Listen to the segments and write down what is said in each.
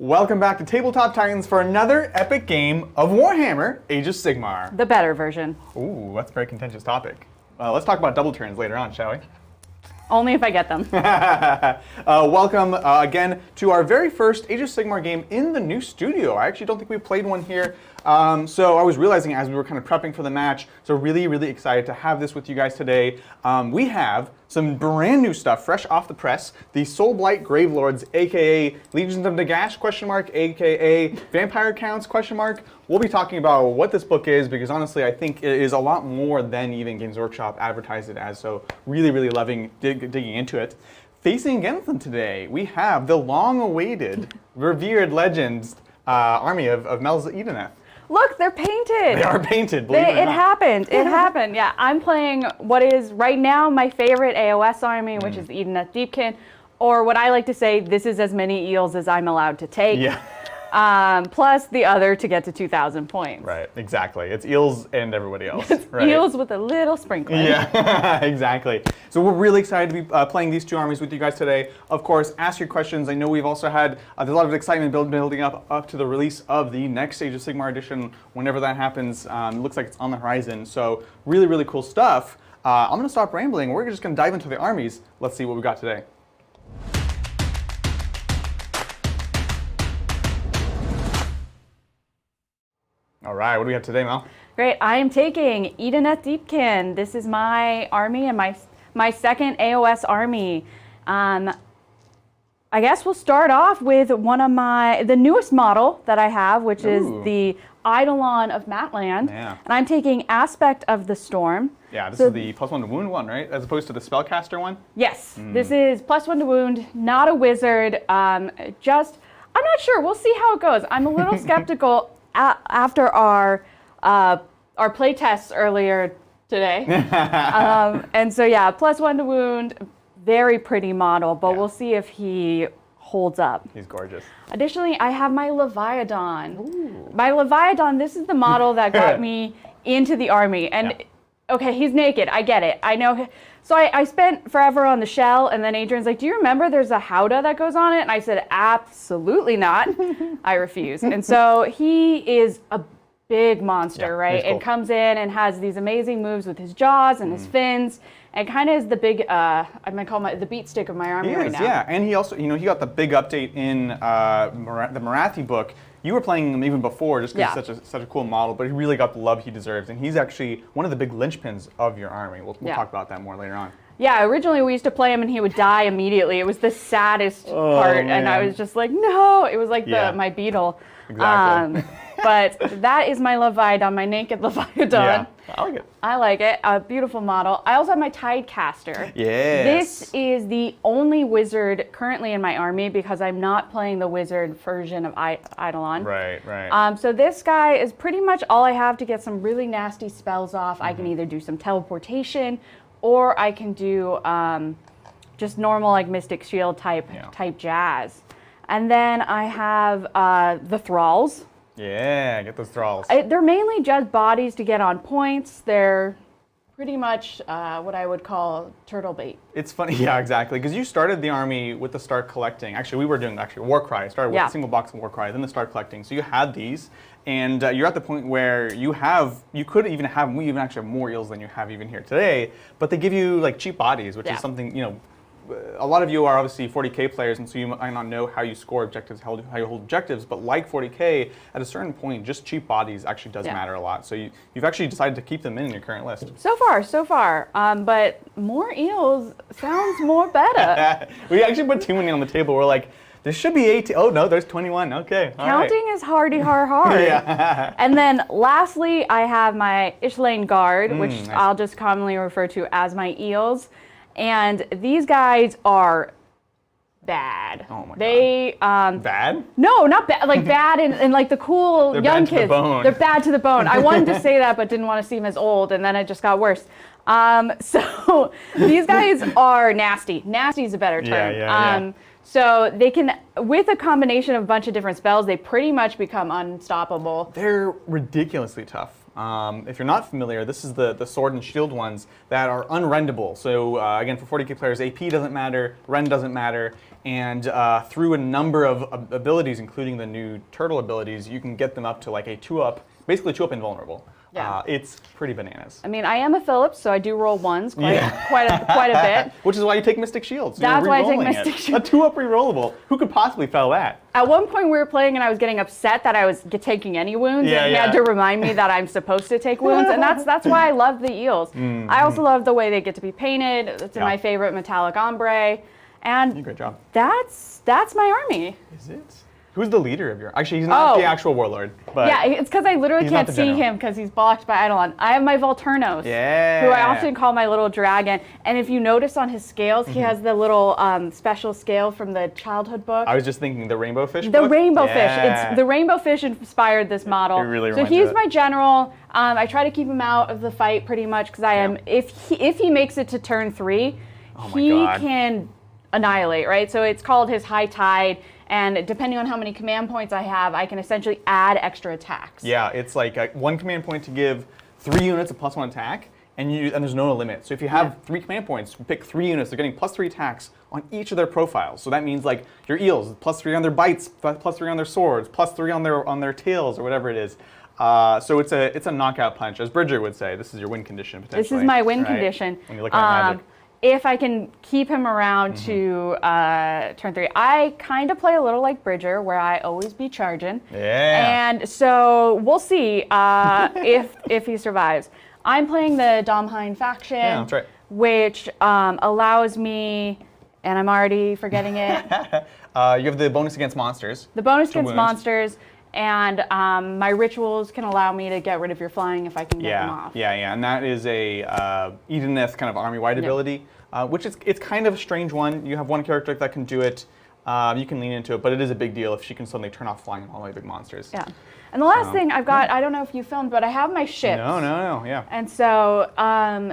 Welcome back to Tabletop Titans for another epic game of Warhammer Age of Sigmar. The better version. Ooh, that's a very contentious topic. Let's talk about double turns later on, shall we? Only if I get them. Welcome again to our very first Age of Sigmar game in the new studio. I actually don't think we played one here. So I was realizing as we were kind of prepping for the match, so really excited to have this with you guys today. We have some brand new stuff fresh off the press. The Soublight Gravelords, aka Legions of Nagash, aka Vampire Counts, We'll be talking about what this book is because honestly I think it is a lot more than even Games Workshop advertised it as, so really loving digging into it. Facing against them today, we have the long-awaited, revered legends army of Mel's Idoneth. Look, they're painted. They are painted, believe it or not. It happened. It happened. Yeah, I'm playing what is right now my favorite AOS army, which is the Idoneth Deepkin, or what I like to say, this is as many eels as I'm allowed to take. Yeah. Plus the other to get to 2,000 points. Right, exactly. It's eels and everybody else. Right? Eels with a little sprinkling. Yeah, exactly. So we're really excited to be playing these two armies with you guys today. Of course, ask your questions. I know we've also had there's a lot of excitement building up to the release of the next Age of Sigmar edition. Whenever that happens, it looks like it's on the horizon. So really cool stuff. I'm going to stop rambling. We're just going to dive into the armies. Let's see what we got today. All right, what do we have today, Mel? Great, I am taking Idoneth Deepkin. This is my army and my second AOS army. I guess we'll start off with the newest model that I have, which is the Eidolon of Matland. Yeah. And I'm taking Aspect of the Storm. Yeah, this is the +1 to wound one, right? As opposed to the spellcaster one? Yes, this is +1 to wound, not a wizard. I'm not sure, we'll see how it goes. I'm a little skeptical after our play tests earlier today. And so yeah, +1 to wound, very pretty model, but we'll see if he holds up. He's gorgeous. Additionally, I have my Leviathan. Ooh. My Leviathan, this is the model that got me into the army. And okay, he's naked, I get it. I know. So I spent forever on the shell, and then Adrian's like, do you remember there's a howdah that goes on it? And I said, absolutely not. I refuse. And so he is a big monster, right? Cool. And comes in and has these amazing moves with his jaws and his fins, and kind of is the big, I'm gonna call the beat stick of my army right now. Yeah, and he also, he got the big update in the Marathi book. You were playing him even before just because he's such a cool model, but he really got the love he deserves, and he's actually one of the big linchpins of your army. We'll talk about that more later on. Yeah, originally we used to play him and he would die immediately. It was the saddest part, and I was just like, no! It was like my beetle. Exactly. But that is my Leviathan, my naked Leviathan. Yeah, I like it. I like it. A beautiful model. I also have my Tidecaster. Yes. This is the only wizard currently in my army because I'm not playing the wizard version of Eidolon. Right. So this guy is pretty much all I have to get some really nasty spells off. I can either do some teleportation, or I can do just normal like Mystic Shield type jazz. And then I have the Thralls. Yeah, get those Thralls. They're mainly just bodies to get on points. They're pretty much what I would call turtle bait. It's funny, yeah, exactly, because you started the army with the start collecting. Actually, we were doing Warcry. I started with a single box of Warcry, then the start collecting. So you had these, and you're at the point where we even actually have more eels than you have even here today, but they give you like cheap bodies, which is something, a lot of you are obviously 40K players, and so you might not know how you score objectives, how you hold objectives, but like 40K, at a certain point, just cheap bodies actually does matter a lot. So you've actually decided to keep them in your current list. So far. But more eels sounds more better. We actually put too many on the table. We're like, there should be 18. Oh, no, there's 21. Okay. Counting is hard. Yeah. And then lastly, I have my Ishlane Guard, which I'll just commonly refer to as my eels. And these guys are bad. Oh my God. Bad? No, not bad. Like bad and like the cool They're young bad to kids. the bone. They're bad to the bone. I wanted to say that, but didn't want to seem as old, and then it just got worse. So these guys are nasty. Nasty is a better term. Yeah. So they can, with a combination of a bunch of different spells, they pretty much become unstoppable. They're ridiculously tough. If you're not familiar, this is the sword and shield ones that are unrendable. So again, for 40k players, AP doesn't matter, rend doesn't matter, and through a number of abilities, including the new turtle abilities, you can get them up to like a 2-up, basically 2-up invulnerable. Yeah. It's pretty bananas. I mean, I am a Phillips, so I do roll ones quite a bit. Which is why you take Mystic Shields. So That's why I take re-rolling Mystic it. Shields. A 2-up rerollable. Who could possibly fail that? At one point we were playing and I was getting upset that I was taking any wounds, and he had to remind me that I'm supposed to take wounds, and that's why I love the eels. I also love the way they get to be painted. It's my favorite metallic ombre, and Great job. that's my army. Is it? Who's the leader of your? Actually, he's not the actual warlord. But yeah, it's because I literally he's not can't the see general. him because he's blocked by Eidolon. I have my Volturnos, who I often call my little dragon. And if you notice on his scales, he has the little special scale from the childhood book. I was just thinking the rainbow fish The book? rainbow fish. It's the rainbow fish inspired this model. It really so reminds you he's of my general. I try to keep him out of the fight pretty much because I am. If he makes it to turn 3, he can annihilate. Right. So it's called his high tide. And depending on how many command points I have, I can essentially add extra attacks. Yeah, it's like 1 command point to give 3 units a +1 attack, and there's no limit. So if you have 3 command points, you pick 3 units, they're getting +3 attacks on each of their profiles. So that means like your eels, +3 on their bites, +3 on their swords, +3 on their tails, or whatever it is. So it's a knockout punch, as Bridger would say. This is your win condition potentially. This is my win condition. When you look at magic. If I can keep him around to turn 3. I kind of play a little like Bridger, where I always be charging. Yeah. And so we'll see if he survives. I'm playing the Domhain faction, that's right. which allows me, and I'm already forgetting it. You have the bonus against monsters. The bonus against wounds. monsters. And my rituals can allow me to get rid of your flying if I can get them off. Yeah, and that is a Idoneth kind of army-wide ability, which it's kind of a strange one. You have one character that can do it. You can lean into it, but it is a big deal if she can suddenly turn off flying on all the big monsters. Yeah. And the last thing I've got, I don't know if you filmed, but I have my ships. No, yeah. And so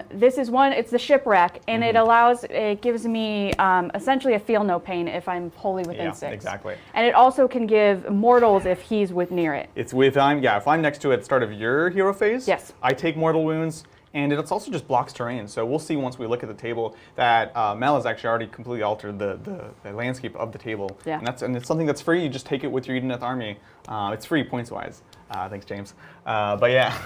this is one, it's the shipwreck, and it gives me essentially a feel no pain if I'm wholly within 6. Exactly. And it also can give mortals if he's near it. It's if I'm next to it at the start of your hero phase, yes, I take mortal wounds, and it's also just blocks terrain. So we'll see once we look at the table that Mel has actually already completely altered the landscape of the table. Yeah. And it's something that's free. You just take it with your Idoneth army. It's free points-wise. Thanks, James. But yeah,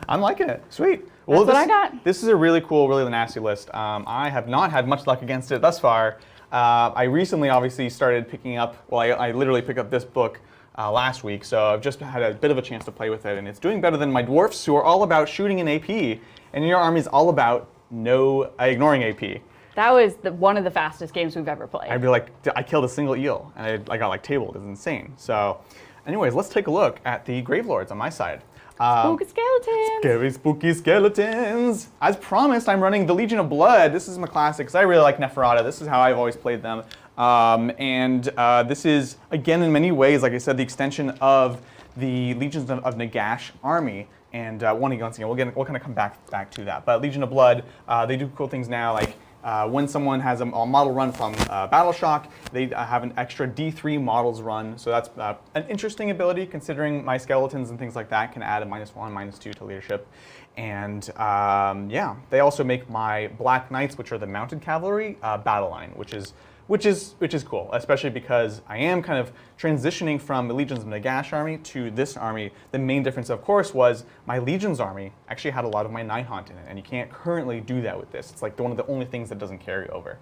I'm liking it. Sweet. Well, That's what I got. This is a really cool, really nasty list. I have not had much luck against it thus far. I recently, obviously, started picking up. Well, I literally picked up this book last week, so I've just had a bit of a chance to play with it, and it's doing better than my dwarfs, who are all about shooting an AP, and your army is all about ignoring AP. That was one of the fastest games we've ever played. I'd be like, I killed a single eel, and I got like tabled. It's insane. So, anyways, let's take a look at the Gravelords on my side. Spooky skeletons. Scary, spooky skeletons. As promised, I'm running the Legion of Blood. This is my classic, because I really like Neferata. This is how I've always played them. This is, again, in many ways, like I said, the extension of the Legions of Nagash army. And once again, we'll kind of come back to that. But Legion of Blood, they do cool things now, like when someone has a model run from Battle Shock, they have an extra D3 models run. So that's an interesting ability, considering my skeletons and things like that can add a -1, -2 to leadership. And yeah, they also make my Black Knights, which are the mounted cavalry, battle line, which is cool, especially because I am kind of transitioning from the Legions of Nagash army to this army. The main difference, of course, was my Legions army actually had a lot of my Nighthaunt in it, and you can't currently do that with this. It's like one of the only things that doesn't carry over,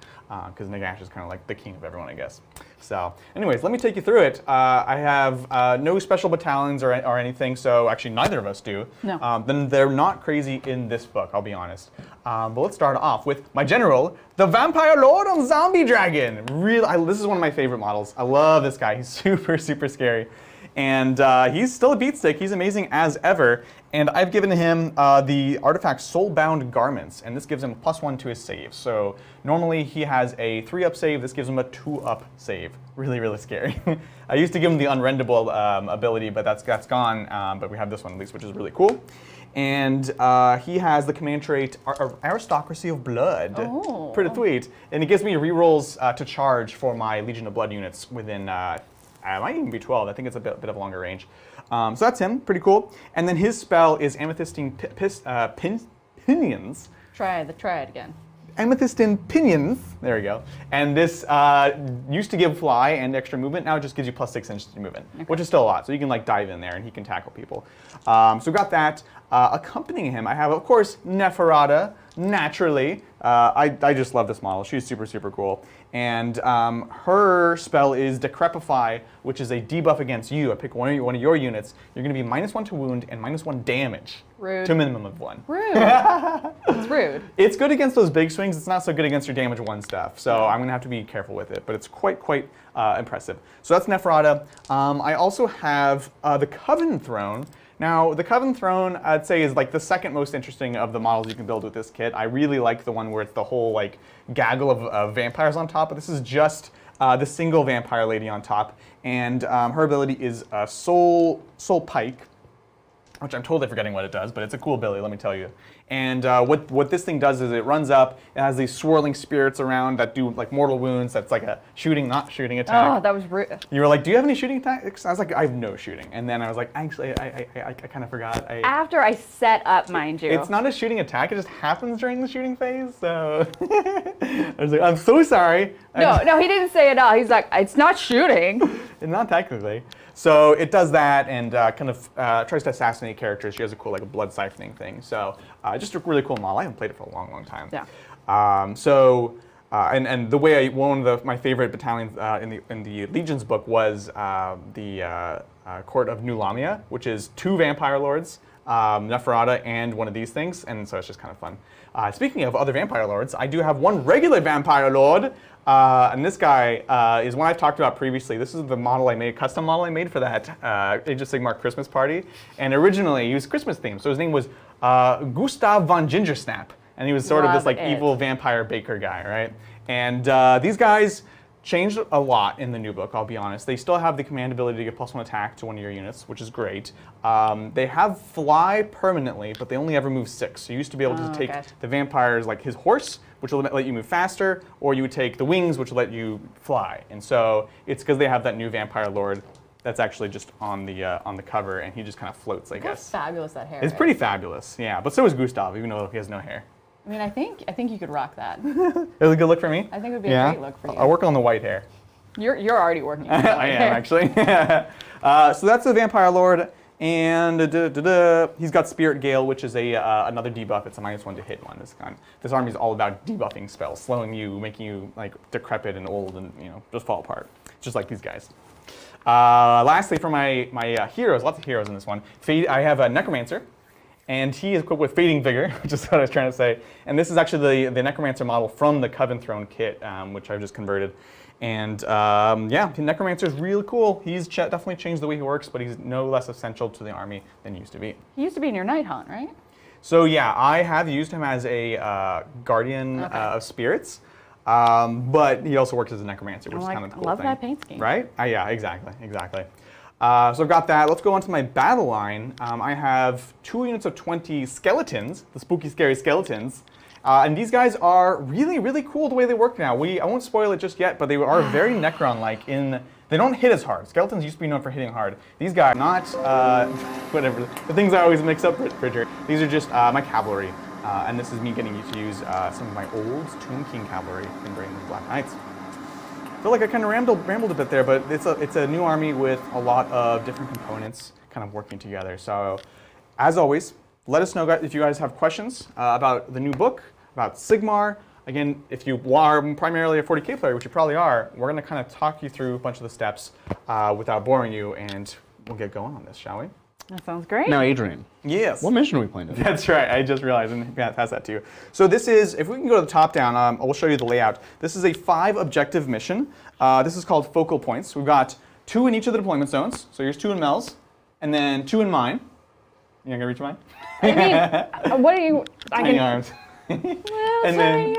because Nagash is kind of like the king of everyone, I guess. So, anyways, let me take you through it. I have no special battalions or anything, so actually neither of us do. No. Then they're not crazy in this book, I'll be honest. But let's start off with my general, the Vampire Lord on Zombie Dragon. This is one of my favorite models. I love this guy. He's super, super scary. And he's still a beatstick. He's amazing as ever. And I've given him the artifact Soulbound Garments, and this gives him +1 to his save. So normally he has a 3-up save. This gives him a 2-up save. Really, really scary. I used to give him the unrendable ability, but that's gone. But we have this one at least, which is really cool. And he has the command trait Aristocracy of Blood. Oh. Pretty sweet. And it gives me rerolls to charge for my Legion of Blood units within. It might even be 12. I think it's a bit of a longer range. So that's him, pretty cool. And then his spell is Amethystine Pinions. Try it again. Amethystine Pinions, there we go. And this used to give fly and extra movement, now it just gives you plus 6 inches to movement, which is still a lot. So you can like dive in there and he can tackle people. So we've got that. Accompanying him, I have, of course, Neferata, naturally. I just love this model. She's super, super cool. And her spell is Decrepify, which is a debuff against you. I pick one of your units. You're going to be -1 to wound and -1 damage. Rude. To a minimum of 1. Rude. It's rude. It's good against those big swings. It's not so good against your damage 1 stuff. So I'm going to have to be careful with it. But it's quite impressive. So that's Neferata. I also have the Coven Throne. Now, the Coven Throne, I'd say, is like the second most interesting of the models you can build with this kit. I really like the one where it's the whole like gaggle of vampires on top, but this is just the single vampire lady on top. And her ability is Soul Pike, which I'm totally forgetting what it does, but it's a cool ability, let me tell you. And what this thing does is it runs up, it has these swirling spirits around that do like mortal wounds. That's like a not shooting attack. Oh, that was rude. You were like, do you have any shooting attacks? I was like, I have no shooting. And then I was like, actually, I kind of forgot. After I set up, mind you. It's not a shooting attack, it just happens during the shooting phase, so. I was like, I'm so sorry. No, he didn't say it all. He's like, it's not shooting. Not technically. So it does that and kind of tries to assassinate characters. She has a cool like a blood siphoning thing. So just a really cool model. I haven't played it for a long, long time. Yeah. And the way one of my favorite battalions in the Legions book was the Court of New Lamia, which is 2 vampire lords, Neferata, and one of these things. And so it's just kind of fun. Speaking of other vampire lords, I do have one regular vampire lord. And this guy is one I've talked about previously. This is the model I made, custom model I made for that Age of Sigmar Christmas party. And originally he was Christmas themed, so his name was Gustav von Gingersnap. And he was sort of this like evil vampire baker guy, right? And these guys changed a lot in the new book, I'll be honest. They still have the command ability to get +1 attack to one of your units, which is great. They have fly permanently, but they only ever move 6. So you used to be able to take the vampires like his horse, which will let you move faster, or you would take the wings, which will let you fly. And so it's because they have that new vampire lord that's actually just on the cover, and he just kind of floats, I guess. How fabulous that hair is. It's pretty fabulous, yeah. But so is Gustav, even though he has no hair. I mean, I think you could rock that. It was a good look for me? I think it would be a great look for you. I'll work on the white hair. You're already working on the white hair. I am, actually. So that's the Vampire Lord, and he's got Spirit Gale, which is another debuff. It's a -1 to hit one. This army is all about debuffing spells, slowing you, making you like decrepit and old and just fall apart, just like these guys. Lastly, for my heroes, lots of heroes in this one. I have a Necromancer. And he is equipped with Fading Vigor, which is what I was trying to say. And this is actually the Necromancer model from the Coven Throne kit, which I've just converted. And yeah, the Necromancer is really cool. He's definitely changed the way he works, but he's no less essential to the army than he used to be. He used to be in your Night Hunt, right? So yeah, I have used him as a Guardian of Spirits. But he also works as a Necromancer, which is kind of a cool thing. I love that paint scheme. Right? Yeah, exactly. So I've got that. Let's go on to my battle line. I have 2 units of 20 skeletons, the spooky, scary skeletons. And these guys are really, really cool the way they work now. I won't spoil it just yet, but they are very Necron-like in they don't hit as hard. Skeletons used to be known for hitting hard. These guys, not, whatever, the things I always mix up, Bridger. These are just my cavalry. And this is me getting to use some of my old Tomb King cavalry in Brain of the Black Knights. I feel like I kind of rambled a bit there, but it's a new army with a lot of different components kind of working together. So, as always, let us know if you guys have questions about the new book, about Sigmar. Again, if you are primarily a 40K player, which you probably are, we're going to kind of talk you through a bunch of the steps without boring you, and we'll get going on this, shall we? That sounds great. Now, Adrian. Yes. What mission are we playing today? That's right. I just realized and pass that to you. So this is, if we can go to the top down, I will show you the layout. This is a 5 objective mission. This is called Focal Points. We've got 2 in each of the deployment zones. So here's 2 in Mel's, and then 2 in mine. You not gonna reach mine? I mean, what are you? Tiny arms. And then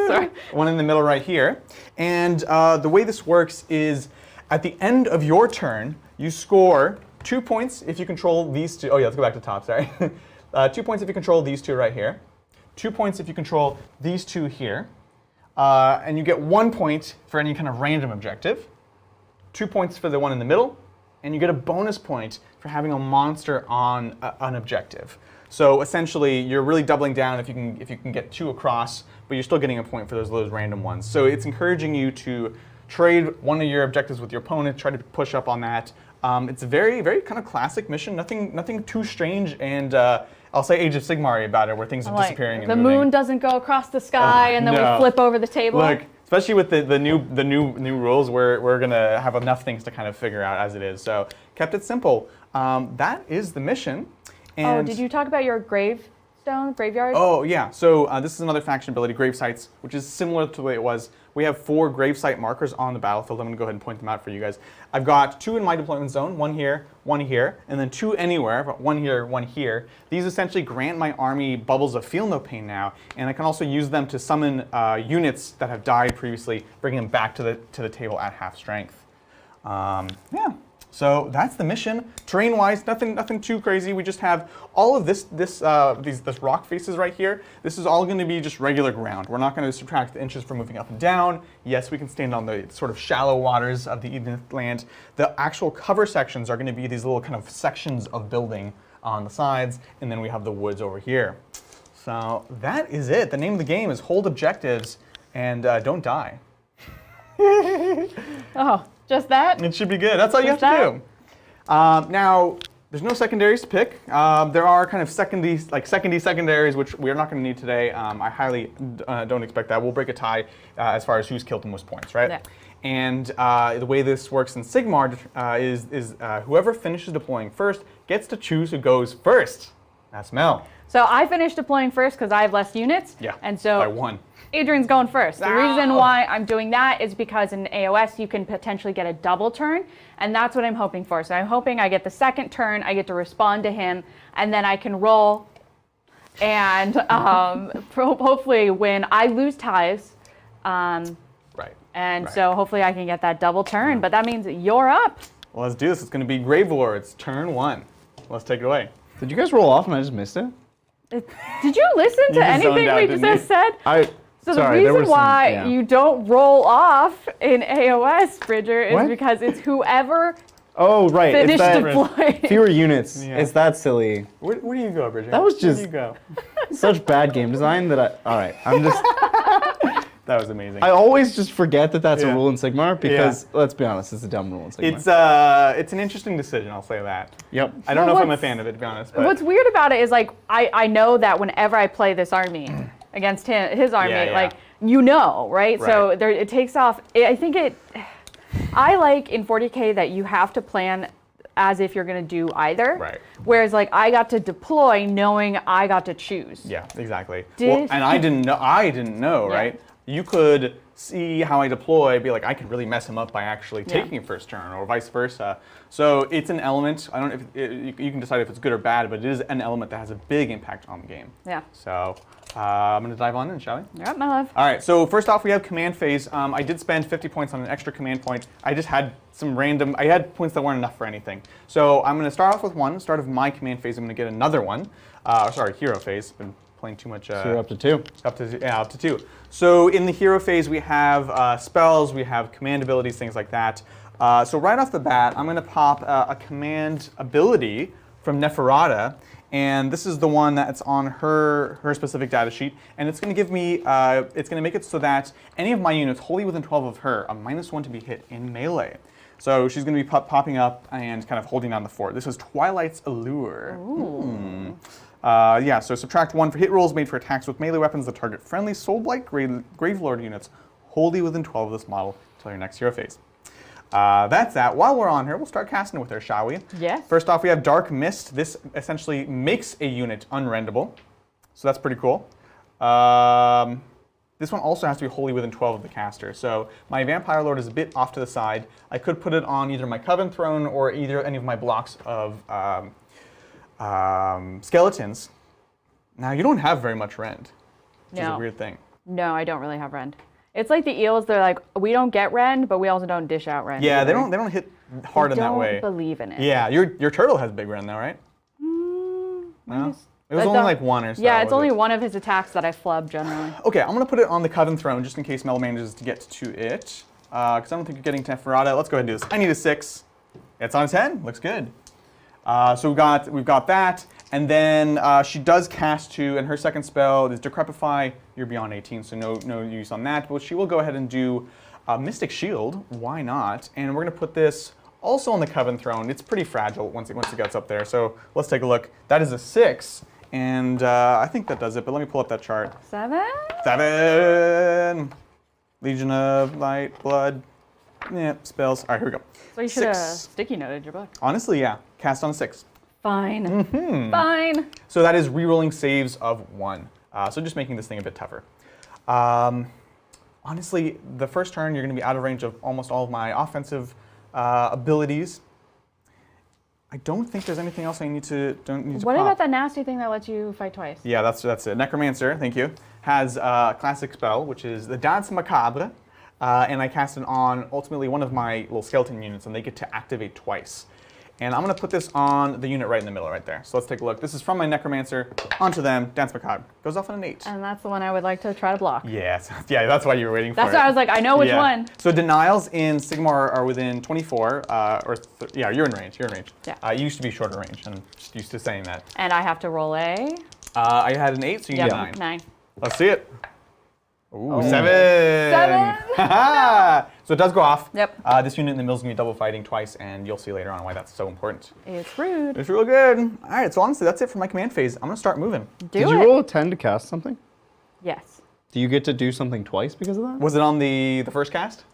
sorry. One in the middle right here. And the way this works is, at the end of your turn, you score 2 points if you control these 2. Oh yeah, let's go back to the top, sorry. 2 points if you control these 2 right here. 2 points if you control these 2 here. And you get 1 point for any kind of random objective. 2 points for the one in the middle. and you get a bonus point for having a monster on an objective. So essentially, you're really doubling down if you can get 2 across, but you're still getting a point for those random ones. So it's encouraging you to trade one of your objectives with your opponent, try to push up on that. It's a very, very kind of classic mission, nothing too strange, and I'll say Age of Sigmar about it, where things are disappearing and the moving. moon doesn't go across the sky, and then no. we flip over the table. Look, especially with the new rules, we're gonna have enough things to kind of figure out as it is. So kept it simple. That is the mission. And did you talk about your graveyard? Oh yeah, so this is another faction ability, Grave Sites, which is similar to the way it was. We have 4 grave site markers on the battlefield. I'm gonna go ahead and point them out for you guys. I've got 2 in my deployment zone, 1 here, and then 2 anywhere, but 1 here, 1 here. These essentially grant my army bubbles of Feel No Pain now, and I can also use them to summon units that have died previously, bringing them back to the table at half strength. Yeah. So that's the mission. Terrain-wise, nothing too crazy. We just have all of this rock faces right here. This is all going to be just regular ground. We're not going to subtract the inches for moving up and down. Yes, we can stand on the sort of shallow waters of the Idoneth land. The actual cover sections are going to be these little kind of sections of building on the sides, and then we have the woods over here. So that is it. The name of the game is Hold Objectives and Don't Die. Oh. Just that? It should be good. That's all you have to do. Now, there's no secondaries to pick. There are kind of secondaries, which we are not going to need today. I highly don't expect that. We'll break a tie as far as who's killed the most points, right? Yeah. And the way this works in Sigmar is whoever finishes deploying first gets to choose who goes first. That's Mel. So I finished deploying first because I have less units. Yeah, and so by 1. Adrian's going first. The reason why I'm doing that is because in AOS you can potentially get a double turn, and that's what I'm hoping for. So I'm hoping I get the second turn, I get to respond to him, and then I can roll and hopefully win. I lose ties. Right. And so hopefully I can get that double turn, but that means you're up. Well, let's do this. It's going to be Gravelords, turn 1. Let's take it away. Did you guys roll off and I just missed it? Did you listen to anything we just said? So Sorry, the reason why you don't roll off in AOS, Bridger, is because it's whoever finished deploying. Fewer units. Yeah. It's that silly. Where do you go, Bridger? That was just Where do you go? such bad game design that all right, I'm just... That was amazing. I always just forget that that's a rule in Sigmar because, let's be honest, it's a dumb rule in Sigmar. It's an interesting decision, I'll say that. Yep. I don't know if I'm a fan of it, to be honest. But. What's weird about it is, like, I know that whenever I play this army against his army, like, you know, right? So it takes off. I like in 40K that you have to plan as if you're going to do either. Right. Whereas, like, I got to deploy knowing I got to choose. Yeah, exactly. And I didn't know, right? You could see how I deploy, be like, I could really mess him up by actually taking a first turn, or vice versa. So it's an element. I don't know if you can decide if it's good or bad, but it is an element that has a big impact on the game. Yeah. So I'm going to dive on in, shall we? You're up, my love. All right. So first off, we have command phase. I did spend 50 points on an extra command point. I just had I had points that weren't enough for anything. So I'm going to start off with 1. Start of my command phase, I'm going to get another one. Hero phase. Been playing too much. So you're up to 2. Up to 2. So in the hero phase, we have spells, we have command abilities, things like that. So right off the bat, I'm going to pop a command ability from Neferata, and this is the one that's on her specific data sheet, and it's going to give me, it's going to make it so that any of my units wholly within 12 of her are -1 to be hit in melee. So she's going to be popping up and kind of holding down the fort. This is Twilight's Allure. Ooh. So subtract 1 for hit rolls made for attacks with melee weapons that target friendly Soublight Gravelord units wholly within 12 of this model until your next hero phase. That's that. While we're on her, we'll start casting with her, shall we? Yeah. First off, we have Dark Mist. This essentially makes a unit unrendable, so that's pretty cool. This one also has to be wholly within 12 of the caster. So my Vampire Lord is a bit off to the side. I could put it on either my Coven Throne or either any of my blocks of skeletons. Now, you don't have very much rend, which is a weird thing. No, I don't really have rend. It's like the eels, they're like, we don't get rend, but we also don't dish out rend. Yeah, either. they don't hit hard in that way. I don't believe in it. Yeah, your turtle has big rend though, right? No? It was only like 1 or so. Yeah, it's only one of his attacks that I flub generally. Okay, I'm going to put it on the Coven Throne just in case Mel manages to get to it. Because I don't think you're getting to Neferata. Let's go ahead and do this. I need a 6. It's on 10. Looks good. So we've got that, and then she does cast 2, and her second spell is Decrepify. You're beyond 18, so no use on that. But she will go ahead and do Mystic Shield. Why not? And we're gonna put this also on the Coven Throne. It's pretty fragile once it gets up there. So let's take a look. That is a 6, and I think that does it. But let me pull up that chart. 7. 7. Legion of Light, Blood. Yeah, spells. All right, here we go. So you should have 6. sticky noted your book. Honestly, yeah. Cast on 6. Fine. Fine. So that is rerolling saves of 1. So just making this thing a bit tougher. Honestly, the first turn you're going to be out of range of almost all of my offensive abilities. I don't think there's anything else I need to What about that nasty thing that lets you fight twice? Yeah, that's it. Necromancer, thank you, has a classic spell, which is the Dance Macabre, and I cast it on ultimately one of my little skeleton units, and they get to activate twice. And I'm going to put this on the unit right in the middle right there. So let's take a look. This is from my Necromancer onto them. Dance Macabre. Goes off on an 8. And that's the one I would like to try to block. Yes. Yeah, that's why you were waiting for it. That's why I was like, I know which one. So denials in Sigmar are within 24, yeah, you're in range. You're in range. Yeah. You used to be shorter range, and I'm just used to saying that. And I have to roll a? I had an 8, so you need 9. 9. Let's see it. Ooh, 7. 7. So it does go off. Yep. This unit in the middle is going to be double fighting twice, and you'll see later on why that's so important. It's rude. It's real good. All right, so honestly, that's it for my command phase. I'm going to start moving. Did you roll a 10 to cast something? Yes. Do you get to do something twice because of that? Was it on the first cast?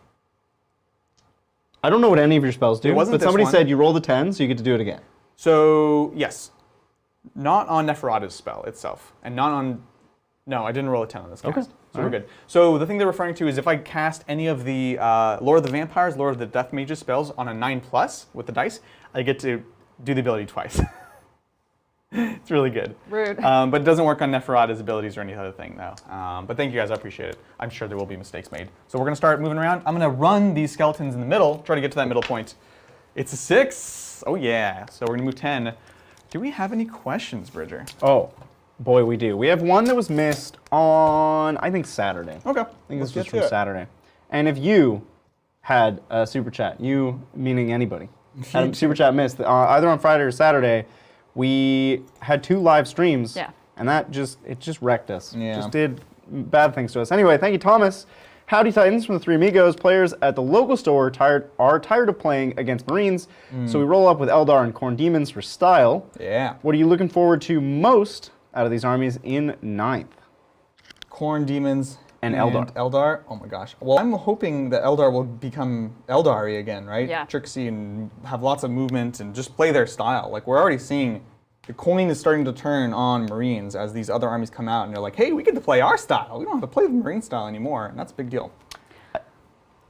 I don't know what any of your spells do, It wasn't but this somebody one. said you roll the 10, so you get to do it again. So, yes. Not on Neferata's spell itself, and not on... No, I didn't roll a 10 on this cast. Okay. So we're good. So the thing they're referring to is if I cast any of the Lord of the Vampires, Lord of the Death Mages spells on a 9+ with the dice, I get to do the ability twice. It's really good. Rude. But it doesn't work on Neferata's abilities or any other thing, though. But thank you guys, I appreciate it. I'm sure there will be mistakes made. So we're going to start moving around. I'm going to run these skeletons in the middle, try to get to that middle point. It's a 6. Oh, yeah. So we're going to move 10. Do we have any questions, Bridger? Oh, boy, we do. We have one that was missed on, I think, Saturday. Okay. I think this was from Saturday. And if you had a super chat, you meaning anybody, had a super chat missed, either on Friday or Saturday, we had 2 live streams. Yeah. And that just wrecked us. Yeah. Just did bad things to us. Anyway, thank you, Thomas. Howdy Titans from the Three Amigos. Players at the local store are tired of playing against Marines, so we roll up with Eldar and Khorne Demons for style. Yeah. What are you looking forward to most out of these armies in 9th? Khorne Demons And Eldar. Eldar. Oh my gosh. Well, I'm hoping that Eldar will become Eldari again, right? Yeah. Tricksy and have lots of movement and just play their style. Like we're already seeing the coin is starting to turn on Marines as these other armies come out and they're like, hey, we get to play our style. We don't have to play the Marine style anymore. And that's a big deal.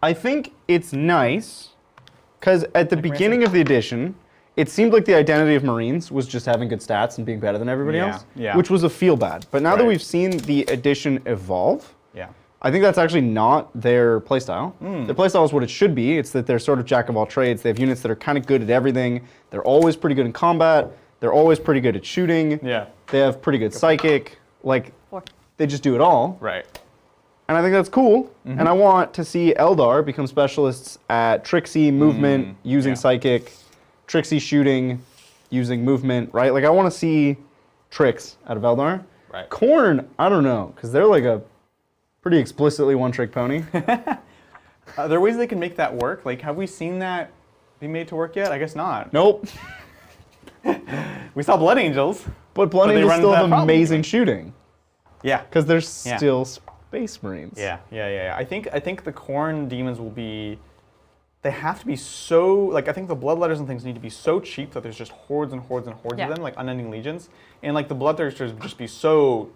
I think it's nice because at the beginning of the edition, it seemed like the identity of Marines was just having good stats and being better than everybody else, which was a feel bad. But now that we've seen the edition evolve, I think that's actually not their playstyle. Their playstyle is what it should be. It's that they're sort of jack of all trades. They have units that are kind of good at everything. They're always pretty good in combat. They're always pretty good at shooting. Yeah. They have pretty good psychic. Like, they just do it all. Right. And I think that's cool. And I want to see Eldar become specialists at tricksy movement, using psychic, tricksy shooting, using movement, right? Like, I want to see tricks out of Eldar. Right. Khorne, I don't know, because they're like a pretty explicitly one-trick pony. Are there ways they can make that work? Like, have we seen that be made to work yet? I guess not. Nope. We saw Blood Angels. But Blood they Angels run still into have that problem. amazing shooting. Yeah. Because they're still Space Marines. Yeah. I think the Khorne Demons will be. They have to be so like I think the Bloodletters and things need to be so cheap that there's just hordes and hordes and hordes of them, like unending legions, and like the Bloodthirsters would just be so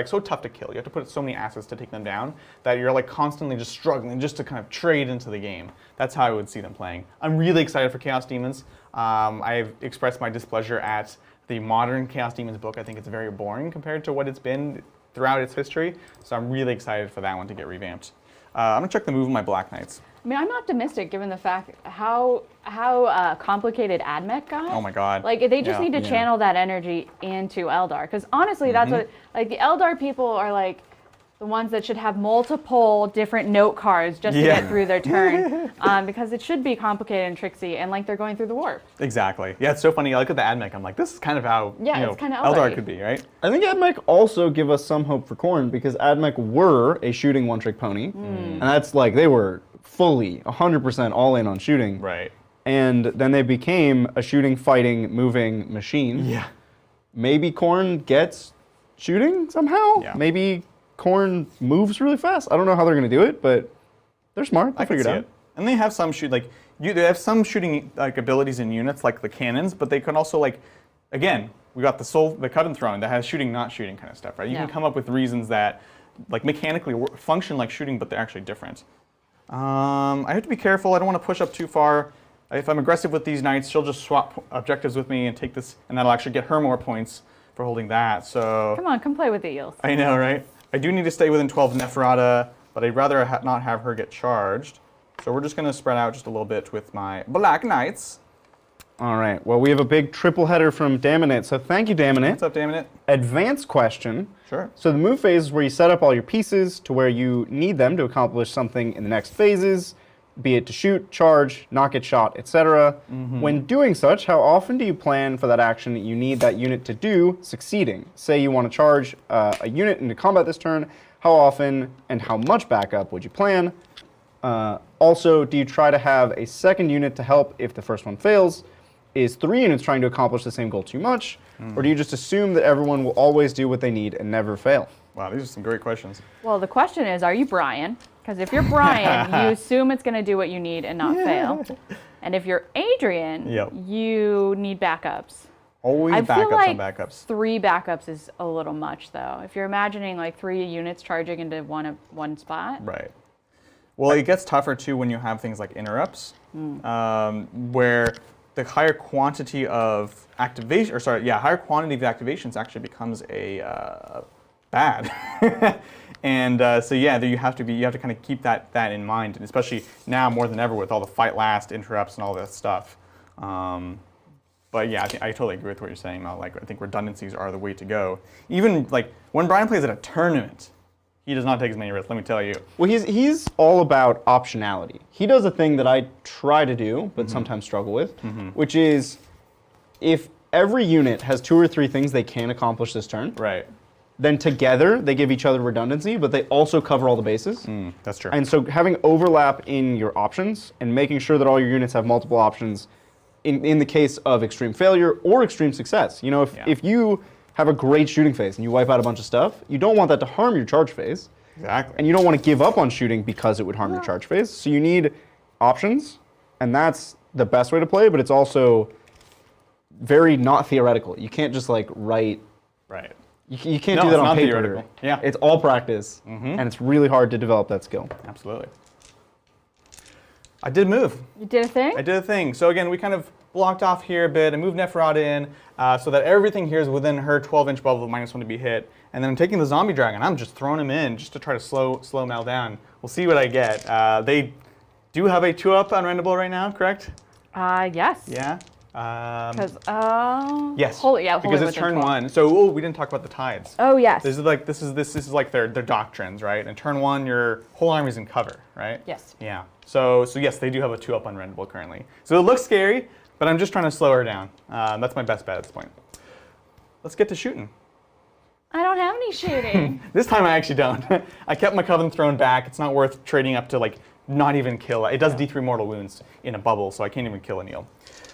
so tough to kill. You have to put so many assets to take them down that you're like constantly just struggling just to kind of trade into the game. That's how I would see them playing. I'm really excited for Chaos Demons. I've expressed my displeasure at the modern Chaos Demons book. I think it's very boring compared to what it's been throughout its history. So I'm really excited for that one to get revamped. I'm gonna check the move of my Black Knights. I mean, I'm optimistic given the fact how complicated AdMech got. Oh my God. Like they just need to channel that energy into Eldar, because honestly, that's what like the Eldar people are like. the ones that should have multiple different note cards just to get through their turn, because it should be complicated and tricksy, and like they're going through the warp. Exactly. Yeah, it's so funny. I look at the ad mech, I'm like, this is kind of how it's kind of Eldar could be, right? I think AdMech also give us some hope for Khorne because AdMech were a shooting one-trick pony, and that's like they were fully 100% all in on shooting. Right. And then they became a shooting, fighting, moving machine. Yeah. Maybe Khorne gets shooting somehow. Yeah. Maybe Khorne moves really fast. I don't know how they're going to do it, but they're smart. They'll figure it out. And they have some they have some shooting like abilities in units like the cannons, but they can also like, again, we got the cut and throwing that has shooting, not shooting kind of stuff, right? You can come up with reasons that like mechanically function like shooting, but they're actually different. I have to be careful. I don't want to push up too far. If I'm aggressive with these knights, she'll just swap objectives with me and take this, and that'll actually get her more points for holding that. So come on, come play with the eels. I know, right? I do need to stay within 12 Neferata, but I'd rather not have her get charged. So we're just going to spread out just a little bit with my Black Knights. All right. Well, we have a big triple header from Daminate, so thank you, Daminate. What's up, Daminate? Advanced question. Sure. So the move phase is where you set up all your pieces to where you need them to accomplish something in the next phases, be it to shoot, charge, not get shot, etc. When doing such, how often do you plan for that action that you need that unit to do succeeding? Say you want to charge a unit into combat this turn, how often and how much backup would you plan? Also, do you try to have a second unit to help if the first one fails? Is 3 units trying to accomplish the same goal too much? Or do you just assume that everyone will always do what they need and never fail? Wow, these are some great questions. Well, the question is, are you Brian? Because if you're Brian, you assume it's going to do what you need and not fail. And if you're Adrian, you need backups. Always I backups feel like on backups. 3 backups is a little much, though. If you're imagining like 3 units charging into one spot. Right. Well, it gets tougher too when you have things like interrupts, where the higher quantity of activation, higher quantity of activations actually becomes a bad. And so you have to kind of keep that in mind, and especially now more than ever with all the fight last interrupts and all that stuff. But yeah, I totally agree with what you're saying, Mel. Like, I think redundancies are the way to go. Even like when Brian plays at a tournament, he does not take as many risks, let me tell you. Well, he's all about optionality. He does a thing that I try to do, but sometimes struggle with, which is if every unit has 2 or 3 things they can accomplish this turn, right, then together they give each other redundancy, but they also cover all the bases. That's true. And so having overlap in your options and making sure that all your units have multiple options in the case of extreme failure or extreme success. You know, if you have a great shooting phase and you wipe out a bunch of stuff, you don't want that to harm your charge phase. Exactly. And you don't want to give up on shooting because it would harm your charge phase. So you need options, and that's the best way to play, but it's also very not theoretical. You can't just like write. Right. You can't do that on paper. Theoretical. Yeah. It's all practice, and it's really hard to develop that skill. Absolutely. I did move. You did a thing? I did a thing. So again, we kind of blocked off here a bit. I moved Neferata in so that everything here is within her 12-inch bubble of -1 to be hit. And then I'm taking the zombie dragon. I'm just throwing him in just to try to slow Mel down. We'll see what I get. They do have a 2-up unrendable right now, correct? Yes. Yeah. Because yes. Because it's turn 1. So we didn't talk about the tides. Oh yes. This is like their doctrines, right? And turn 1, your whole army's in cover, right? Yes. Yeah. So yes, they do have a 2-up unrendable currently. So it looks scary, but I'm just trying to slow her down. That's my best bet at this point. Let's get to shooting. I don't have any shooting. This time I actually don't. I kept my Coven Throne back. It's not worth trading up to like not even kill. It does D3 mortal wounds in a bubble, so I can't even kill Anil.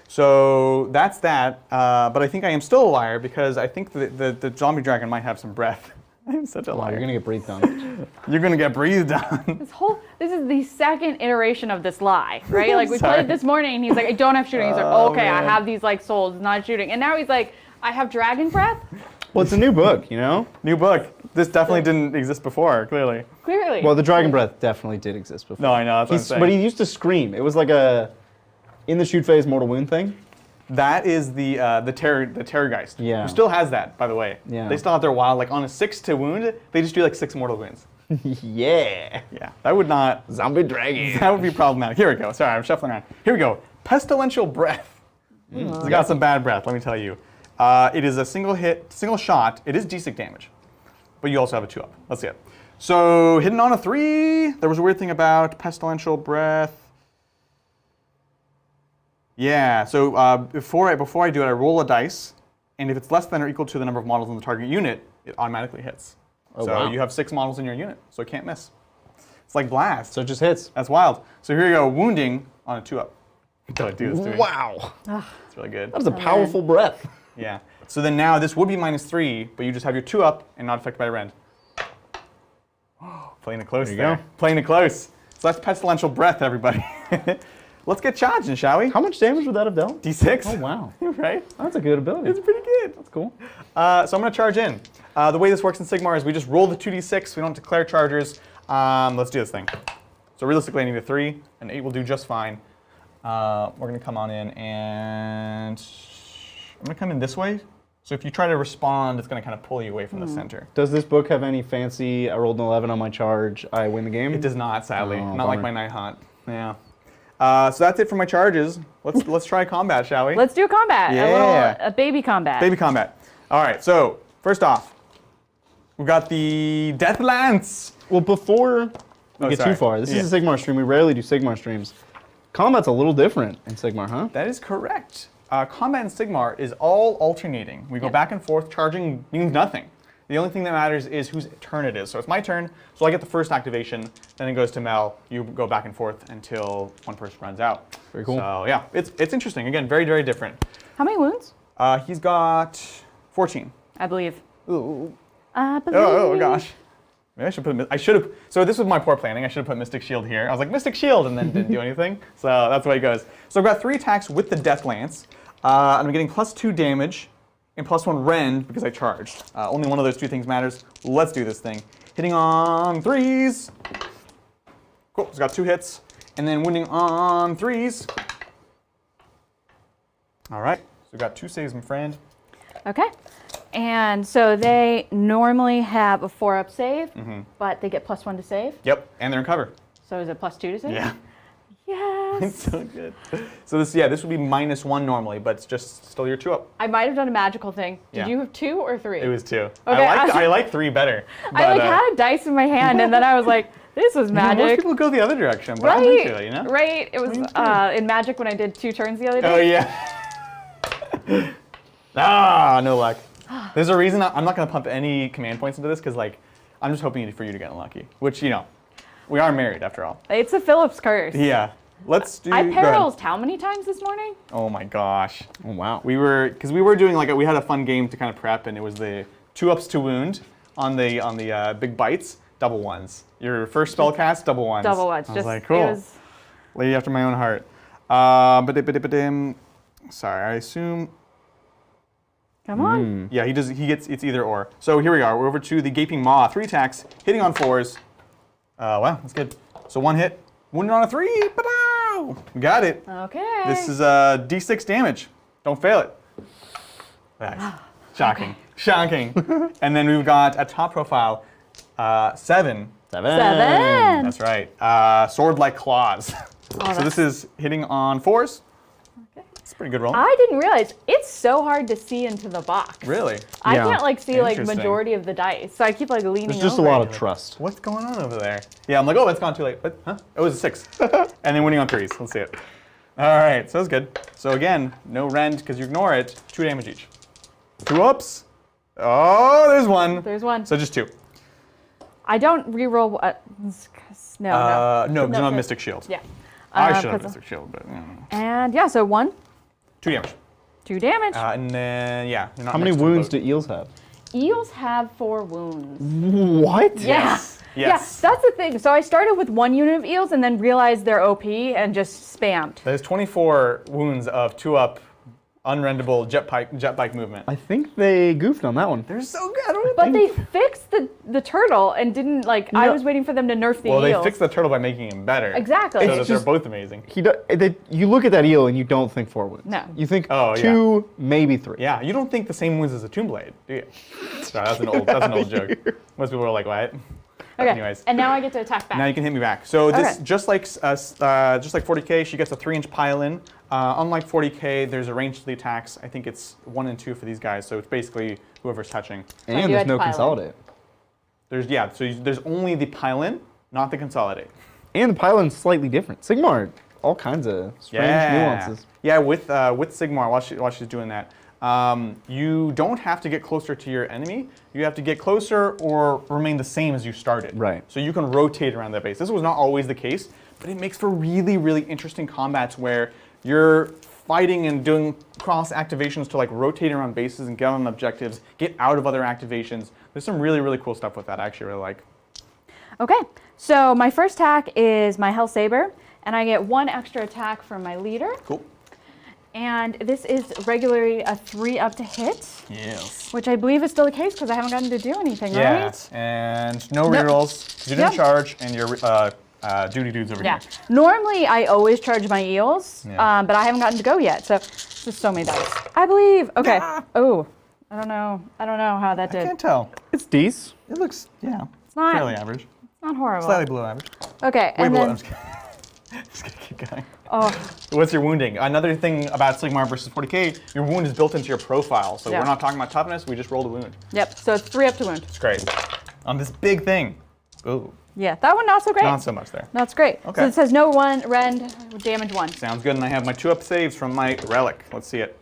So that's that. But I think I am still a liar because I think the zombie dragon might have some breath. I'm such a liar. You're gonna get breathed on. You're gonna get breathed on. This is the second iteration of this lie, right? Like we played this morning and he's like, I don't have shooting. He's like, okay, man. I have these like souls, not shooting. And now he's like, I have dragon breath? Well, it's a new book, you know? New book. This definitely didn't exist before, clearly. Clearly. Well, the dragon breath definitely did exist before. No, I know, that's what I'm saying. But he used to scream. It was like in the shoot phase mortal wound thing. That is the Terrorgeist. Yeah. Who still has that, by the way. Yeah. They still have their wild, like on a 6 to wound, they just do like 6 mortal wounds. Yeah. Yeah. That would not. Zombie dragon. That would be problematic. Here we go. Sorry, I'm shuffling around. Here we go. Pestilential breath. It's got some bad breath, let me tell you. It is a single shot. It is D6 damage, but you also have a 2-up. Let's see it. So hitting on a 3. There was a weird thing about pestilential breath. Yeah. So before I do it, I roll a dice, and if it's less than or equal to the number of models in the target unit, it automatically hits. Oh, so wow. you have 6 models in your unit, so it can't miss. It's like blast. So it just hits. That's wild. So here you go, wounding on a 2-up. Don't do this to me. Wow. It's really good. That was a powerful breath. Yeah. So then now this would be -3, but you just have your 2-up and not affected by rend. Playing it close There you go. Playing it close. So that's pestilential breath, everybody. Let's get charging, shall we? How much damage would that have dealt? D6. Oh, wow. Right? That's a good ability. It's pretty good. That's cool. So I'm going to charge in. The way this works in Sigmar is we just roll the 2d6. We don't declare chargers. Let's do this thing. So realistically, I need a 3. An 8 will do just fine. We're going to come on in, and I'm going to come in this way. So if you try to respond, it's going to kind of pull you away from the center. Does this book have any fancy, I rolled an 11 on my charge, I win the game? It does not, sadly. Oh, Not like bummer. my Night Hunt. Yeah. So that's it for my charges. Let's try combat, shall we? Let's do combat. Yeah. A baby combat. Baby combat. All right. So first off, we've got the Death Lance. Well, before we get sorry. too far, this is a Sigmar stream. We rarely do Sigmar streams. Combat's a little different in Sigmar, huh? That is correct. Combat in Sigmar is all alternating. We go back and forth. Charging means nothing. The only thing that matters is whose turn it is. So it's my turn, so I get the first activation, then it goes to Mel. You go back and forth until one person runs out. Very cool. So yeah, it's interesting. Again, very, very different. How many wounds? He's got 14. I believe. Ooh. I believe. Oh gosh. Maybe I should have. So this was my poor planning. I should have put Mystic Shield here. I was like, Mystic Shield, and then didn't do anything. So that's the way it goes. So I've got 3 attacks with the Death Lance. I'm getting +2 damage and +1 rend because I charged. Only one of those 2 things matters. Let's do this thing. Hitting on 3s. Cool. It's got 2 hits, and then wounding on 3s. All right. So we've got 2 saves, my friend. Okay. And so they normally have a 4-up save, but they get +1 to save. Yep. And they're in cover. So is it +2 to save? Yeah. Yes. It's so good. So this would be -1 normally, but it's just still your 2-up. I might have done a magical thing. Did Yeah. you have 2 or 3? It was 2. Okay, I like 3 better. But, I had a dice in my hand, and then I was like, "This was most magic." people go the other direction, but I'm into it, you know? Right. It was in Magic when I did 2 turns the other day. Oh yeah. No luck. There's a reason I'm not going to pump any command points into this because I'm just hoping for you to get unlucky. Which we are married after all. It's a Phillips curse. Yeah. Let's do. I go ahead. perils how many times this morning? Oh my gosh. Oh, wow. We were doing we had a fun game to kind of prep, and it was the 2-ups to wound on the big bites, double ones. Your first spell cast, double ones. Double ones. I was Just like, cool. It was, Lady after my own heart. Sorry, I assume. come on. Yeah, it's either or. So here we are. We're over to the Gaping Maw. 3 attacks, hitting on 4s. Wow, that's good. So 1 hit, wounded on a 3. Ba-bow! Got it. Okay. This is D6 damage. Don't fail it. Nice. Shocking. Okay. Shocking. And then we've got a top profile, 7. 7. 7. That's right. Sword-like claws. Oh, So this is hitting on 4s. Okay. It's a pretty good roll. I didn't realize it's so hard to see into the box. Really? I Yeah. can't see Interesting. majority of the dice, so I keep leaning There's just a over. lot of trust. What's going on over there? Yeah, I'm like, oh, it's gone too late. What? Huh? It was a 6. And then winning on 3s. Let's see it. All right, so that's good. So again, no rend because you ignore it. 2 damage each. 2 ups. Oh, there's 1. There's 1. So just 2. I don't reroll. No. No, because you don't have for- Mystic Shield. Yeah. I should have 'cause- Mystic Shield, but And yeah, so 1, 2 damage. 2 damage. And then, yeah. You're not How many next to the wounds boat. do eels have? Eels have 4 wounds. What? Yeah. Yes. Yeah, that's the thing. So I started with 1 unit of eels and then realized they're OP and just spammed. There's 24 wounds of 2-up, unrendable jet bike movement. I think they goofed on that one. They're so good. I don't But they think- fixed the turtle and didn't I No. was waiting for them to nerf the Well, eels. they fixed the turtle by making him better. Exactly. So It's that they're just- both amazing. You look at that eel and you don't think 4 wounds. No. You think Oh, yeah. 2, maybe 3. Yeah, you don't think the same wounds as a Tomb Blade, do you? Sorry, that's an old joke. Most people are like, what? Okay. Anyways. And now I get to attack back. Now you can hit me back. So this, Okay. just like 40k, she gets a 3-inch pile-in. Unlike 40k, there's a range to the attacks. I think it's 1 and 2 for these guys. So it's basically whoever's touching. I And do there's have no to pile in. consolidate. there's only the pile-in, not the consolidate. And the pile-in's slightly different. Sigmar, all kinds of strange nuances. Yeah, with Sigmar, while she's doing that, you don't have to get closer to your enemy. You have to get closer or remain the same as you started. Right. So you can rotate around that base. This was not always the case, but it makes for really, really interesting combats where you're fighting and doing cross activations to like rotate around bases and get on objectives, get out of other activations. There's some really, really cool stuff with that I actually really like. Okay, so my first attack is my Hell Saber, and I get 1 extra attack from my leader. Cool. And this is regularly a 3-up to hit. Yes. Which I believe is still the case because I haven't gotten to do anything, Yeah, right? and no rerolls, because you didn't charge, and your duty dudes over here. Normally I always charge my eels, but I haven't gotten to go yet, so just so many dice. I believe. Okay. Oh, I don't know how that did. I can't tell. It's decent. It looks, It's not fairly average. It's not horrible. Slightly below average. Okay, Way and below. then I'm just kidding. Just gonna keep going. oh, What's your wounding? Another thing about Sigmar versus 40k, your wound is built into your profile. So we're not talking about toughness, we just rolled a wound. yep. So it's 3 up to wound. It's great. On this big thing. Ooh, Yeah, that one not so great. not so much there. That's great. Okay. So it says no rend damage 1. Sounds good, and I have my 2-up saves from my relic. Let's see it.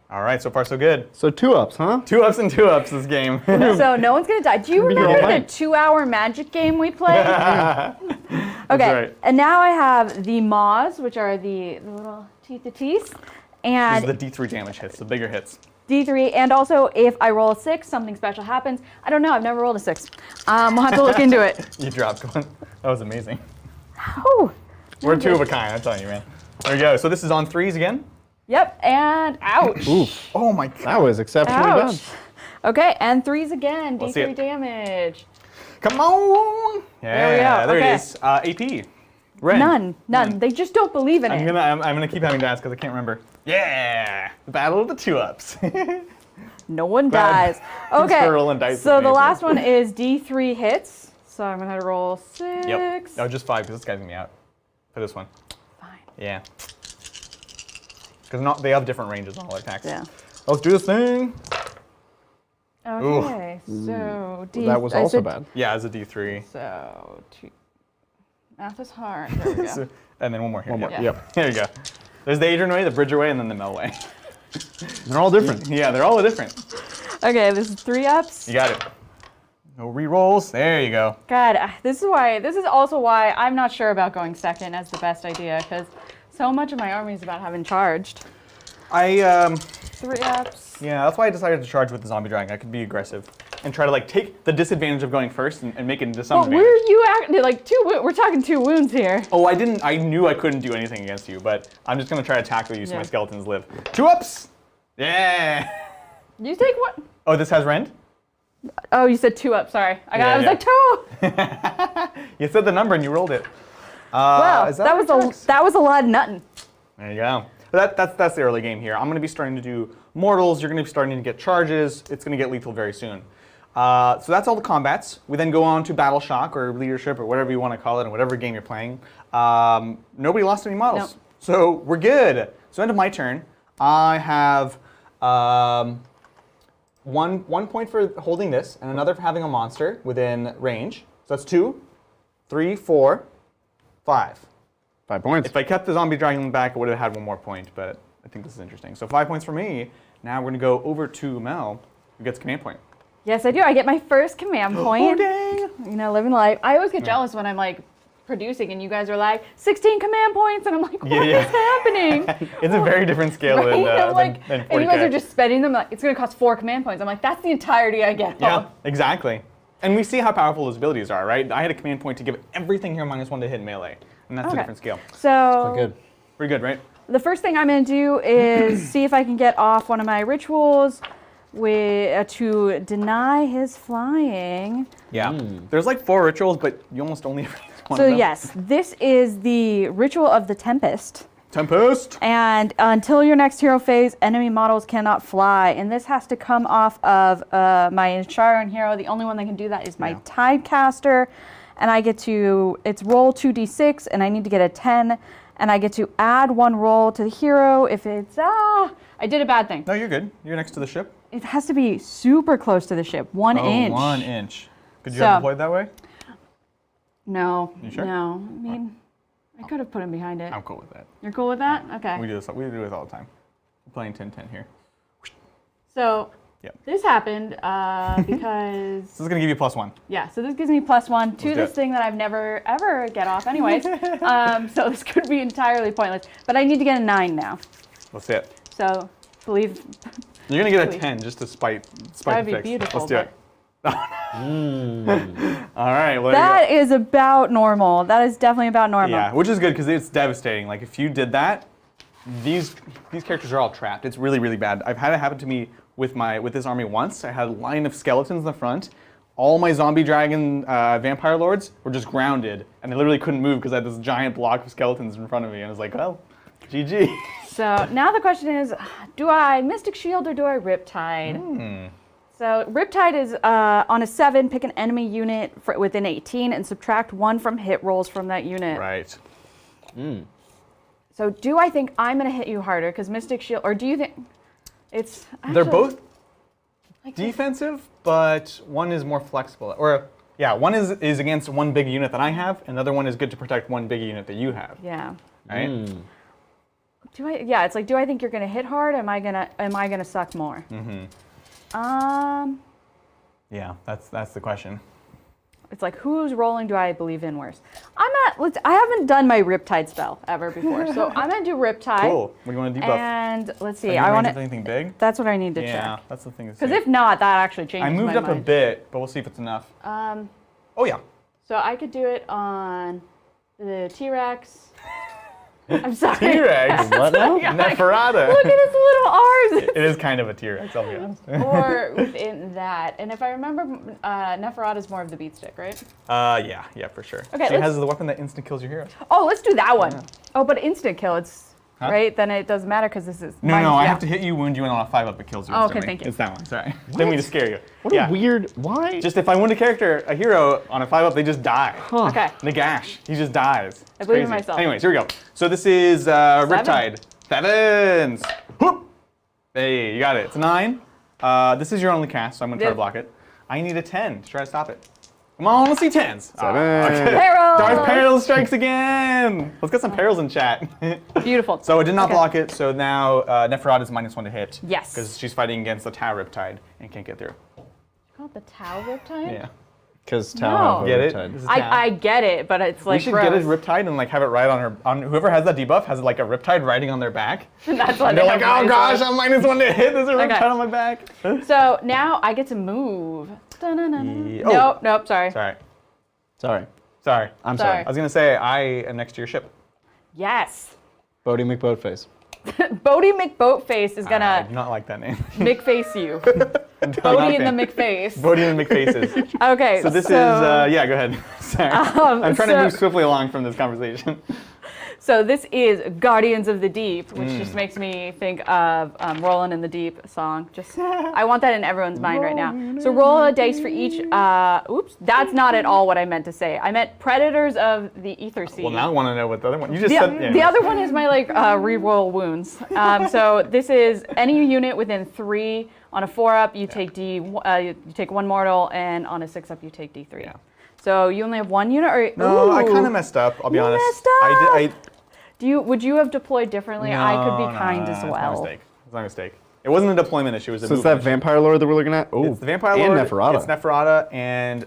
All right, so far so good. So 2-ups, huh? 2-ups and 2-ups this game. So no one's gonna die. Do you remember the 2-hour magic game we played? Okay, right. and now I have the maws, which are the little teeth, and These are the D3 damage hits, the bigger hits. D3, and also if I roll a 6, something special happens. I don't know, I've never rolled a 6. We'll have to look into it. You dropped one. That was amazing. Ooh. We're 2 of a kind, I'm telling you, man. There we go. So this is on 3s again? Yep, and ouch. Oof. Oh my god. That was exceptionally Ouch. bad. Okay, and 3s again, Let's see D3 it. damage. Come on! There we go, Yeah, there okay. it is. AP. Ren. None. They just don't believe in I'm it. gonna keep having to ask because I can't remember. Yeah! The battle of the 2-ups. No one Bad. dies. Okay, for rolling dice so with the me. last one is D3 hits. So I'm gonna roll 6. Yep. Oh, just 5 because this guy's gonna be out for this one. Fine. Yeah. Because they have different ranges on all their attacks. Yeah. Let's do this thing. Okay, so D. That was I also said- bad. Yeah, as a D3. So math is hard. There we go. So- and then one more here. One more, Yep. yep. There you go. There's the Adrian way, the Bridger way, and then the Mel way. They're all different. Yeah, they're all different. Okay, this is 3-ups. You got it. No re-rolls. There you go. God, this is also why I'm not sure about going second as the best idea, because so much of my army is about having charged. 3-ups. Yeah, that's why I decided to charge with the zombie dragon. I could be aggressive and try to like take the disadvantage of going first and make it into some But advantage. where you acting like we're talking 2 wounds here. Oh, I knew I couldn't do anything against you, but I'm just gonna try to tackle you so Yeah. my skeletons live. 2-ups! Yeah! You take what? Oh, this has rend? Oh, you said 2-up. Sorry, I was yeah. like 2. You said the number and you rolled it. Wow, is that was a lot of nutting. There you go. That's the early game here. I'm going to be starting to do mortals. You're going to be starting to get charges. It's going to get lethal very soon. So that's all the combats. We then go on to battle shock or leadership or whatever you want to call it in whatever game you're playing. Nobody lost any models. Nope. So we're good. So end of my turn. I have one point for holding this and another for having a monster within range. So that's 2, 3, 4, 5. 5 points. If I kept the zombie dragon back, I would have had 1 more point, but I think this is interesting. So 5 points for me. Now we're going to go over to Mel, who gets command point. Yes, I do. I get my first command point. Oh, dang! You know, living life. I always get jealous when I'm like producing and you guys are like 16 command points, and I'm like, what is happening? It's a very different scale Right? I'm like, than 40K. and you guys are just spending them. Like, it's going to cost 4 command points. I'm like, that's the entirety I get. Yeah, exactly. And we see how powerful those abilities are, right? I had a command point to give everything here -1 to hit melee, and that's a different scale. So Good. Pretty good, right? the first thing I'm going to do is see if I can get off one of my rituals to deny his flying. Yeah. There's like 4 rituals, but you almost only have one So of them. yes, this is the ritual of the Tempest. Tempest! And until your next hero phase, enemy models cannot fly. And this has to come off of my Enshrinered hero. The only one that can do that is my Tidecaster. And I get to, it's roll 2d6, and I need to get a 10. And I get to add 1 roll to the hero if it's, I did a bad thing. No, you're good. You're next to the ship. It has to be super close to the ship, 1 inch. 1 inch. Could you have deployed that way? No. You sure? No. I mean, I could have put him behind it. I'm cool with that. You're cool with that? Okay. We do this all the time. We're playing 10-10 here. So this happened because... This is going to give you +1. Yeah, so this gives me +1 to this thing that I've never, ever get off anyways. So this could be entirely pointless. But I need to get a 9 now. Let's see it. So, believe... You're going to get a 10 just to spite the fix. That would be beautiful. Let's do it. All right. Well, that is about normal. That is definitely about normal. Yeah, which is good because it's devastating. Like if you did that, these characters are all trapped. It's really, really bad. I've had it happen to me with this army once. I had a line of skeletons in the front. All my zombie dragon vampire lords were just grounded, and they literally couldn't move because I had this giant block of skeletons in front of me. And I was like, well, GG. So now the question is, do I Mystic Shield or do I Riptide? So Riptide is on a 7, pick an enemy unit within 18 and subtract 1 from hit rolls from that unit. Right. So do I think I'm going to hit you harder because Mystic Shield, or do you think it's actually, They're both defensive, but one is more flexible. Or yeah, one is against one big unit that I have, and the other one is good to protect one big unit that you have. Yeah. Right? Yeah, it's like, do I think you're going to hit hard? Am I gonna suck more? Yeah, that's the question. It's like, whose rolling do I believe in worse? I haven't done my Riptide spell ever before, so I'm gonna do Riptide. Cool. What do you want to debuff? And let's see. I want anything big. That's what I need to check. Yeah, that's the thing. Because if not, that actually changes I moved my up mind. a bit, but we'll see if it's enough. Oh yeah. So I could do it on the T-Rex. I'm sorry. T-Rex? What now? Neferata. Look at his little R's. It is kind of a T-Rex, I'll be honest. Or within that. And if I remember, Neferata is more of the beat stick, right? Yeah, for sure. Okay, She has the weapon that instant kills your heroes. Oh, let's do that one. Yeah. Oh, but instant kill, it's, right? Then it doesn't matter because this is... No, I have to hit you, wound you, and on a 5-up it kills you instantly. Okay, thank you. It's that one, sorry. Didn't mean to scare you. What a weird, why? Just if I wound a hero on a 5-up, they just die. Huh. Okay. Nagash, he just dies. I believe in Crazy. myself. Anyways, here we go. So this is Riptide. 7s. Whoop. Hey, you got it. It's a 9. This is your only cast, so I'm going to try to block it. I need a 10 to try to stop it. Come on, let's see 10s. 7. Okay. Peril! Darth Peril strikes again. Let's get some perils in chat. Beautiful. So it did not block it, so now Neferata is -1 to hit. Yes. Because she's fighting against the Tau Riptide and can't get through. Call it the Tau Riptide? Yeah. Because No. Tau Get it? Riptide. This is Tau. I get it, but it's like We should gross. get a Riptide and like have it right on whoever has that debuff has like a Riptide riding on their back. That's what They're like, have oh gosh, I'm -1 to hit. There's a Okay. Riptide on my back. So now I get to move. Yeah. Nope, nope, sorry. Sorry. I'm Sorry. sorry. I was gonna say I am next to your ship. Yes. Bodie McBoatface. Bodie McBoatface is I gonna do not like that name. McFace you. Bodie in the McFace. Bodie and the McFaces. Okay. So this is yeah. Go ahead. Sorry. I'm trying to move swiftly along from this conversation. So this is Guardians of the Deep, which just makes me think of Rollin' in the Deep song. Just I want that in everyone's mind right now. So roll a dice for each. Oops, that's not at all what I meant to say. I meant Predators of the Ether Sea. Well, now I want to know what the other one. You just The, said. Yeah. the other one is my like reroll wounds. So this is any unit within 3. On a 4-up, you take you take 1 mortal, and on a 6-up, you take D3. Yeah. So you only have 1 unit, or No, I Ooh. kind of messed up. I'll be You honest. messed up. I did. Would you have deployed differently? I could be kind as It's my well. mistake. It's my mistake. It wasn't a deployment issue. It was a So it's movement that Vampire Lord that we're looking at? Oh, issue. It's the Vampire Lord. And Neferata. It's Neferata, and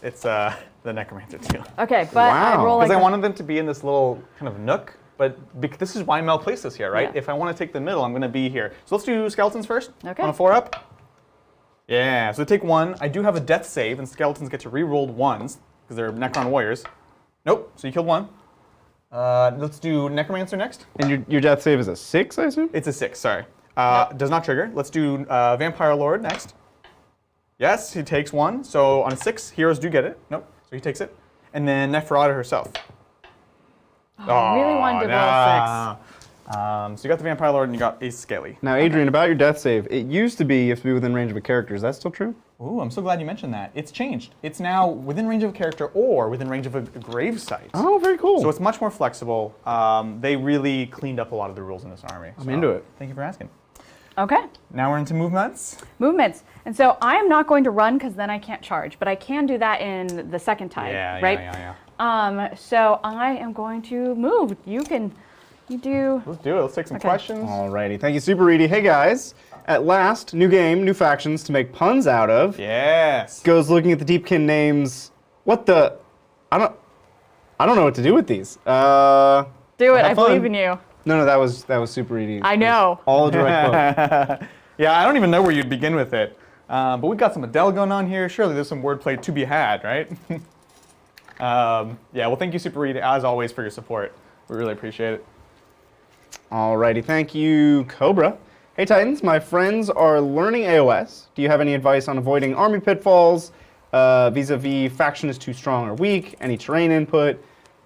it's the Necromancer too. Okay, but I Wow. roll Because like I wanted them to be in this little kind of nook. But this is why Mel placed this here, right? Yeah. If I want to take the middle, I'm going to be here. So let's do skeletons first. Okay. On a 4-up. Yeah, so take 1. I do have a death save, and skeletons get to re-rolled 1s because they're Necron warriors. Nope, so you killed 1. Let's do Necromancer next. And your death save is a 6, I assume? It's a 6, sorry. Does not trigger. Let's do Vampire Lord next. Yes, he takes 1. So on a 6, heroes do get it. Nope, so he takes it. And then Neferata herself. I really wanted to roll 6. So you got the Vampire Lord and you got a Scaly. Now, Adrian, about your death save, it used to be you have to be within range of a character. Is that still true? Ooh, I'm so glad you mentioned that. It's changed. It's now within range of a character or within range of a grave site. Oh, very cool. So it's much more flexible. They really cleaned up a lot of the rules in this army. I'm into it. Thank you for asking. Okay. Now we're into movements. Movements. And so I am not going to run because then I can't charge, but I can do that in the second type, right? Yeah. So I am going to move. You do. Let's do it. Let's take some questions. Alrighty. Thank you, Super Reedy. Hey guys. At last, new game, new factions to make puns out of. Yes. Goes looking at the Deepkin names. What the? I don't know what to do with these. Do it. I believe in you. No, that was Super Reedy. I know. All direct quote. Yeah, I don't even know where you'd begin with it. But we've got some Adele going on here. Surely there's some wordplay to be had, right? Yeah, well, thank you, Super Reed, as always, for your support. We really appreciate it. Alrighty, thank you, Cobra. Hey, Titans, my friends are learning AOS. Do you have any advice on avoiding army pitfalls, vis-a-vis faction is too strong or weak, any terrain input?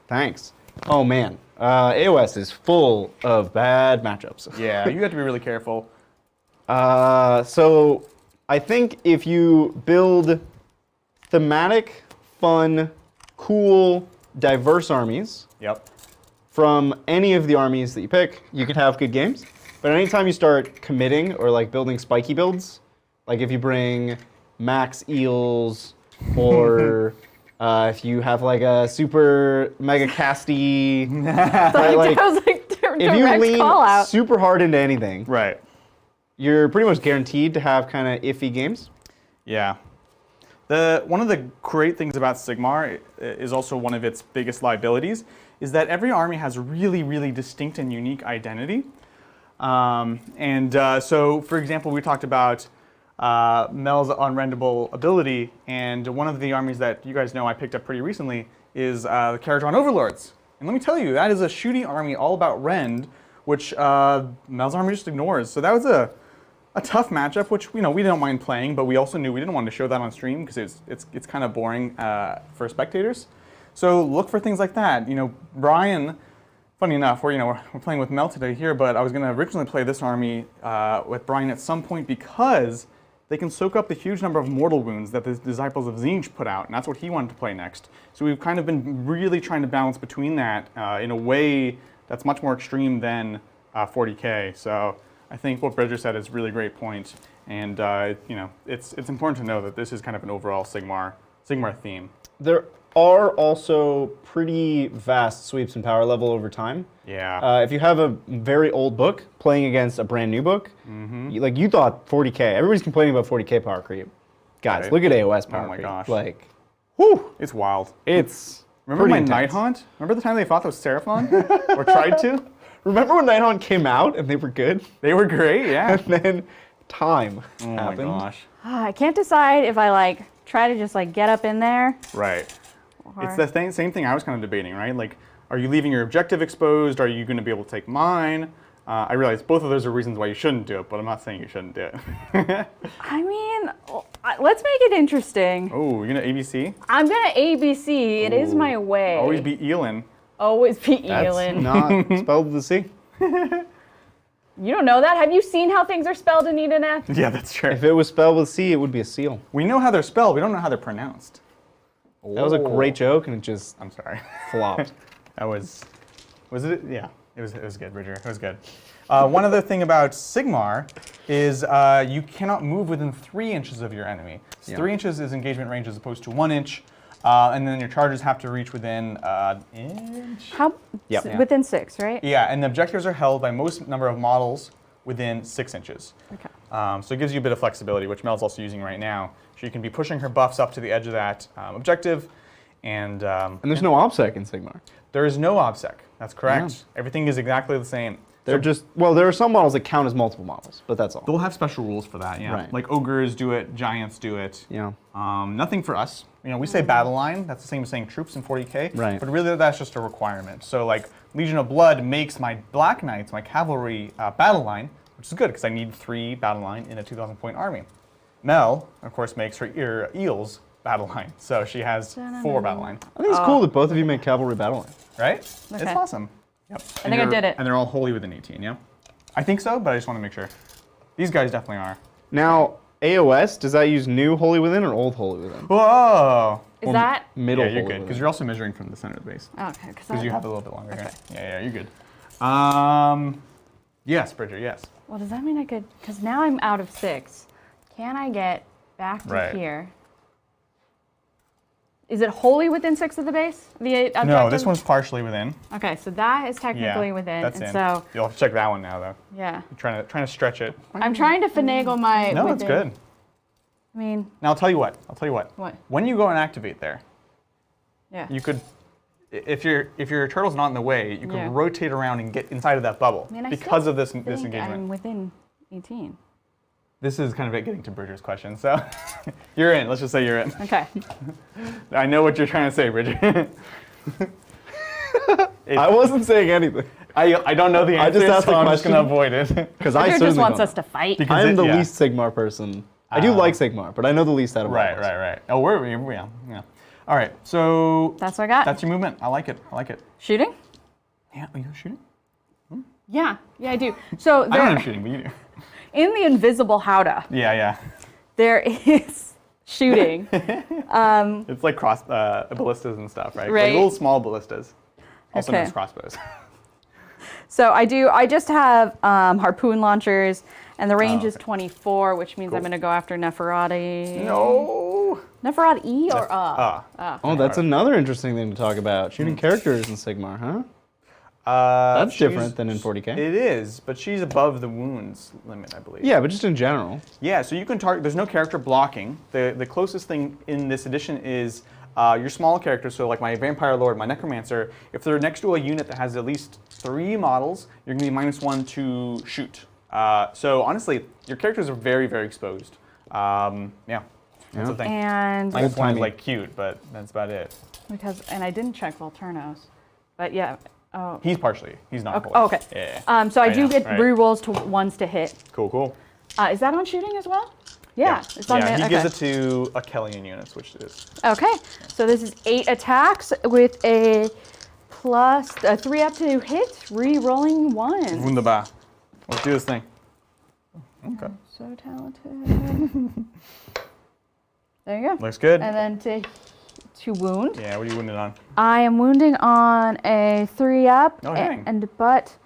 Thanks. Oh, man. AOS is full of bad matchups. Yeah, you have to be really careful. So I think if you build thematic, fun, cool, diverse armies from any of the armies that you pick, you can have good games. But anytime you start committing or like building spiky builds, like if you bring max eels or if you have like a super mega casty, Like, if you lean super hard into anything, Right. you're pretty much guaranteed to have kind of iffy games. Yeah. One of the great things about Sigmar is also one of its biggest liabilities is that every army has a really, really distinct and unique identity. So, for example, we talked about Mel's unrendable ability, and one of the armies that you guys know I picked up pretty recently is the Caradron Overlords. And let me tell you, that is a shooty army all about rend, which Mel's army just ignores. So that was a tough matchup, which we don't mind playing, but we also knew we didn't want to show that on stream because it's kind of boring for spectators. So look for things like that. Brian, funny enough, we're playing with Mel today here, but I was going to originally play this army with Brian at some point because they can soak up the huge number of mortal wounds that the Disciples of Tzeentch put out, and that's what he wanted to play next. So we've kind of been really trying to balance between that in a way that's much more extreme than 40k. So I think what Bridger said is a really great point, and it's important to know that this is kind of an overall Sigmar theme. There are also pretty vast sweeps in power level over time. Yeah. If you have a very old book playing against a brand new book, you thought 40k. Everybody's complaining about 40k power creep. Guys, look at AOS power creep. Oh my gosh. Whew, it's wild. It's Remember my Night Haunt? Remember the time they fought those Seraphon? Or tried to? Remember when Night Haunt came out and they were good? They were great, yeah. And then time happened. Oh my gosh. I can't decide if I try to just get up in there. Right. It's the same thing I was kind of debating, right? Are you leaving your objective exposed? Are you going to be able to take mine? I realize both of those are reasons why you shouldn't do it, but I'm not saying you shouldn't do it. I mean, let's make it interesting. Oh, you're going to ABC? I'm going to ABC. It is my way. Always be Elin. Always be That's Elin. not spelled with a C. You don't know that? Have you seen how things are spelled in Idoneth? Yeah, that's true. If it was spelled with C, it would be a seal. We know how they're spelled. We don't know how they're pronounced. That was a great joke, and it just I'm sorry. flopped. That was it? Yeah, it was good, Bridger. It was good. One other thing about Sigmar is you cannot move within 3 inches of your enemy. So 3 inches is engagement range as opposed to 1 inch. And then your charges have to reach within an inch? Within 6, right? Yeah, and the objectives are held by most number of models within 6 inches. Okay. So it gives you a bit of flexibility, which Mel's also using right now. So you can be pushing her buffs up to the edge of that objective. And there's no OBSEC in Sigmar. There is no OBSEC. That's correct. Yeah. Everything is exactly the same. There are some models that count as multiple models, but that's all. They'll have special rules for that, yeah. Right. Like ogres do it, giants do it. Yeah. Nothing for us. We say battle line. That's the same as saying troops in 40k. Right. But really, that's just a requirement. So Legion of Blood makes my Black Knights, my cavalry, battle line, which is good because I need 3 battle line in a 2,000 point army. Mel, of course, makes her eels battle line. So she has 4 battle line. I think it's cool that both of you make cavalry battle line. Right? Okay. It's awesome. Yep. I think I did it. And they're all wholly within 18, yeah? I think so, but I just want to make sure. These guys definitely are. Now, AOS, does that use new Holy Within or old Holy Within? Whoa! Is that? Middle Yeah, you're Holy good, because Within. you're also measuring from the center of the base. Okay. Because Because you have a little bit longer Okay. here. Yeah, you're good. Yes, Bridger, yes. Well, does that mean I could? Because now I'm out of 6. Can I get back to here? Is it wholly within 6 of the base? The objective? No, this one's partially within. Okay, so that is technically within. That's and in. So you'll have to check that one now, though. Yeah. You're trying to stretch it. I'm trying to finagle my. No, it's good. I mean. Now I'll tell you what. What? When you go and activate there, yeah. you could, if your turtle's not in the way, you could rotate around and get inside of that bubble because of this engagement. I'm within 18. This is kind of getting to Bridger's question, so you're in. Let's just say you're in. Okay. I know what you're trying to say, Bridger. I wasn't saying anything. I don't know the answer, I just asked so the I'm just question. going to avoid it. Because I Bridger certainly just wants don't us to fight. Because I am the yeah. least Sigmar person. I do like Sigmar, but I know the least out of all of us. Right. Oh, yeah. All right, so that's what I got. That's your movement. I like it. Shooting? Yeah, you're shooting? Yeah, I do. So I don't know shooting, but you do. In the invisible howdah. Yeah. There is shooting. It's like ballistas and stuff, right? Right. Like little small ballistas, also known Okay. as crossbows. So I just have harpoon launchers, and the range is okay. 24, which means Cool. I'm going to go after Neferati. No. Neferati or Oh, that's another interesting thing to talk about. Shooting characters in Sigmar, huh? That's different than in 40K. It is, but she's above the wounds limit, I believe. Yeah, but just in general. Yeah, so you can target. There's no character blocking. The closest thing in this edition is your small characters. So like my Vampire Lord, my Necromancer. If they're next to a unit that has at least 3 models, you're going to be -1 to shoot. So honestly, your characters are very, very exposed. That's the thing. And -1 is like cute, but that's about it. I didn't check Volturnos, but yeah. Oh. He's partially. He's not. Okay. Okay. Yeah. So I do get rerolls to 1s to hit. Cool. Is that on shooting as well? Yeah. It's on. Yeah, he gives it to Achillean units, which it is. Okay. So this is 8 attacks with a plus 3 up to hit, re-rolling 1. Wunderbar. Let's do this thing. Okay. So talented. There you go. Looks good. And then to wound. Yeah, what are you wounded on? I am wounding on a 3 up. Oh, dang. But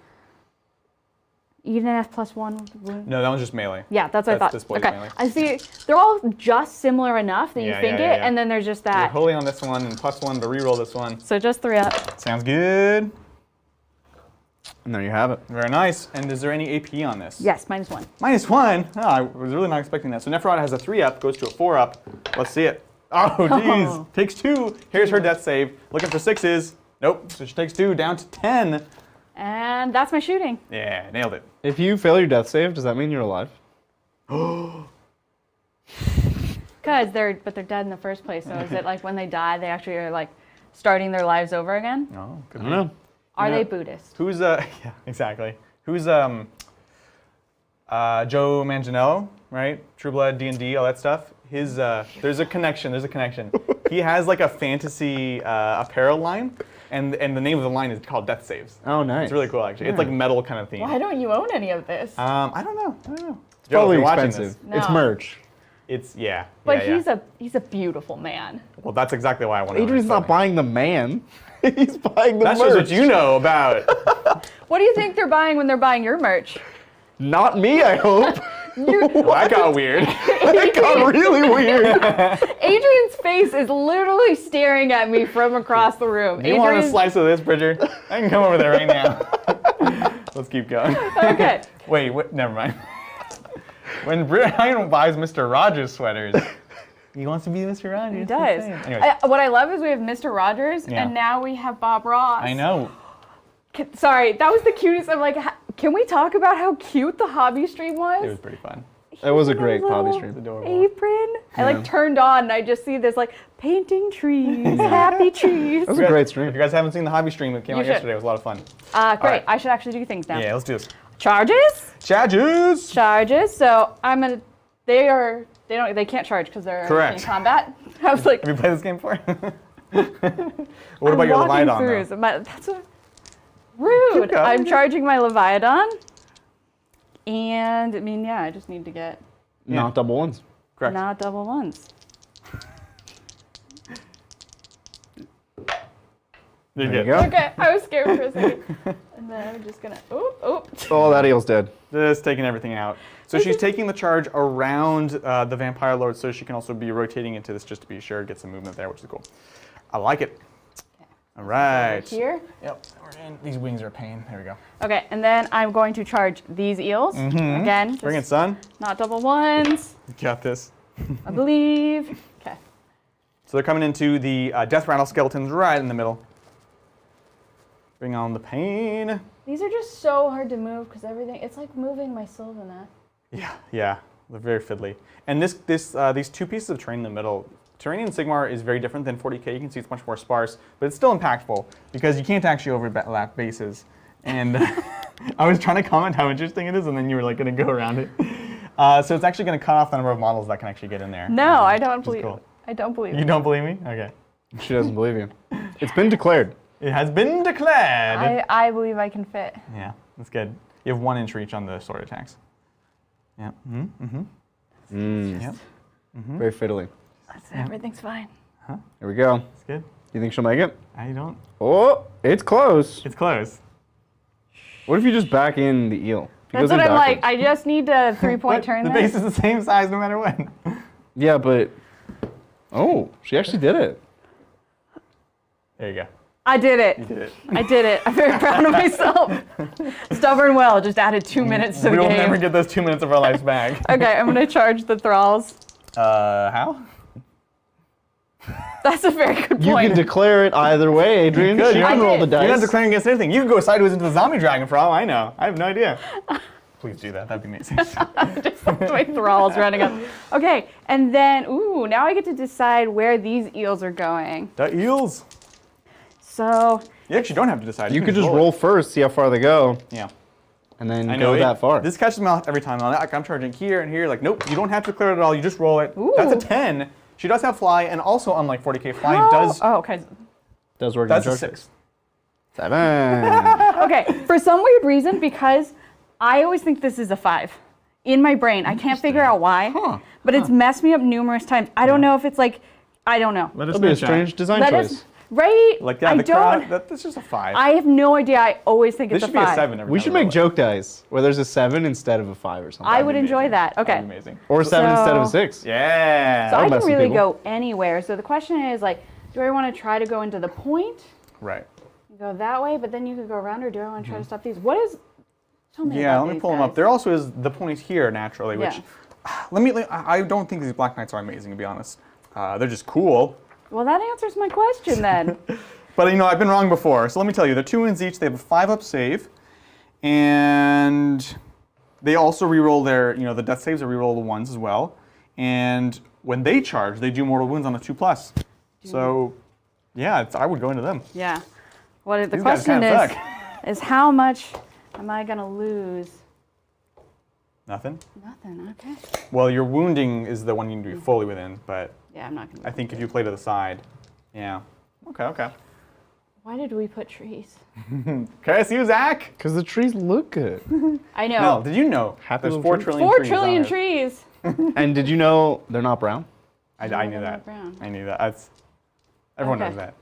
Idoneth +1 wound. No, that one's just melee. Yeah, that's what I thought. Displays Okay. melee. I see. They're all just similar enough that you think it, and then there's just You're that. holding on this one and +1 to reroll this one. So just 3 up. Sounds good. And there you have it. Very nice. And is there any AP on this? Yes, -1. -1? Oh, I was really not expecting that. So Neferata has a 3 up, goes to a 4 up. Let's see it. Oh, geez. Takes 2. Here's her death save. Looking for 6s. Nope. So she takes 2, down to 10. And that's my shooting. Yeah, nailed it. If you fail your death save, does that mean you're alive? Because they're dead in the first place. So is it like when they die, they actually are like starting their lives over again? Oh, good. I don't know. Are they Buddhist? Who's yeah, exactly. Who's Joe Manganiello, right? True Blood, D&D, all that stuff. His there's a connection. He has like a fantasy apparel line, and the name of the line is called Death Saves. Oh, nice. It's really cool, actually. It's like metal kind of theme. Why don't you own any of this? I don't know. It's probably if you're watching expensive. this, It's No. merch. it's But yeah. he's a beautiful man. Well, that's exactly why I want to. Adrian's not buying the man. He's buying the That's merch. just what you know about. What do you think they're buying when they're buying your merch? Not me, I hope. Well, that got weird. That got really weird. Adrian's face is literally staring at me from across the room. You want a slice of this, Bridger? I can come over there right now. Let's keep going. Okay. Wait, never mind. When Brian buys Mr. Rogers sweaters, he wants to be Mr. Rogers. He does. Anyway, What I love is we have Mr. Rogers, Yeah. and now we have Bob Ross. I know. Sorry, that was the cutest. I'm like, can we talk about how cute the hobby stream was? It was pretty fun. That was a He's in great hobby little stream. Adorable. Apron. I like turned on and I just see this like painting trees, happy trees. That was a great If stream. you guys haven't seen the hobby stream that came You out should. yesterday, it was a lot of fun. Great. right. I should actually do things now. Yeah, let's do this. Charges. Charges! Charges. So I'm gonna. They can't charge because they're Correct. in combat. I was like, Have you played this game before? What about your Leviathan, though? That's rude. going. I'm charging my Leviathan. And I mean, yeah, I just need to get Not double ones. Correct. not double ones. You're There good. you go. Okay, I was scared for a second. And then I'm just gonna, Oh, that eel's dead. Just taking everything out. So she's taking the charge around the Vampire Lord, so she can also be rotating into this just to be sure, get some movement there, which is cool. I like it. All right. Here. Yep, we're in. These wings are a pain. There we go. Okay, and then I'm going to charge these eels. Again, Bring it, son. not double ones, You got this. I believe. Okay. So they're coming into the Death Rattle skeletons right in the middle. Bring on the pain. These are just so hard to move because everything, it's like moving my Sylvaneth. Yeah, they're very fiddly. And these two pieces of terrain in the middle, terrain in Sigmar is very different than 40k. You can see it's much more sparse, but it's still impactful because you can't actually overlap bases. And I was trying to comment how interesting it is, and then you were like going to go around it. So it's actually going to cut off the number of models that can actually get in there. No, I don't believe. Cool. I don't believe. You don't believe me? Okay. She doesn't believe you. It's been declared. It has been declared. I believe I can fit. Yeah, that's good. You have 1 inch reach on the sword attacks. Yeah. Yep. Very fiddly. Everything's fine. Here we go. That's good. You think she'll make it? I don't. Oh, it's close. It's close. What if you just back in the eel? That's what I'm like. I just need a 3-point turn The there. base is the same size no matter what. Yeah, but... Oh, she actually did it. There you go. I did it. You did it. I did it. I'm very proud of myself. Stubborn Will just added 2 minutes to the We will game. never get those 2 minutes of our lives back. Okay, I'm gonna charge the thralls. How? That's a very good point. You can declare it either way, Adrian. could. She I can roll did. the You're not dice. declaring against anything. You can go sideways into the zombie dragon for all I know. I have no idea. Please do that. That'd be amazing. Just my thralls running up. Okay, and then, now I get to decide where these eels are going. The eels. So, You actually don't have to decide. You can could just roll first, see how far they go, Yeah. and then I know go that far. This catches me off every time. Like, I'm charging here and here. Like, nope, you don't have to declare it at all. You just roll it. Ooh. That's a 10. She does have fly, and also unlike 40k, fly does. Oh, okay. Does work. That's in a Joker. 6. 7. Okay, for some weird reason, because I always think this is a 5. In my brain, I can't figure out why, but it's messed me up numerous times. I don't know if it's like, I don't know. Let us That'll be a know, Jack. strange design That choice. is, right? Like, yeah, I the don't, crowd, that's just a 5. I have no idea. I always think This it's should a be 5. a 7 every We time should we make roll it. joke dice where there's a 7 instead of a 5 or something. I would be enjoy amazing. that. Okay. That'd be amazing. Or a 7 instead of a 6. Yeah. So I That'll can mess with really people. go anywhere. So the question is like, do I want to try to go into the point? Right. Go that way, but then you could go around, or do I want to try to stop these? What is? Tell me Yeah, about let me these pull them guys. up. There also is the point here naturally, which Yeah. I don't think these Black Knights are amazing, to be honest. They're just cool. Well, that answers my question then. But I've been wrong before. So let me tell you, they're 2 wins each. They have a 5-up save, and they also reroll their, the death saves. They reroll the 1s as well. And when they charge, they do mortal wounds on a 2+. So, yeah, I would go into them. Yeah. What the These guys question kinda is, suck. is how much am I gonna lose? Nothing. Nothing. Okay. Well, your wounding is the one you need to be fully within, but Yeah, I'm not gonna. I think if you play to the side, yeah. Okay. Why did we put trees? Okay, see you, Zach. Because the trees look good. I No, know. did you know Happy there's little 4 trees. trillion 4 trees on trillion Earth? trees. And did you know they're not brown? I No, knew they're that. not brown. I knew that. Everyone Okay. knows that.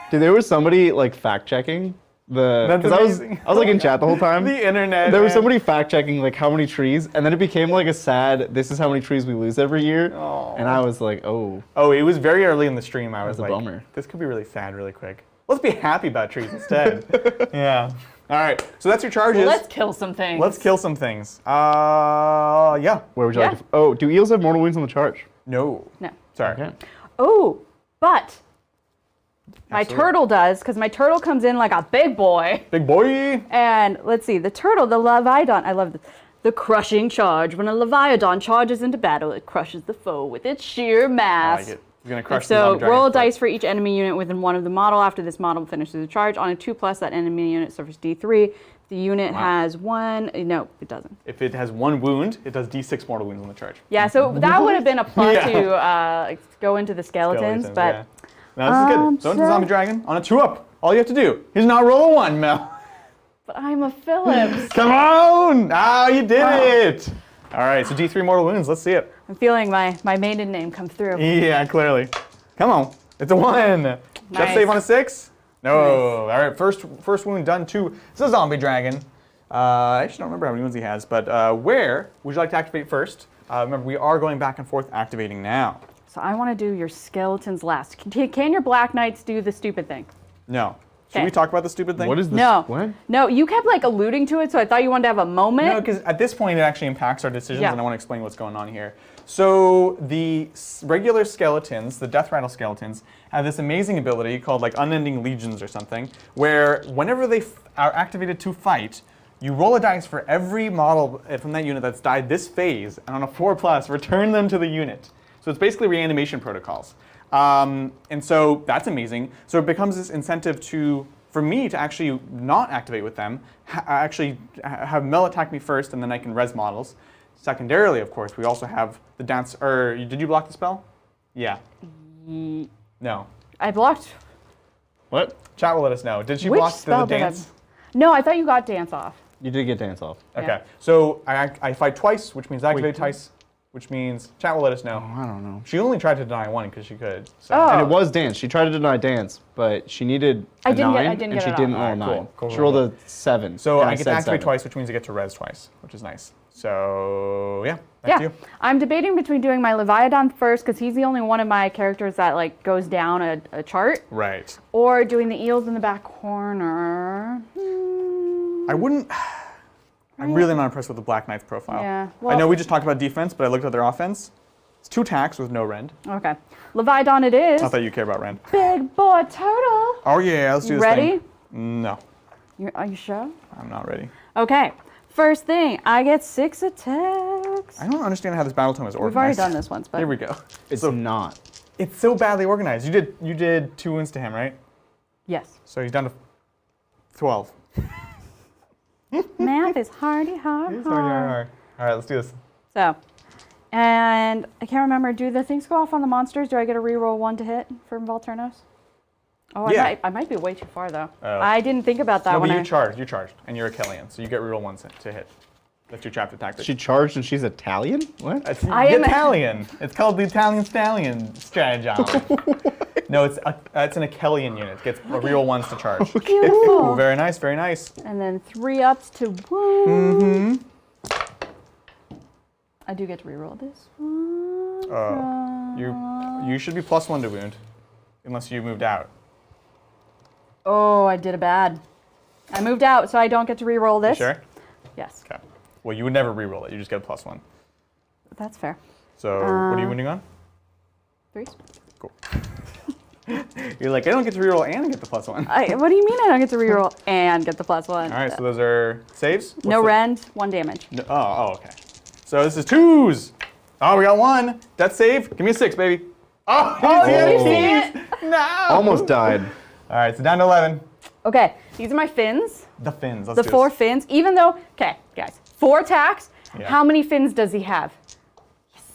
Dude, there was somebody like fact checking the. That's Because amazing. I was like in chat the whole time. The internet. There was man. somebody fact checking like how many trees, and then it became like a sad. This is how many trees we lose every year, Aw. and I was like, oh, Oh, it was very early in the stream. I was a like, bummer. this could be really sad really quick. Let's be happy about trees instead. Yeah. All right. So that's your charges. Let's kill some things. Let's kill some things. Yeah. where would you Yeah. like to? Oh, do eels have mortal wounds on the charge? No. No. Sorry. Okay. Oh, but my Absolutely. turtle does, because my turtle comes in like a big boy. Big boy. And let's see, the turtle, the Leviathan, I love this. The crushing charge. When a Leviathan charges into battle, it crushes the foe with its sheer I mass. like it. You're gonna crush the So zombie dragon's roll a foot. dice for each enemy unit within one of the model. After this model finishes the charge, on a 2+, that enemy unit suffers D3. If the unit has 1, no, it doesn't. If it has 1 wound, it does D6 mortal wounds on the charge. Yeah, so that would have been a plus Yeah. to go into the skeletons, but yeah. No, this is good. So into the zombie dragon on a 2-up. All you have to do is not roll a 1, Mel. but I'm a Phillips. Come on! Ah, you did it! All right, so D3 mortal wounds. Let's see it. I'm feeling my maiden name come through. Yeah, clearly. Come on. It's a 1. Death Nice. save on a 6. No. All right, first wound done to the zombie dragon. I actually don't remember how many wounds he has, but where would you like to activate first? Remember, we are going back and forth activating now. So I want to do your skeletons last. Can your Black Knights do the stupid thing? No. Should Okay. we talk about the stupid thing? What is this? No. What? No, you kept like alluding to it, so I thought you wanted to have a moment. No, because at this point it actually impacts our decisions, Yeah. and I want to explain what's going on here. So the regular skeletons, the death rattle skeletons, have this amazing ability called like unending legions or something, where whenever they are activated to fight, you roll a dice for every model from that unit that's died this phase, and on a 4+, return them to the unit. So it's basically reanimation protocols. And so that's amazing. So it becomes this incentive for me to actually not activate with them, have Mel attack me first, and then I can res models. Secondarily, of course, we also have the dance. Or did you block the spell? Yeah. No. I blocked. What? Chat will let us know. Did she Which block the spell did I- dance? No, I thought you got dance off. You did get dance off. Okay. Yeah. So I fight twice, which means activate Wait, twice, which means chat will let us know. I don't know. She only tried to deny one because she could. So. Oh. And it was dance. She tried to deny dance, but she needed a I didn't get- 9, I didn't and get she it didn't off. roll a Alright, 9. cool. She rolled a 7. So and I get to said activate 7. twice, which means I get to res twice, which is nice. So yeah, back to Yeah, you. I'm debating between doing my Leviathan first because he's the only one of my characters that like goes down a chart, Right. or doing the eels in the back corner. I wouldn't. I'm really not impressed with the Black Knight's profile. Yeah, I know well- we just talked about defense, but I looked at their offense. It's 2 attacks with no rend. Okay, Leviathan it is. Not that you care about rend. Big boy turtle. Oh yeah, let's do this Ready? thing. No, Are you sure? I'm not ready. Okay, first thing, I get 6 attacks. I don't understand how this Battletome is organized. We've already done this once, but Here we go. It's So not. it's so badly organized. You did 2 wounds to him, right? yes. So he's down to 12. Math is hardy hard. All right, let's do this. So, and I can't remember. Do the things go off on the monsters? Do I get a reroll 1 to hit from Volturnos? Oh, Yeah. I might be way too far though. Oh. I didn't think about that No, when but I. you charged, and you're a Kellian, so you get reroll 1 to hit. That's your trapped tactic. She charged and she's Italian? What? It's I am- Italian. It's called the Italian Stallion strategy. No, it's an Achelian unit. It gets reroll 1s to charge. Ooh, Beautiful. very nice, very nice. And then 3 ups to wound. I do get to reroll this one. You should be +1 to wound, unless you moved out. Oh, I did a bad. I moved out, so I don't get to reroll You this. sure? Yes, Okay. Well, you would never reroll it. You just get a +1. that's fair. So what are you wounding on? 3s. Cool. You're like, I don't get to reroll and get the +1. What do you mean I don't get to reroll and get the +1? All right, so those are saves. What's No the- rend, 1 damage. No, oh, okay. So this is 2s. Oh, we got 1. Death save. Give me a 6, baby. Oh, Did you Oh. see it? No. Almost died. All right, so down to 11. Okay, these are my fins. The fins. Let's The do 4 this. fins, even though, okay, guys, 4 attacks. Yeah. How many fins does he have?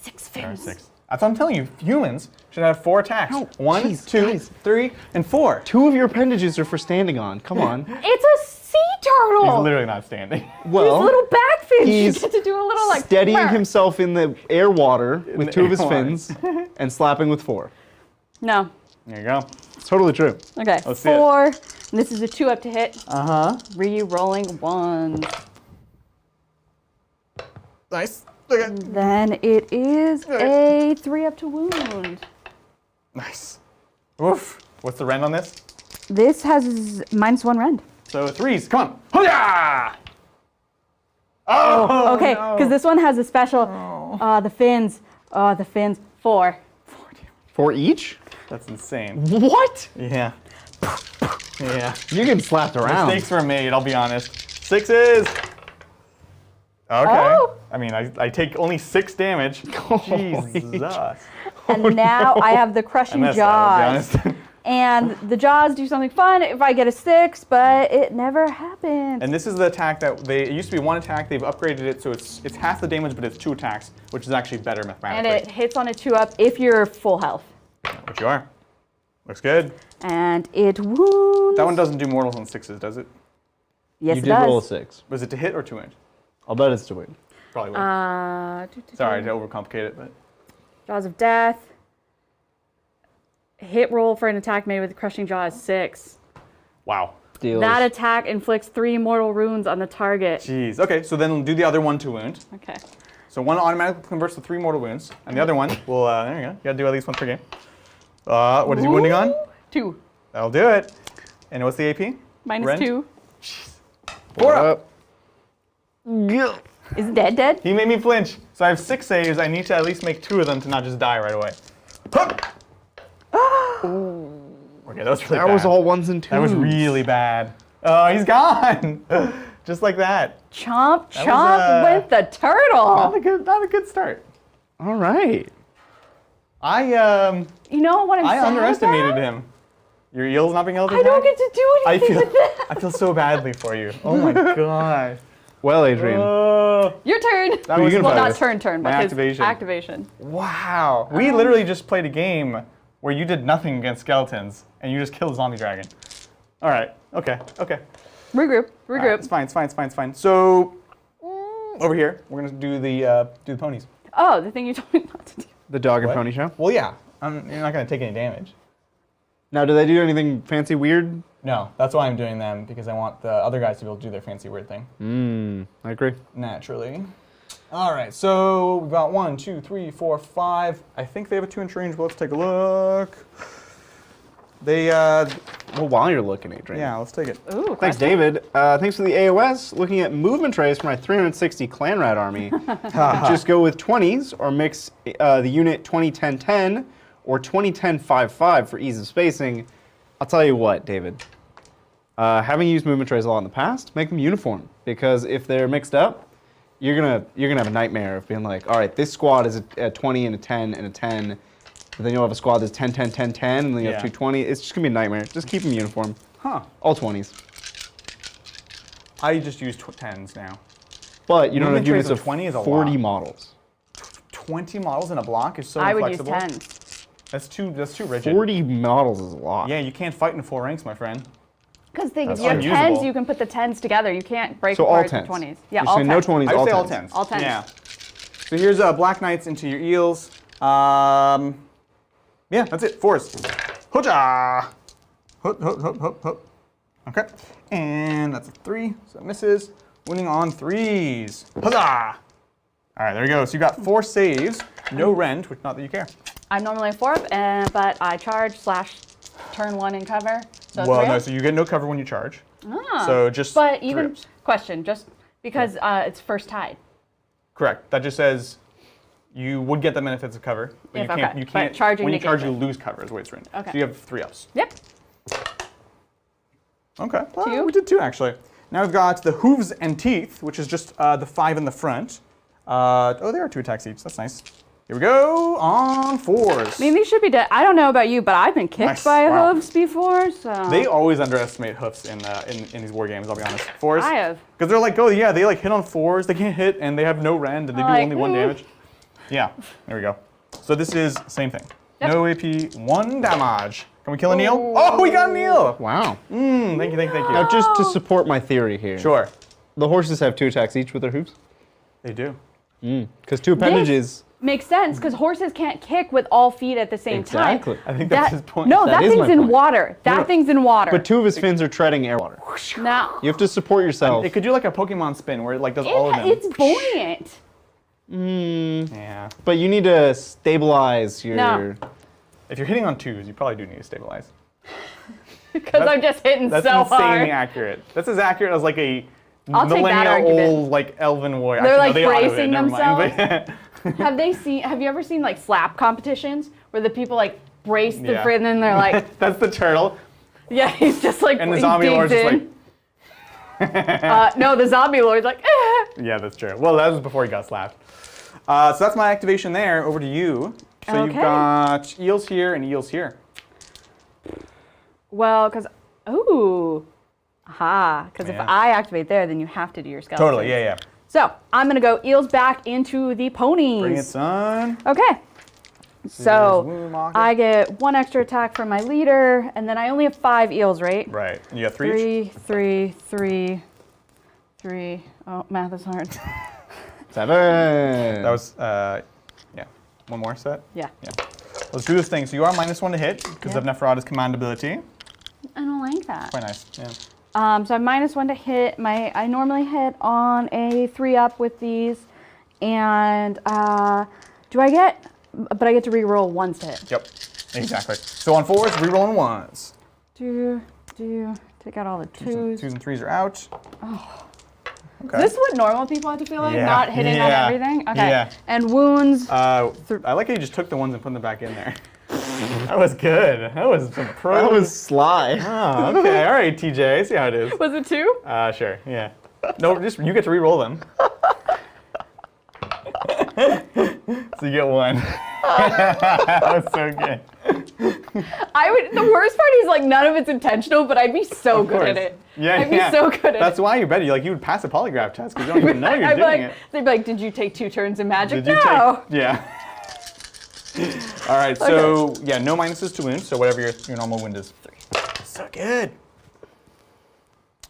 6 All right, fins. 6. That's what I'm telling you. Humans should have 4 attacks. No, 1, jeez, 2, guys. 3, and 4. 2 of your appendages are for standing on. Come on. It's a sea turtle. He's literally not standing. His Well, little back fins. he's You get to do a little like steadying "Mer." himself in the air water with the 2 of his air water. fins and slapping with 4. No. There you go. It's totally true. Okay. Let's see it. 4. And this is a 2 up to hit. Uh-huh. Re-rolling 1. Nice. Okay. Then it is a 3 up to wound. Nice. Oof. What's the rend on this? This has -1 rend. So 3s. Come on. Hoo-yah! Oh, Okay, no. because this one has a special. The fins. The fins. 4. 4 each? That's insane. What? Yeah. Yeah. You're getting slapped around. Mistakes were made, I'll be honest. 6s. Okay. Oh. I mean, I take only 6 damage. Jesus. And now I have the I crushing messed that, I'll be jaws. honest. And the jaws do something fun if I get a 6, but it never happens. And this is the attack that it used to be 1 attack. They've upgraded it so it's half the damage, but it's 2 attacks, which is actually better And mathematically. it hits on a 2 up if you're full health. Which you are. Looks good. And it wounds. That one doesn't do mortals on 6s, does it? Yes, You it did does. roll a 6. Was it to hit or to wound? I'll bet it's to win. Probably wound. Sorry to overcomplicate it, but Jaws of Death. Hit roll for an attack made with crushing jaw is 6. Wow. Deals. That attack inflicts 3 mortal wounds on the target. Jeez. Okay, so then do the other one to wound. Okay. So one automatically converts to 3 mortal wounds, and the other one will, there you go. You gotta do at least 1 per game. What is he wounding on? 2. That'll do it. And what's the AP? Minus Rend? 2. 4 up. Is it dead? He made me flinch. So I have 6 saves. I need to at least make 2 of them to not just die right away. Okay, that was really bad. That was all 1s and 2s. That was really bad. Oh, he's gone. Just like that. Chomp, That chomp was, with the turtle. Not a good start. All right. You know what I'm saying? I underestimated him. Your eel's not being able to I don't attack? get to do anything with that. I feel so badly for you. Oh my god. Well, Adrian. Your turn. That was Well, not close. turn, My but his activation. activation. Wow. We literally just played a game where you did nothing against skeletons and you just killed a zombie dragon. All right. Okay. Regroup. All right, it's fine. So over here, we're gonna do the ponies. Oh, the thing you told me not to do. The dog and What? pony show. Well, yeah. You're not gonna take any damage. Now, do they do anything fancy weird? No, that's why I'm doing them, because I want the other guys to be able to do their fancy weird thing. I agree. Naturally. All right, so we've got 1, 2, 3, 4, 5. I think they have a 2-inch range, but let's take a look. They, Well, while you're looking, Adrian. yeah, let's take it. Ooh, Thanks, David. Thanks for the AOS. Looking at movement trays for my 360 Clan Rat army. Just go with 20s or mix the unit 20-10-10 or 20-10-5-5 for ease of spacing. I'll tell you what, David. Having used movement trays a lot in the past, make them uniform, because if they're mixed up, you're gonna have a nightmare of being like, all right, this squad is a 20 and a 10 and a 10, but then you'll have a squad that's 10-10-10-10, and then you have 220. It's just gonna be a nightmare. Just keep them uniform. Huh. All 20s. I just use 10s now. But you don't Movement have units trays of of 20 is a 40 lot. models. 20 models in a block is so I would use inflexible. 10s. That's too rigid. 40 models is a lot. Yeah, you can't fight in 4 ranks, my friend. Because if That's you have unusable. 10s, you can put the 10s together. You can't break So all apart the 10s. 20s. Yeah, You're all saying 10s. no 20s, I would all say 10s. all 10s. All 10s. Yeah. So here's Black Knights into your eels. Yeah, that's it. 4s. Hooja! Hoop. Okay. And that's a 3, so it misses. Wounding on 3s. Huzzah! All right, there we go. So you got 4 saves, no rend, which not that you care. I'm normally a 4th, but I charge / turn 1 in cover. So Well, 3 no, up? so you get no cover when you charge. Ah. So just But 3 even, ups. question, just because it's first tide. Correct. That just says you would get the benefits of cover, but If- you can't. okay. You But can't. charging when you charge, negates you it. lose cover. Is the way it's written. Okay. So you have 3 ups. Yep. Okay. Well, 2. we did 2 actually. Now we've got the hooves and teeth, which is just the 5 in the front. Oh, there are 2 attacks each. That's nice. Here we go on 4s. I mean, these should be dead. I don't know about you, but I've been kicked Nice. by Wow. hooves before, so. They always underestimate hoofs in these war games. I'll be honest. 4s. I have. Because they're like, oh yeah, they like hit on 4s. They can't hit, and they have no rend, and they do Like, only 1 damage. Yeah. There we go. So this is same thing. Yep. No AP, 1 damage. Can we kill a Neil? Oh, we got a Neil! Wow. Thank you. Now, just to support my theory here. Sure. The horses have 2 attacks each with their hooves? They do. Because 2 appendages. Makes sense, because horses can't kick with all feet at the same Exactly. time. I think that's his point. No, That that is thing's my in point. water. That thing's in water. But 2 of his fins are treading air water. No. You have to support yourself. It could do like a Pokemon spin where it like does all of them. It's buoyant. Yeah. But you need to stabilize your... No. If you're hitting on 2s, you probably do need to stabilize. Because I'm just hitting That's so insanely hard. accurate. That's as accurate as like a I'll take that argument. millennia-old like elven warrior. They're, Actually, no, like, they auto-hit, bracing never mind. But Have you ever seen like slap competitions where the people like brace the Yeah. friend and then they're like, That's the turtle. yeah, he's just like, And the he zombie digs lord's just in. No, the zombie lord's like, Yeah, that's true. Well, that was before he got slapped. So that's my activation there. Over to you. So you've Okay. got eels here and eels here. Well, because, because if Yeah. I activate there, then you have to do your skeleton. Totally, yeah. So I'm gonna go eels back into the ponies. Bring it, son. Okay. So wound marker. I get 1 extra attack from my leader, and then I only have 5 eels, right? Right. And you got 3 each? 3. Oh, math is hard. 7. That was, yeah. 1 more set? Yeah. Yeah. Let's do this thing. So you are -1 to hit because of Neferata's command ability. I don't like like that. Quite nice. Yeah. So I'm -1 to hit. I normally hit on a 3-up with these, and do I get? But I get to re-roll once to hit. Yep. Exactly. So on 4s, re-rolling 1s. Take out all the 2s. 2s and 3s are out. Oh. Okay. Is this what normal people have to feel like? Yeah. Not hitting on everything? Okay. Yeah. And wounds. I like how you just took the ones and put them back in there. That was good. That was some pro. That was sly. Oh, okay. All right, TJ. I see how it is. Was it 2? Sure. Yeah. No, just you get to re-roll them. So you get 1. That was so good. The worst part is like none of it's intentional, but I'd be so good at it. Yeah, I'd be so good at it. That's why you bet you would pass a polygraph test because you don't even know you're doing it. They'd be like, did you take 2 turns in magic? Did you No. Yeah. All right, so yeah, no minuses to wounds, so whatever your normal wound is. 3. So good.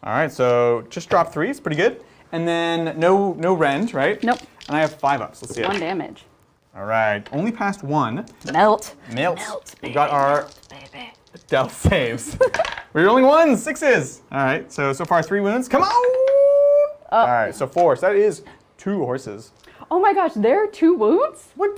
All right, so just drop 3, it's pretty good. And then no rend, right? Nope. And I have 5-ups, let's see it. 1 damage. All right, only passed 1. Melt. We got our stealth saves. We're rolling 1s, 6s. All right, so far 3 wounds, come on! All right, so 4, so that is 2 horses. Oh my gosh, there are 2 wounds? What?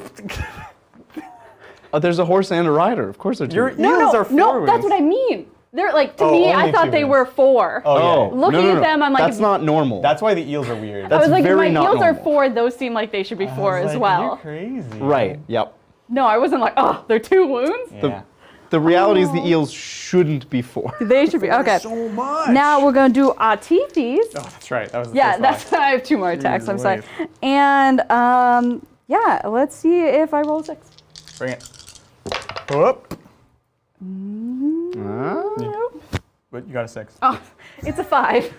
There's a horse and a rider. Of course, they're 2. Your eels are 4 wounds. That's what I mean. They're like, to me, I only thought 2 they wounds. were 4. Oh, yeah. Looking at them, I'm like, that's not normal. That's why the eels are weird. I was like, if very my not eels are normal. 4, those seem like they should be 4 as well. You're crazy. Right. Yep. No, I wasn't like, oh, they're 2 wounds? Yeah. The reality is the eels shouldn't be 4. They should be, okay. So much. Now we're going to do Atifis. Oh, that's right. That was the Yeah, first that's line. I have 2 more attacks, Jeez I'm sorry. Louise. And, yeah, let's see if I roll 6. Bring it. Go up. Nope. But you got a 6. Oh, it's a 5.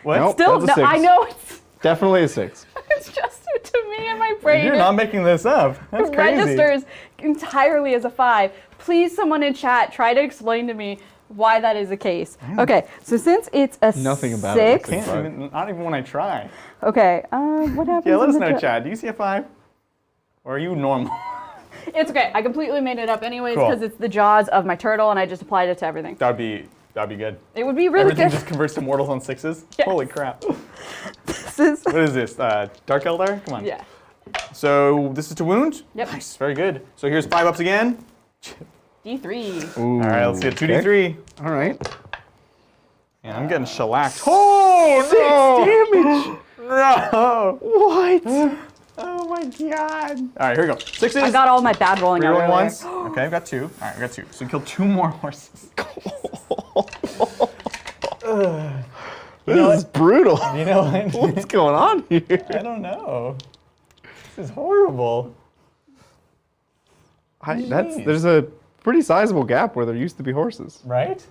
What? Nope. Still, That's a no, 6. I know it's Definitely a 6. just to me and my brain. You're not making this up. That's crazy. Registers entirely as a 5. Please, someone in chat, try to explain to me why that is the case. Okay, so since it's a Nothing about it looks 6, like Not even when I try. okay, what happens? Yeah, let us in the know, Chad. Do you see a 5? Or are you normal? It's okay. I completely made it up anyways Cool. because it's the jaws of my turtle, and I just applied it to everything. That'd be good. It would be really Everything good. just converts to mortals on 6s? Yes. Holy crap. This is, What is this? Dark Eldar? Come on. yeah. So this is to wound? Yep. Nice, very good. So here's 5-ups again. D3. Ooh, All right, let's get 2d3. All right. And I'm getting shellacked. Oh, 6 damage. No! What? Oh my god. All right, here we go. 6s. I got all my bad rolling out Rerolling earlier. once. Okay, I've got 2. All right, I've got 2. So we killed 2 more horses. This is brutal. You know what? What's going on here? I don't know. This is horrible. There's a pretty sizable gap where there used to be horses. Right?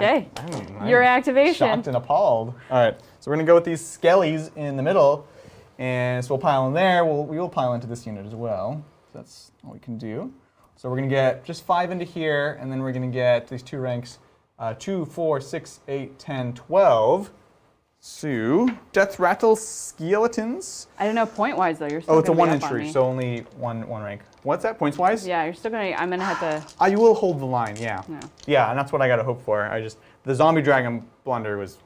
Okay. I'm Your activation. shocked and appalled. All right, so we're gonna go with these skellies in the middle, and so we'll pile in there. We will pile into this unit as well. So that's all we can do. So we're gonna get just 5 into here, and then we're gonna get these 2 ranks, 2, 4, 6, 8, 10, 12. So death rattle skeletons. I don't know point-wise, though. You're still Oh, it's a gonna 1 be up inch on reach, me. so only one rank. What's that, points wise? Yeah, you're still gonna. I'm gonna have to. You will hold the line, yeah. Yeah. Yeah, and that's what I gotta hope for. The zombie dragon blunder was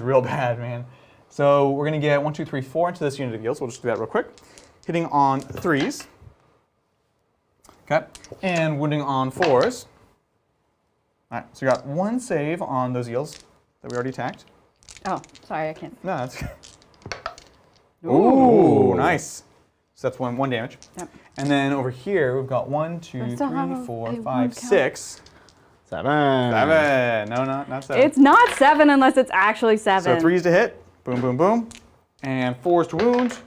real bad, man. So we're gonna get 1, 2, 3, 4 into this unit of heals. We'll just do that real quick. Hitting on 3s. Okay, and wounding on 4s. All right, so we got 1 save on those eels that we already attacked. Oh, sorry, I can't. No, that's Ooh, nice. So that's one damage. Yep. And then over here we've got 1, 2, still 3, have 4, a 5, wound count. 6. 7. 7. No, not 7. It's not 7 unless it's actually 7. So 3s to hit. Boom, boom, boom. And 4s to wound.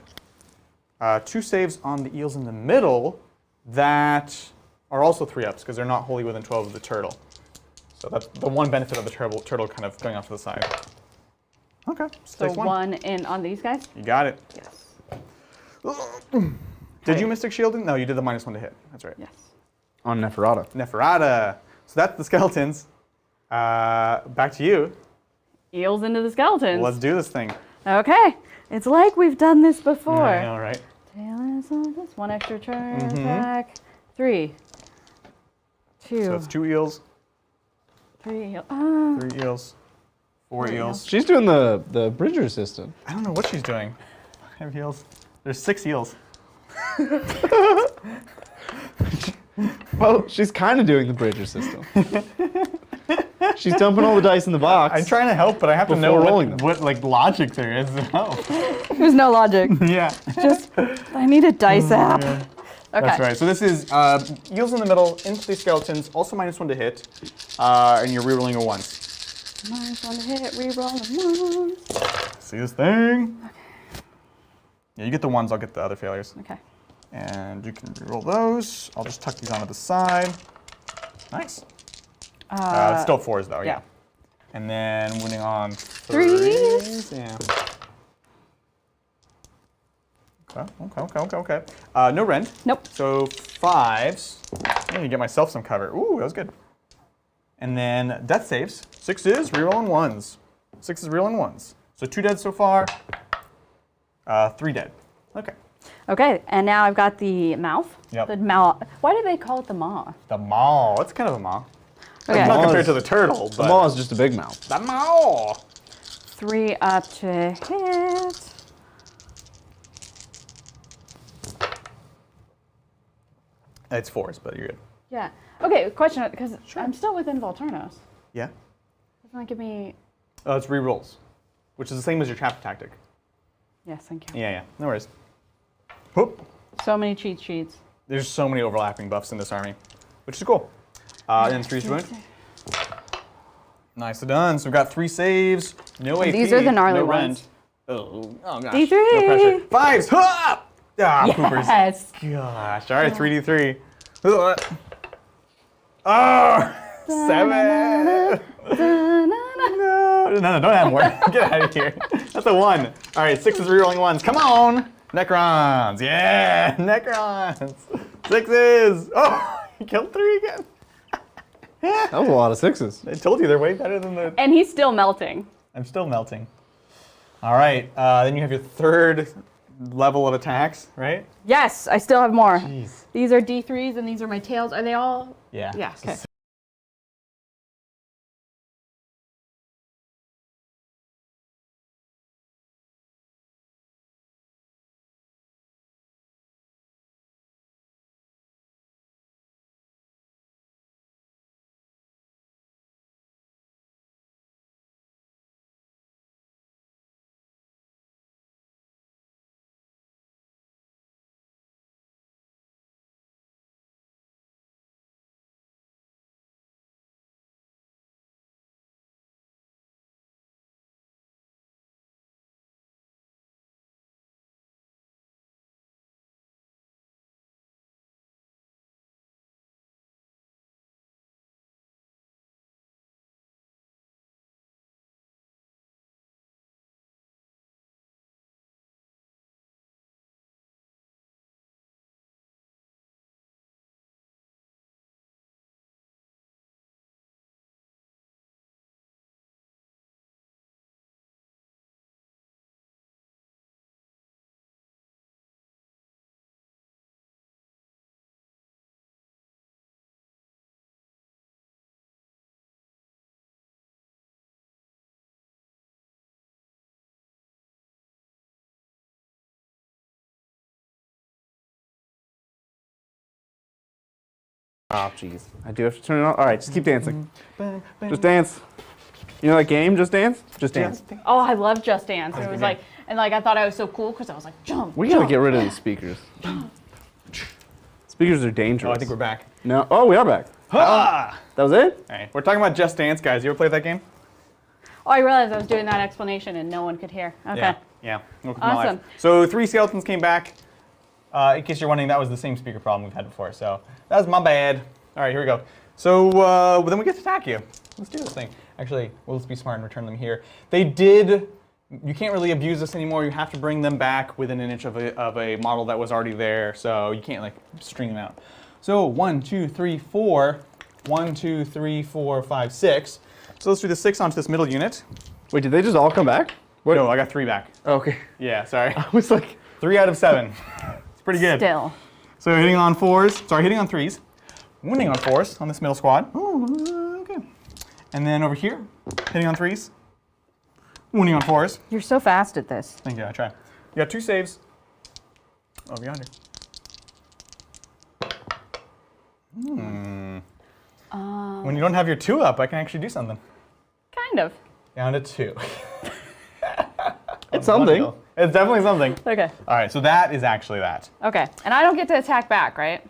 2 saves on the eels in the middle that are also 3-ups because they're not wholly within 12 of the turtle. So that's the one benefit of the turtle kind of going off to the side. Okay. So takes 1 in on these guys? You got it. Yes. Did you Mystic Shield? No, you did the -1 to hit. That's right. Yes. On Neferata. Neferata. So that's the skeletons. Back to you. Eels into the skeletons. Let's do this thing. Okay. It's like we've done this before. I know, right? Tail on this. 1 extra turn. Attack. 3. 2. So it's 2 eels. 3 eels. 3 eels. 4 eels. She's doing the bridger system. I don't know what she's doing. 5 eels. There's 6 eels. Well, she's kind of doing the bridger system. She's dumping all the dice in the box. I'm trying to help, but I have to know what like logic there is to help. There's no logic. Yeah. Just, I need a dice app. Yeah. Okay. That's right. So this is eels in the middle, into skeletons, also -1 to hit, and you're rerolling a once. -1 to hit, reroll a 1. See this thing? Okay. Yeah, you get the ones, I'll get the other failures. Okay. And you can reroll those. I'll just tuck these onto the side. Nice. It's still 4s though, yeah. And then winning on 3s. Yeah. Okay. No rend. Nope. So 5s. I need to get myself some cover. Ooh, that was good. And then death saves. 6s, rerolling 1s. 6s, rerolling 1s. So 2 dead so far. 3 dead. Okay. Okay, and now I've got the mouth. Yep. The maw. Why do they call it the maw? The maw. It's kind of a maw. Okay. It's not compared to the turtle, but... The maw is just a big mouth. The maw. 3 up to hit. It's 4s, but you're good. Yeah. Okay, question, because I'm still within Volturnos. Yeah? Doesn't that give me... Oh, it's rerolls, which is the same as your trap tactic. Yes, thank you. Yeah. No worries. Whoop. So many cheat sheets. There's so many overlapping buffs in this army, which is cool. Then 3's wound. Nicely done. So we've got 3 saves, no AP, These are the gnarly no ones. rend. Oh gosh. D3. No pressure. 5s. Ha! Ah, poopers. Yes. Gosh. All right, 3d3. Oh, 7. No, don't add more. Get out of here. That's a 1. All right, 6 is rerolling 1s. Come on. Necrons. Yeah, Necrons. 6s. Oh, you killed 3 again. That was a lot of 6s. I told you they're way better than the... And he's still melting. I'm still melting. All right, then you have your 3rd level of attacks, right? Yes, I still have more. Jeez. These are D3s and these are my tails. Are they all? Yeah. Yeah, okay. Oh, jeez. I do have to turn it on. All right, just keep dancing. Just dance. You know that game, Just Dance? Just Dance. Oh, I love Just Dance. It was like, and like I thought I was so cool because I was like, jump. We gotta get rid of these speakers. Speakers are dangerous. Oh, I think we're back. No. Oh, we are back. Ah! That was it? All right, we're talking about Just Dance, guys. You ever played that game? Oh, I realized I was doing that explanation and no one could hear. Okay. Yeah. Welcome to my Awesome. life. So 3 skeletons came back. In case you're wondering, that was the same speaker problem we've had before. So that was my bad. All right, here we go. So then we get to attack you. Let's do this thing. Actually, well, let's be smart and return them here. They did. You can't really abuse this anymore. You have to bring them back within an inch of a model that was already there. So you can't like string them out. So 1, 2, 3, 4. 1, 2, 3, 4, 5, 6. So let's do the 6 onto this middle unit. Wait, did they just all come back? What? No, I got 3 back. Oh, okay. Yeah, sorry. I was like... 3 out of 7. It's pretty good. Still. So hitting on 4s. Sorry, hitting on 3s. Winning on 4s on this middle squad. Oh, okay. And then over here, hitting on 3s, wounding on 4s. You're so fast at this. Thank you, I try. You got 2 saves. Over yonder. When you don't have your 2 up, I can actually do something. Kind of. Down to 2. It's something. It's definitely something. Okay. All right, so that is actually that. Okay. And I don't get to attack back, right?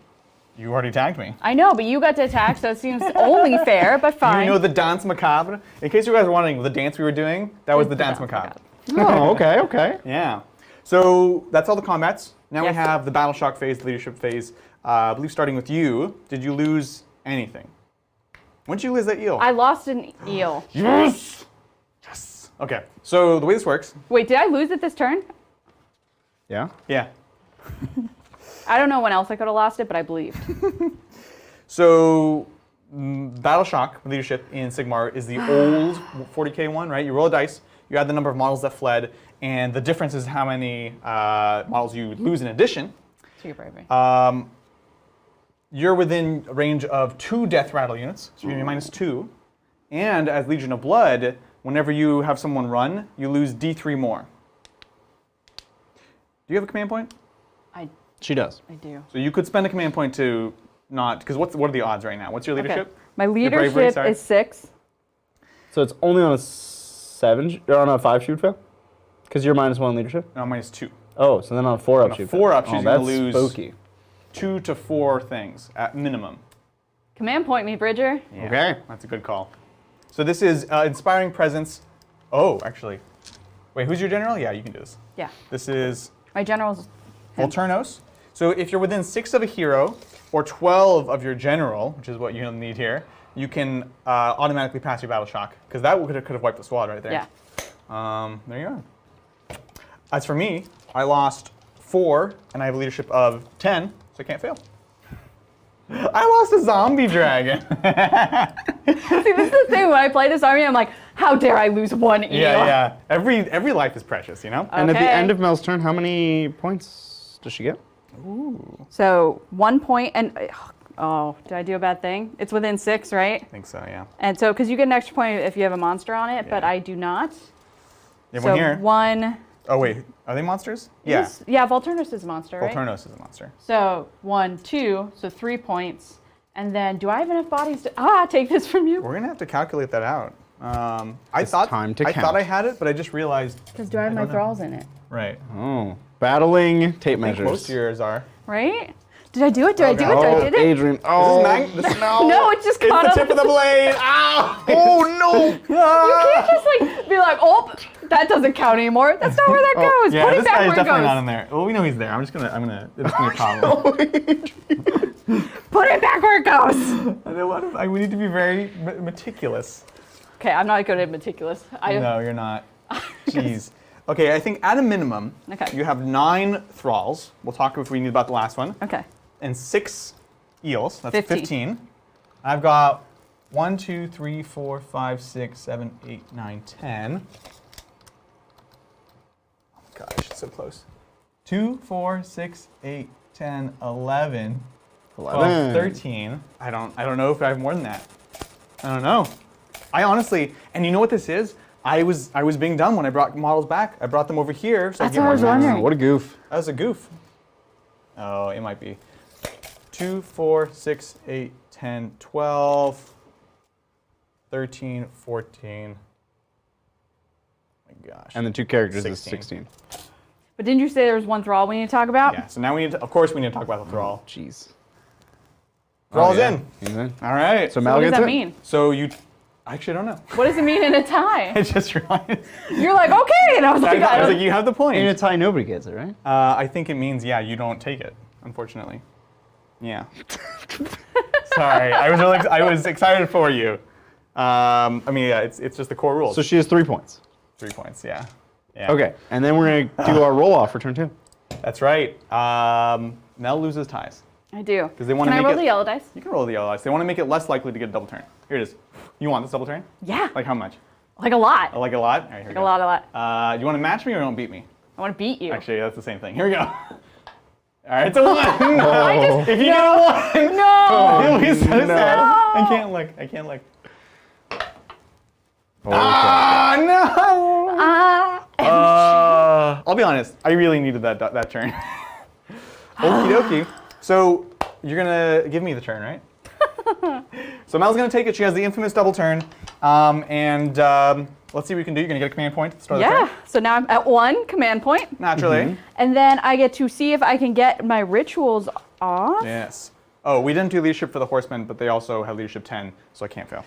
You already tagged me. I know, but you got to attack, so it seems only fair, but fine. You know the Dance Macabre? In case you guys were wondering, the dance we were doing, that was the Dance Macabre. Oh, okay, okay. Yeah. So that's all the combats. Now Yes. we have the Battle Shock phase, the Leadership phase. I believe starting with you, did you lose anything? When did you lose that eel? I lost an eel. Yes! Yes! Okay, so the way this works. Wait, did I lose it this turn? Yeah? Yeah. I don't know when else I could have lost it, but I believed. So, Battle Shock Leadership in Sigmar is the old 40k one, right? You roll a dice, you add the number of models that fled, and the difference is how many models you lose in addition. Too bravery. You're within range of 2 Death Rattle units, so you're -2. And as Legion of Blood, whenever you have someone run, you lose D3 more. Do you have a command point? She does. I do. So you could spend a command point to not, because what are the odds right now? What's your leadership? Okay. My bravery, leadership sorry. is 6. So it's only on a 7 or on a 5 shoot fail? Because you're -1 leadership? No, -2. Oh, so then on a 4 up On a shoot 4 up fail. shoot, Oh, you're that's going to lose spooky. 2 to 4 things at minimum. Command point me, Bridger. Yeah, Okay. that's a good call. So this is Inspiring Presence. Oh, actually. Wait, who's your general? Yeah, you can do this. Yeah. This is My general's him. Volturnos. So if you're within 6 of a hero or 12 of your general, which is what you need here, you can automatically pass your Battle Shock, because that could have wiped the squad right there. Yeah. There you are. As for me, I lost 4, and I have a leadership of 10, so I can't fail. I lost a zombie dragon. See, this is the thing. When I play this army, I'm like, how dare I lose 1 eel? Yeah. Every life is precious, you know? And at the Okay. end of Mel's turn, how many points does she get? So 1 point, and oh, did I do a bad thing? It's within 6, right? I think so, yeah. And so, because you get an extra point if you have a monster on it, but Yeah. I do not. You have So one here. 1. Oh, wait. Are they monsters? Yeah. Yeah, Volturnus is a monster, right? Volturnos is a monster. So 1, 2, so 3 points. And then, do I have enough bodies to take this from you? We're going to have to calculate that out. I It's thought time to I count. thought I had it, but I just realized. Because do I have my don't know. thralls in it? Right. Oh. Battling tape I think measures. most of yours are. Right? Did I do it? Did I do it? Oh, Did I did it? Adrian. Oh, No. No, it just It's caught the up. tip of the blade. Ow! oh no! You can't just like be like, oh, that doesn't count anymore. That's not where that goes. Yeah, Put this it back guy is where it definitely goes. not in there. Well, we know he's there. it's gonna problem. Put it back where it goes. And a lot of, we need to be very meticulous. Okay, I'm not good at meticulous. No, you're not. Jeez. Okay, I think at a minimum, Okay. you have 9 thralls. We'll talk if we need about the last one. Okay. And 6 eels. That's 15. 15. I've got 1, 2, 3, 4, 5, 6, 7, 8, 9, 10. Oh my gosh, it's so close. 2, 4, 6, 8, 10, 11, 12, 13. I don't know if I have more than that. I don't know. I honestly, and you know what this is? I was being dumb when I brought models back. I brought them over here. So That's I what I was get more wondering. max. What a goof. That was a goof. Oh, it might be. 2, 4, 6, 8, 10, 12, 13, 14. Oh my gosh. And the 2 characters is 16. 16. But didn't you say there was one thrall we need to talk about? Yeah, so now we need to, of course we need to talk about the thrall. Jeez. Thrall's yeah. in. He's in. All right. So So Mel what does gets that it? mean? So you, I actually don't know. What does it mean in a tie? I just realized. You're like, okay, and I was like, I was I like, you have the point. In a tie, nobody gets it, right? I think it means, yeah, you don't take it, unfortunately. Yeah. Sorry, I was excited for you. I mean, yeah, it's just the core rules. So she has 3 points. 3 points, yeah. Yeah. Okay, and then we're gonna do our roll off for turn 2. That's right. Mel loses ties. I do. 'Cause they wanna Can I make roll it- the yellow dice? You can roll the yellow dice. They want to make it less likely to get a double turn. Here it is. You want this double turn? Yeah. Like how much? Like a lot. Like a lot? All right, here we Like go. a lot. You want to match me or you want to beat me? I want to beat you. Actually, that's the same thing. Here we go. All right, it's a 1. I just, If you get a 1, no. it'll be so sad. No. I can't look. Ah, no! Ah. I'll be honest, I really needed that turn. Okie dokie. So you're gonna give me the turn, right? So Mel's gonna take it. She has the infamous double turn. Let's see what we can do. You're gonna get a command point at the start of the turn. Yeah, so now I'm at 1 command point. Naturally. And then I get to see if I can get my rituals off. Yes. Oh, we didn't do leadership for the horsemen, but they also have leadership 10, so I can't fail.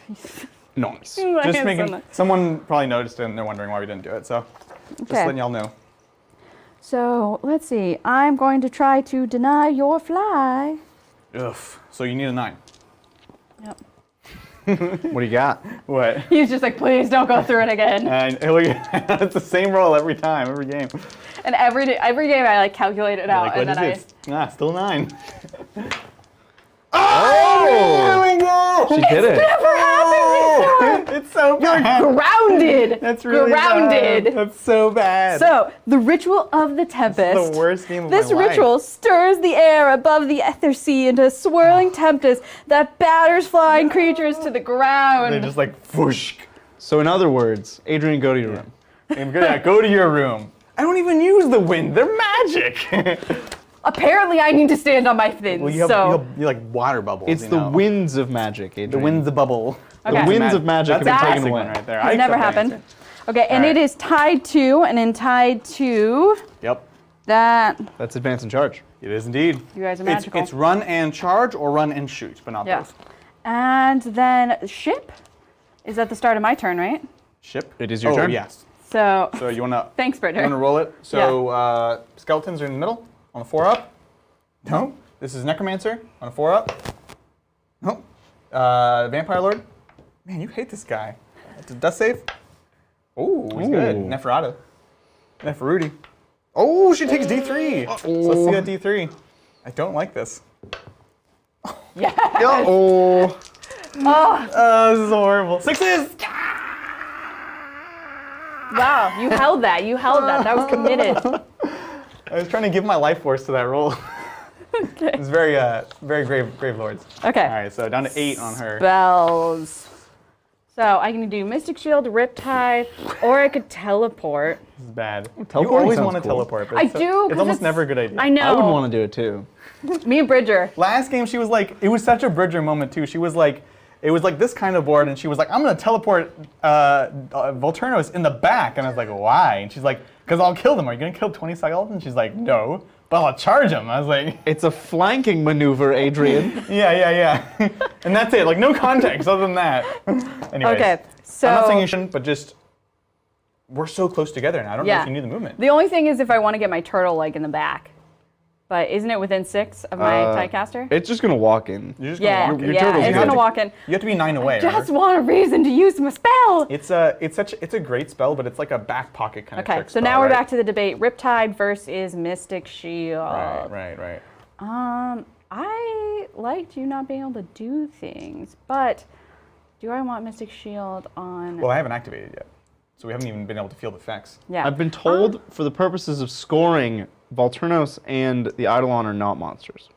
Nice. Just making, someone probably noticed it and they're wondering why we didn't do it, so just letting y'all know. So let's see. I'm going to try to deny your fly. Ugh. So you need a 9. Yep. What do you got? What? He's just like, please don't go through it again. And it's the same roll every time, every game. And every game I like calculate it out, Like, and what then is this? Still 9. Oh! There we go! She did it. Never happened before. It's so bad. Grounded. That's really grounded. bad. That's so bad. So the ritual of the tempest. This is the worst game of my life. This ritual stirs the air above the ether sea into a swirling tempest that batters flying creatures to the ground. They just like whoosh. So in other words, Adrian, go to your room. Go to your room. I don't even use the wind. They're magic. Apparently, I need to stand on my fins. Well, you so like water bubbles. It's the winds of magic, Adrian. The winds of bubble. Okay. The winds of magic have That's been a taken classic away. one right there. has never happened. Okay, and Alright. it is tied to, and in tied to Yep. that. That's advance and charge. It is indeed. You guys are magical. It's run and charge or run and shoot, but not Yeah. both. And then ship is at the start of my turn, right? Ship. It is your turn. Yes. So So you wanna thanks, Bridger. roll it. So skeletons are in the middle on the 4 up. No. This is necromancer on a 4 up. No. Vampire lord. Man, you hate this guy. It's a dust save. Oh, he's good. Ooh. Neferata. Neferuti. Oh, she takes D3. So let's see that D3. I don't like this. Yeah. Oh. Oh, this is horrible. 6s. Wow, you held that. You held that. That was committed. I was trying to give my life force to that roll. Okay. It's very Gravelords. Okay. All right, so down to 8 on her. Spells. So I can do Mystic Shield, Riptide, or I could teleport. This is bad. You teleporting always sounds want to cool. teleport, but I it's, do. it's 'cause almost never a good idea. I know. I would want to do it too. Me and Bridger. Last game, she was like, it was such a Bridger moment too. She was like, it was like this kind of board, and she was like, I'm gonna teleport Volturnos in the back, and I was like, why? And she's like, because I'll kill them. Are you gonna kill 20 skeletons? She's like, no, but I'll charge them. I was like, It's a flanking maneuver, Adrian. yeah, and that's it. Like no context other than that. Anyways, Okay, so I'm not saying you shouldn't, but just we're so close together now. I don't know if you knew the movement. The only thing is if I want to get my turtle like in the back. But isn't it within 6 of my Tidecaster? It's just gonna walk in. You're just gonna Yeah, walk in. your yeah, turtle's it's good. gonna walk in. You have to be 9 away. Just remember? want a reason to use my spell. It's a great spell, but it's like a back pocket kind of Okay, trick so spell, now we're right? back to the debate. Riptide versus Mystic Shield. Right. I liked you not being able to do things, but do I want Mystic Shield on? Well, I haven't activated yet, so we haven't even been able to feel the effects. Yeah. I've been told for the purposes of scoring, Volturnos and the Eidolon are not monsters.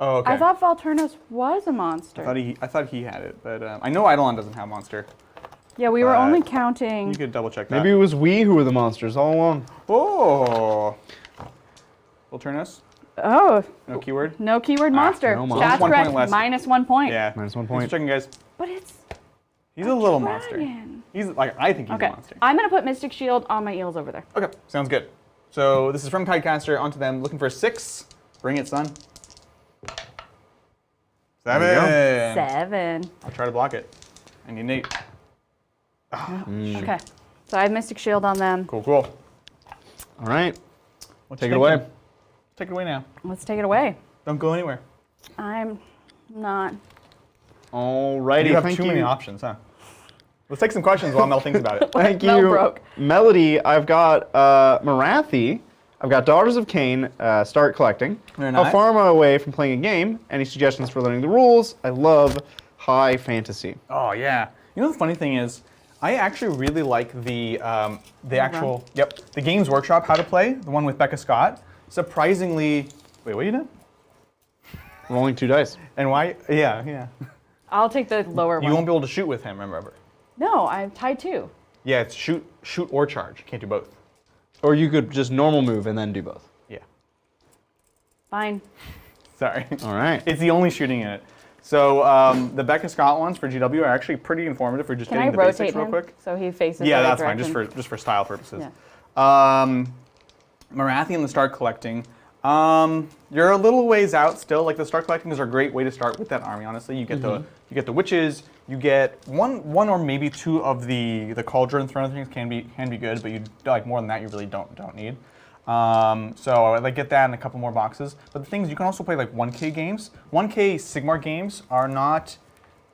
Oh, okay. I thought Volturnos was a monster. I thought he had it, but I know Eidolon doesn't have monster. Yeah, we were but only counting. You could double check that. Maybe it was we who were the monsters all along. Oh. Volturnos? Oh, No keyword? no keyword monster. no monster. That's 1 correct. point less. Minus 1 point. Yeah. Minus 1 Just point. checking, guys. But it's He's a little monster. dragon. He's like, I think he's Okay. a monster. I'm gonna put Mystic Shield on my eels over there. Okay, sounds good. So this is from Tidecaster onto them, looking for a 6. Bring it, son. 7. There you 7. I'll try to block it. I need an 8. Okay. So I have Mystic Shield on them. Cool. All right, What take you it away. thinking? Take it away now. Let's take it away. Don't go anywhere. I'm not. Alrighty, You have thank too you. many options, huh? Let's take some questions while Mel thinks about it. Thank Mel you. broke. Melody, I've got Marathi. I've got Daughters of Cain, start collecting. Very How nice. far am I away from playing a game? Any suggestions for learning the rules? I love high fantasy. Oh yeah. You know the funny thing is, I actually really like the actual the Games Workshop How to Play, the one with Becca Scott. Surprisingly, wait, what are you doing? Rolling 2 dice. And why? Yeah. I'll take the lower You one. won't be able to shoot with him, remember? No, I'm tied 2. Yeah, it's shoot or charge. You can't do both. Or you could just normal move and then do both. Yeah. Fine. Sorry. All right. It's the only shooting in it. So the Becca Scott ones for GW are actually pretty informative for just Can getting I the rotate basics real him quick. so he faces Yeah, the right that's fine, direction? just for style purposes. Yeah. Marathian, the start collecting. You're a little ways out still. Like the start collecting is a great way to start with that army. Honestly, you get the witches. You get one or maybe 2 of the cauldron throne things can be good, but you like more than that you really don't need. So I would like get that and a couple more boxes. But the thing is, you can also play like 1K games. 1K Sigmar games are not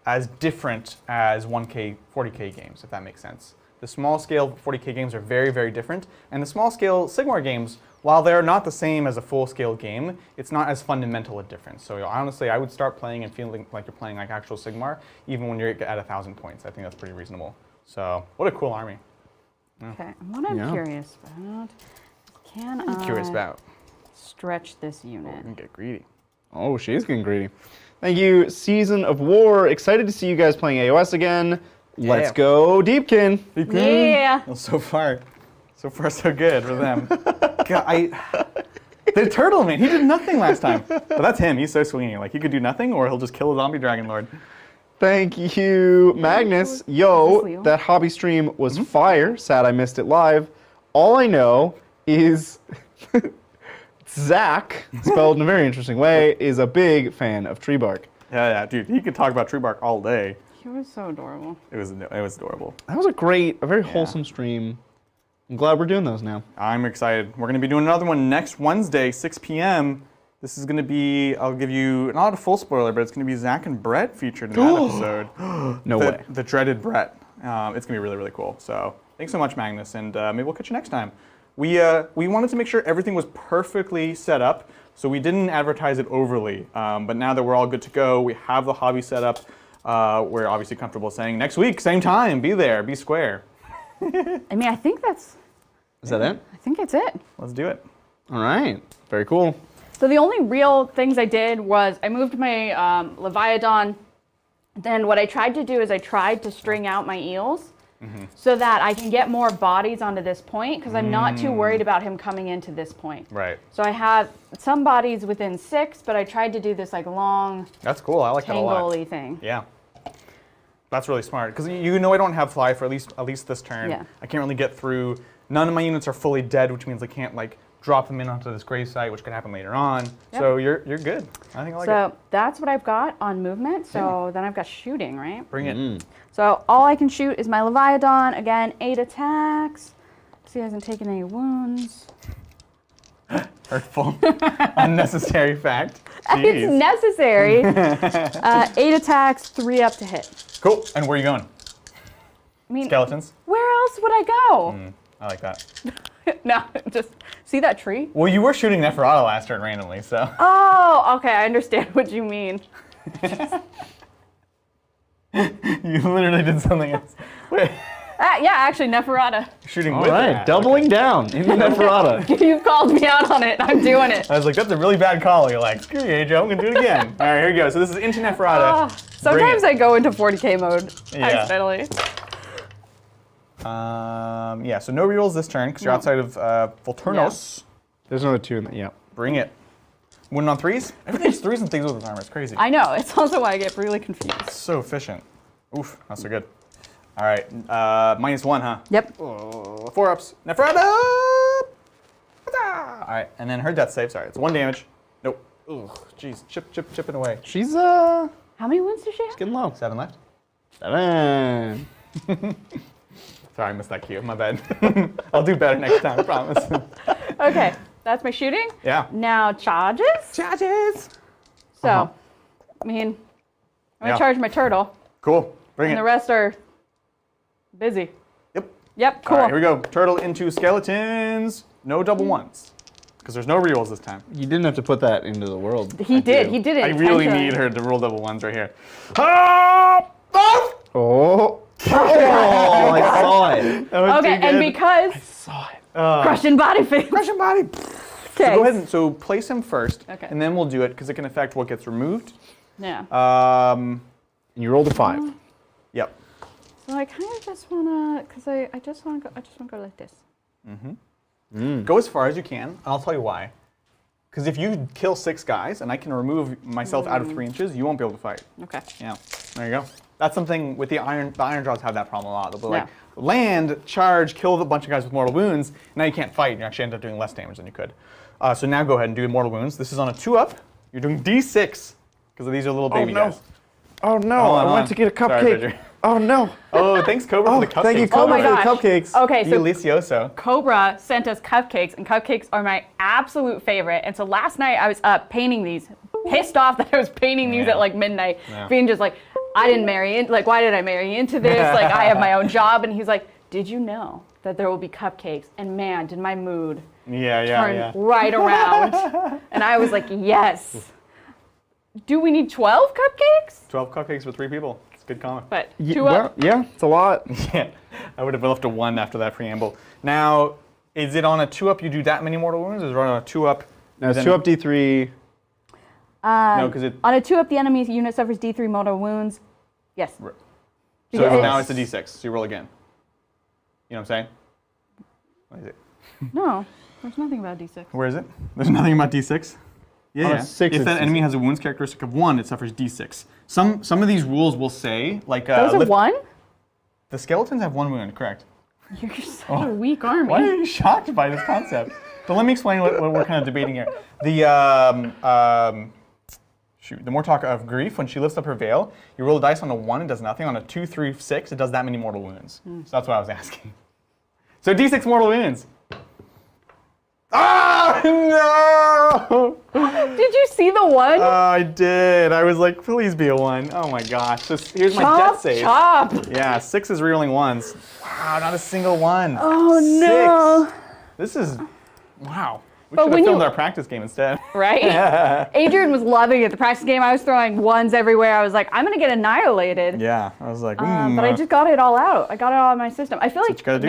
as different as 1K 40K games, if that makes sense. The small scale 40K games are very, very different. And the small scale Sigmar games, while they're not the same as a full scale game, it's not as fundamental a difference. So honestly, I would start playing and feeling like you're playing like actual Sigmar, even when you're at 1,000 points. I think that's pretty reasonable. So what a cool army. Okay, what I'm curious about, can I Curious about. stretch this unit? We're gonna get greedy. Oh, she's getting greedy. Thank you, Season of War. Excited to see you guys playing AOS again. Let's go, Deepkin. Yeah. Well, so far so good for them. God, the turtle man, he did nothing last time. But that's him. He's so swinging. Like he could do nothing, or he'll just kill a zombie dragon lord. Thank you, Magnus. Yo, that hobby stream was fire. Sad I missed it live. All I know is Zach, spelled in a very interesting way, is a big fan of tree bark. Yeah, dude. He could talk about tree bark all day. He was so adorable. It was adorable. That was a very wholesome stream. I'm glad we're doing those now. I'm excited. We're going to be doing another one next Wednesday, 6 p.m. This is going to be, I'll give you, not a full spoiler, but it's going to be Zach and Brett featured in that episode. No way. The dreaded Brett. It's going to be really, really cool. So thanks so much, Magnus, and maybe we'll catch you next time. We wanted to make sure everything was perfectly set up, so we didn't advertise it overly. But now that we're all good to go, we have the hobby set up. We're obviously comfortable saying next week, same time, be there, be square. I mean, I think that's... Is that it? I think it's it. Let's do it. All right. Very cool. So the only real things I did was I moved my Leviathan. Then what I tried to do is I tried to string out my eels so that I can get more bodies onto this point because I'm not too worried about him coming into this point. Right. So I have some bodies within 6, but I tried to do this like long That's cool. I like that a lot. tangle-y thing. Yeah. That's really smart because you know I don't have fly for at least this turn. Yeah. I can't really get through. None of my units are fully dead, which means I can't like drop them in onto this grave site, which could happen later on. Yep. So you're good. I think I like it. So that's what I've got on movement. So then I've got shooting, right? Bring it. So all I can shoot is my Leviathan. Again, 8 attacks. See, he hasn't taken any wounds. Hurtful. Unnecessary fact. It's Jeez. necessary. 8 attacks, 3 up to hit. Cool. And where are you going? I mean, Skeletons? where else would I go? I like that. No, just see that tree? Well, you were shooting Neferata last turn randomly, so. Oh, okay, I understand what you mean. You literally did something else. Wait. Yeah, actually, Neferata. Shooting All with right. that. Doubling down in the Neferata. You called me out on it. I'm doing it. I was like, that's a really bad call. You're like, screw you, AJ, I'm going to do it again. All right, here we go. So this is into Neferata. Sometimes I go into 40K mode Yeah. accidentally. Yeah, so no rerolls this turn because you're outside of Volturnos. There's another 2 in there. Yeah. Bring it. Winning on 3s? Everything's 3s and things with this armor. It's crazy. I know. It's also why I get really confused. So efficient. Oof, not so good. All right, -1, huh? Yep. 4 ups. Neferata! All right, and then her death save. Sorry, it's 1 damage. Nope. Ugh, jeez, chipping away. She's How many wounds does she have? getting low. 7 left. 7. Sorry, I missed that cue. My bad. I'll do better next time, I promise. Okay, that's my shooting. Yeah. Now charges. Charges! So, I mean, I'm Yeah. gonna charge my turtle, Cool. Bring and it. the rest are busy. Yep. Yep, cool. All right, here we go. Turtle into skeletons. No double ones. Because there's no rerolls this time. You didn't have to put that into the world. He did it. I really intentionally. need her to roll double ones right here. Ah! Ah! Oh. Oh, I saw it. That was Okay, too and good. because Saw it. crushing body phase. Crushing body. Okay. Go ahead and so place him first, Okay. and then we'll do it because it can affect what gets removed. Yeah. And you rolled a 5. Yep. So I kind of just wanna, cause I just wanna go like this. Go as far as you can, and I'll tell you why. Because if you kill 6 guys, and I can remove myself out of 3 inches, you won't be able to fight. Okay. Yeah, there you go. That's something with the Iron Jaws have that problem a lot. They'll be like, land, charge, kill a bunch of guys with mortal wounds, now you can't fight, and you actually end up doing less damage than you could. So now go ahead and do mortal wounds. This is on a 2-up. You're doing D6, because these are little baby guys. Oh no, I went to get a cupcake. Sorry, Bridger. Oh no. Oh, thanks, Cobra, for the cupcakes. Thank you, Cobra, for the cupcakes. Okay, so Delicioso. Cobra sent us cupcakes, and cupcakes are my absolute favorite. And so last night I was up painting these, pissed off that I was painting these at like midnight, being just like, I didn't marry in, like, why did I marry into this? Like, I have my own job. And he's like, did you know that there will be cupcakes? And man, did my mood turn right around. And I was like, yes. Do we need 12 cupcakes? 12 cupcakes for 3 people. It's a good comment. But Yeah, it's a lot. Yeah, I would have left a 1 after that preamble. Now, is it on a 2-up you do that many mortal wounds? Or is it on a 2-up? No, it's 2-up D3. No, because on a 2-up, the enemy unit suffers D3 mortal wounds. Yes. Right. So now it's a D6, so you roll again. You know what I'm saying? What is it? No, there's nothing about D6. Where is it? There's nothing about D6? Yeah. 6 if that it's enemy has a wounds characteristic of 1, it suffers D6. Some of these rules will say, like... Those are 1? The skeletons have 1 wound, correct. You're such a weak army. Why are you shocked by this concept? But let me explain what we're kind of debating here. The Mortalk of Grief, when she lifts up her veil, you roll a dice on a 1, it does nothing. On a 2, 3, 6, it does that many mortal wounds. So that's what I was asking. So D6 mortal wounds. Ah, no! Did you see the 1? I did. I was like, please be a 1. Oh my gosh. Here's my death save. Chop! Yeah, 6 is rerolling 1s. Wow, not a single 1. Oh no. 6. This is, wow. We But should when have filmed you- our practice game instead. Right? Adrian was loving it. The practice game, I was throwing 1s everywhere. I was like, I'm going to get annihilated. Yeah, I was like, But I just got it all out. I got it all in my system. I feel what like you gotta do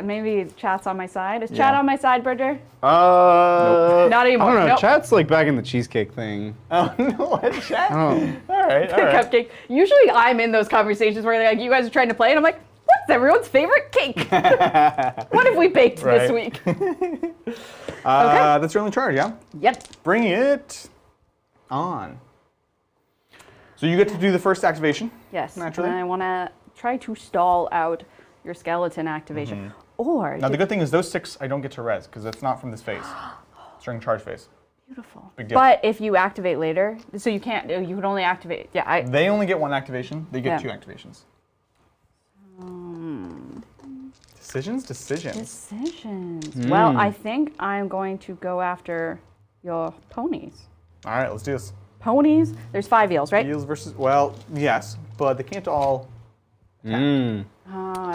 maybe chat's on my side. Is chat Yeah. on my side, Bridger? Not anymore. I don't know. Nope. Chat's like back in the cheesecake thing. Oh, no, what, chat? Oh. All right. Cupcake. Usually I'm in those conversations where they're like, you guys are trying to play, and I'm like, what's everyone's favorite cake? What have we baked this week? That's your only charge, yeah? Yep. Bring it on. So you get to do the first activation. Yes. Naturally. And I want to try to stall out your skeleton activation. Or Now the good thing is those 6 I don't get to res because it's not from this phase. It's during charge phase. beautiful. Big deal. But if you activate later, so you can't. You can only activate. Yeah. They only get 1 activation. They get 2 activations. Decisions. Decisions. Well, I think I'm going to go after your ponies. All right, let's do this. Ponies. There's 5 eels, right? Eels versus, well, yes, but they can't all. Oh,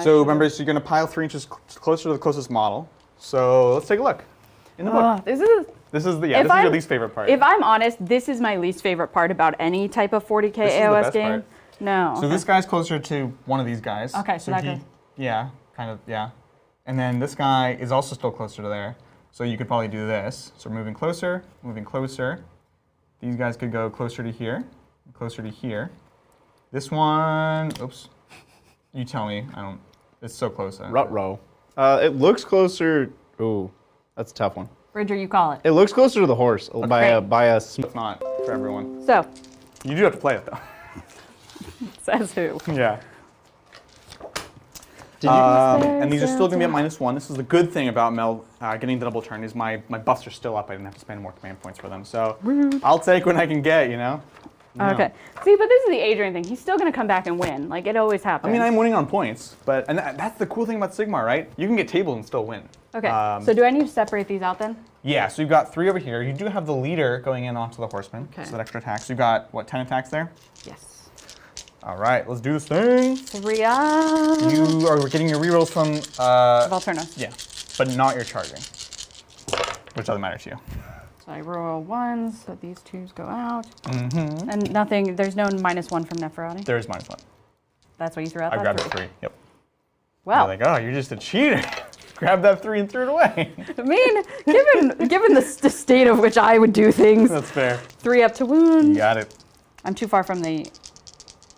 So remember, so you're going to pile 3 inches closer to the closest model. So let's take a look in the book. This is This is your least favorite part. If I'm honest, this is my least favorite part about any type of 40K This is the AOS best game. part. No. So this guy's closer to one of these guys. Okay, so that guy. Yeah, kind of, yeah. And then this guy is also still closer to there. So you could probably do this. So we're moving closer, moving closer. These guys could go closer to here, closer to here. This one, oops. You tell me, it's so close. Ruh-roh. It looks closer, ooh, that's a tough one. Bridger, you call it. It looks closer to the horse by a It's not for everyone. So. You do have to play it though. Says who? Yeah. Did and these are still going to be at -1. This is the good thing about Mel getting the double turn is my buffs are still up. I didn't have to spend more command points for them. So I'll take what I can get, you know? Okay. See, but this is the Adrian thing. He's still going to come back and win. Like, it always happens. I mean, I'm winning on points, but that's the cool thing about Sigmar, right? You can get tabled and still win. Okay. So do I need to separate these out then? Yeah, so you've got 3 over here. You do have the leader going in onto the horseman. Okay. So that extra attack. So you've got, what, 10 attacks there? Yes. All right, let's do this thing. 3 up. You are getting your rerolls from... Volturno. Yeah, but not your charging, which doesn't matter to you. So I roll 1s, so these 2s go out. And nothing, there's no -1 from Neferati? There is -1. That's what you threw out? I that grabbed a 3? 3, yep. Well, You're like, oh, you're just a cheater. Grabbed that 3 and threw it away. I mean, given the state of which I would do things. That's fair. 3 up to wound. You got it. I'm too far from the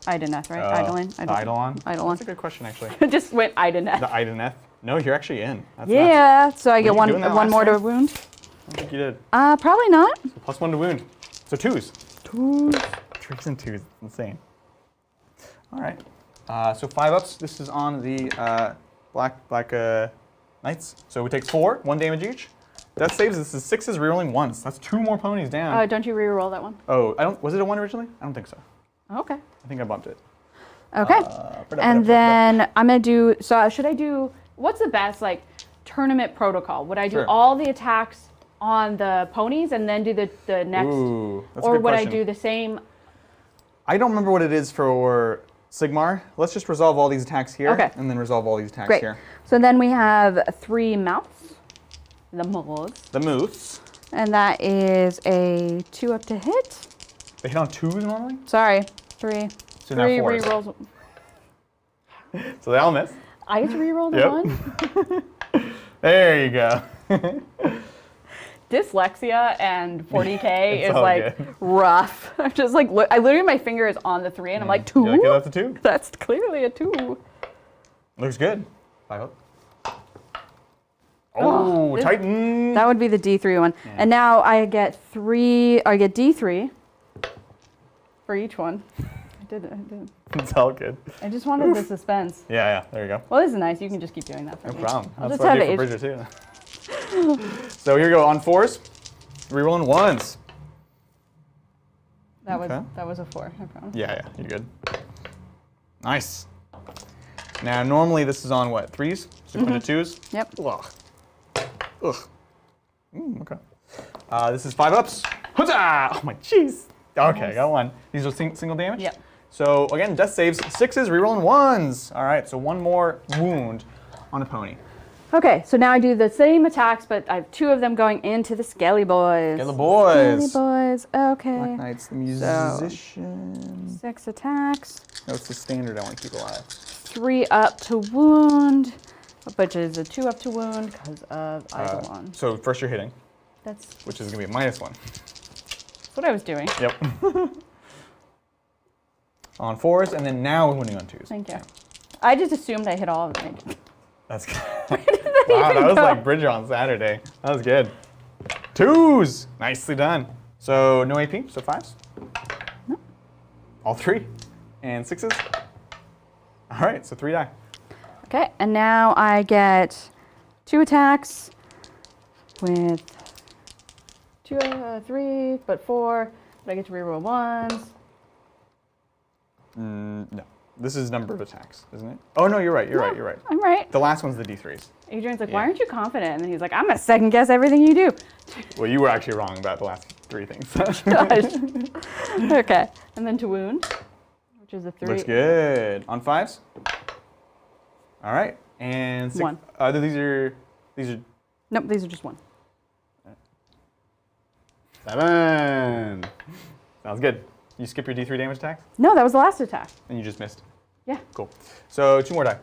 Idoneth, right? Eidolon? Eidolon? Eidolon. That's a good question, actually. Just went Idoneth. The Idoneth. No, you're actually in. That's nuts. Yeah, so I get Were you doing that one last more to time? wound. I don't think you did. Probably not. So +1 to wound. So 2s. 3s and 2s. Insane. All right. So 5 ups. This is on the black knights. So we take 4, 1 damage each. Death saves. This is 6s rerolling once. That's 2 more ponies down. Don't you reroll that one? Oh, I don't. Was it a 1 originally? I don't think so. Okay. I think I bumped it. Okay. And then I'm gonna do. So should I do? What's the best like tournament protocol? Would I do all the attacks on the ponies and then do the next, Ooh, that's a or good would question. I do the same? I don't remember what it is for Sigmar. Let's just resolve all these attacks here, Okay. and then resolve all these attacks Great. here. So then we have 3 mouths, the moles, The moose. and that is a 2 up to hit. They hit on 2s normally, Sorry, 3. so now 3 4s. rerolls. So they all miss. I get to reroll the Yep. 1. There you go. Dyslexia and 40K It's is all like good. rough. I'm just like, I literally, my finger is on the 3 and I'm like, 2? You're like, yeah, that's a 2. That's clearly a 2. Looks good. 5 up. Oh, Oh, this- Titan. That would be the D3 one. And now I get D3 for each one. I did. It's all good. I just wanted the suspense. Yeah, there you go. Well, this is nice. You can just keep doing that for No me. problem. I'll That's just what I have do it. for Bridger, too. So here we go. On 4s, rerolling 1s. That Okay. was a 4. No problem. Yeah, you're good. Nice. Now, normally this is on what, 3s? So go into 2s? Yep. Ugh. Okay. This is 5 ups. Huzzah! Oh my jeez. Okay, got 1. These are single damage? Yep. So again, death saves, 6s, rerolling 1s. All right, so 1 more wound on a pony. Okay, so now I do the same attacks, but I have 2 of them going into the Skelly Boys. Get the boys. Skelly Boys. Okay. Black Knight's the musician. 6 attacks. No, it's the standard I want to keep alive. 3 up to wound, which is a 2 up to wound because of Eidolon. So first you're hitting, That's which is going to be a -1. what I was doing. Yep. On 4s, and then now we're winning on 2s. Thank you. I just assumed I hit all of them. That's good. Wow, that was like Bridger on Saturday. That was good. 2s! Nicely done. So no AP, so 5s? No. All 3? And 6s? All right, so 3 die. Okay, and now I get 2 attacks with 3, but 4. But I get to reroll 1s. No. This is number of attacks, isn't it? Oh, no, you're right. You're right. I'm right. The last one's the D3s. Adrian's like, Yeah. why aren't you confident? And then he's like, I'm gonna second guess everything you do. Well, you were actually wrong about the last 3 things. Gosh. Okay, and then to wound, which is a 3. Looks good. On 5s? All right. And 6. 1. These are. Nope, these are just 1. 7. Sounds good. You skip your D3 damage attacks, No, that was the last attack. and you just missed. Yeah. Cool. So 2 more die.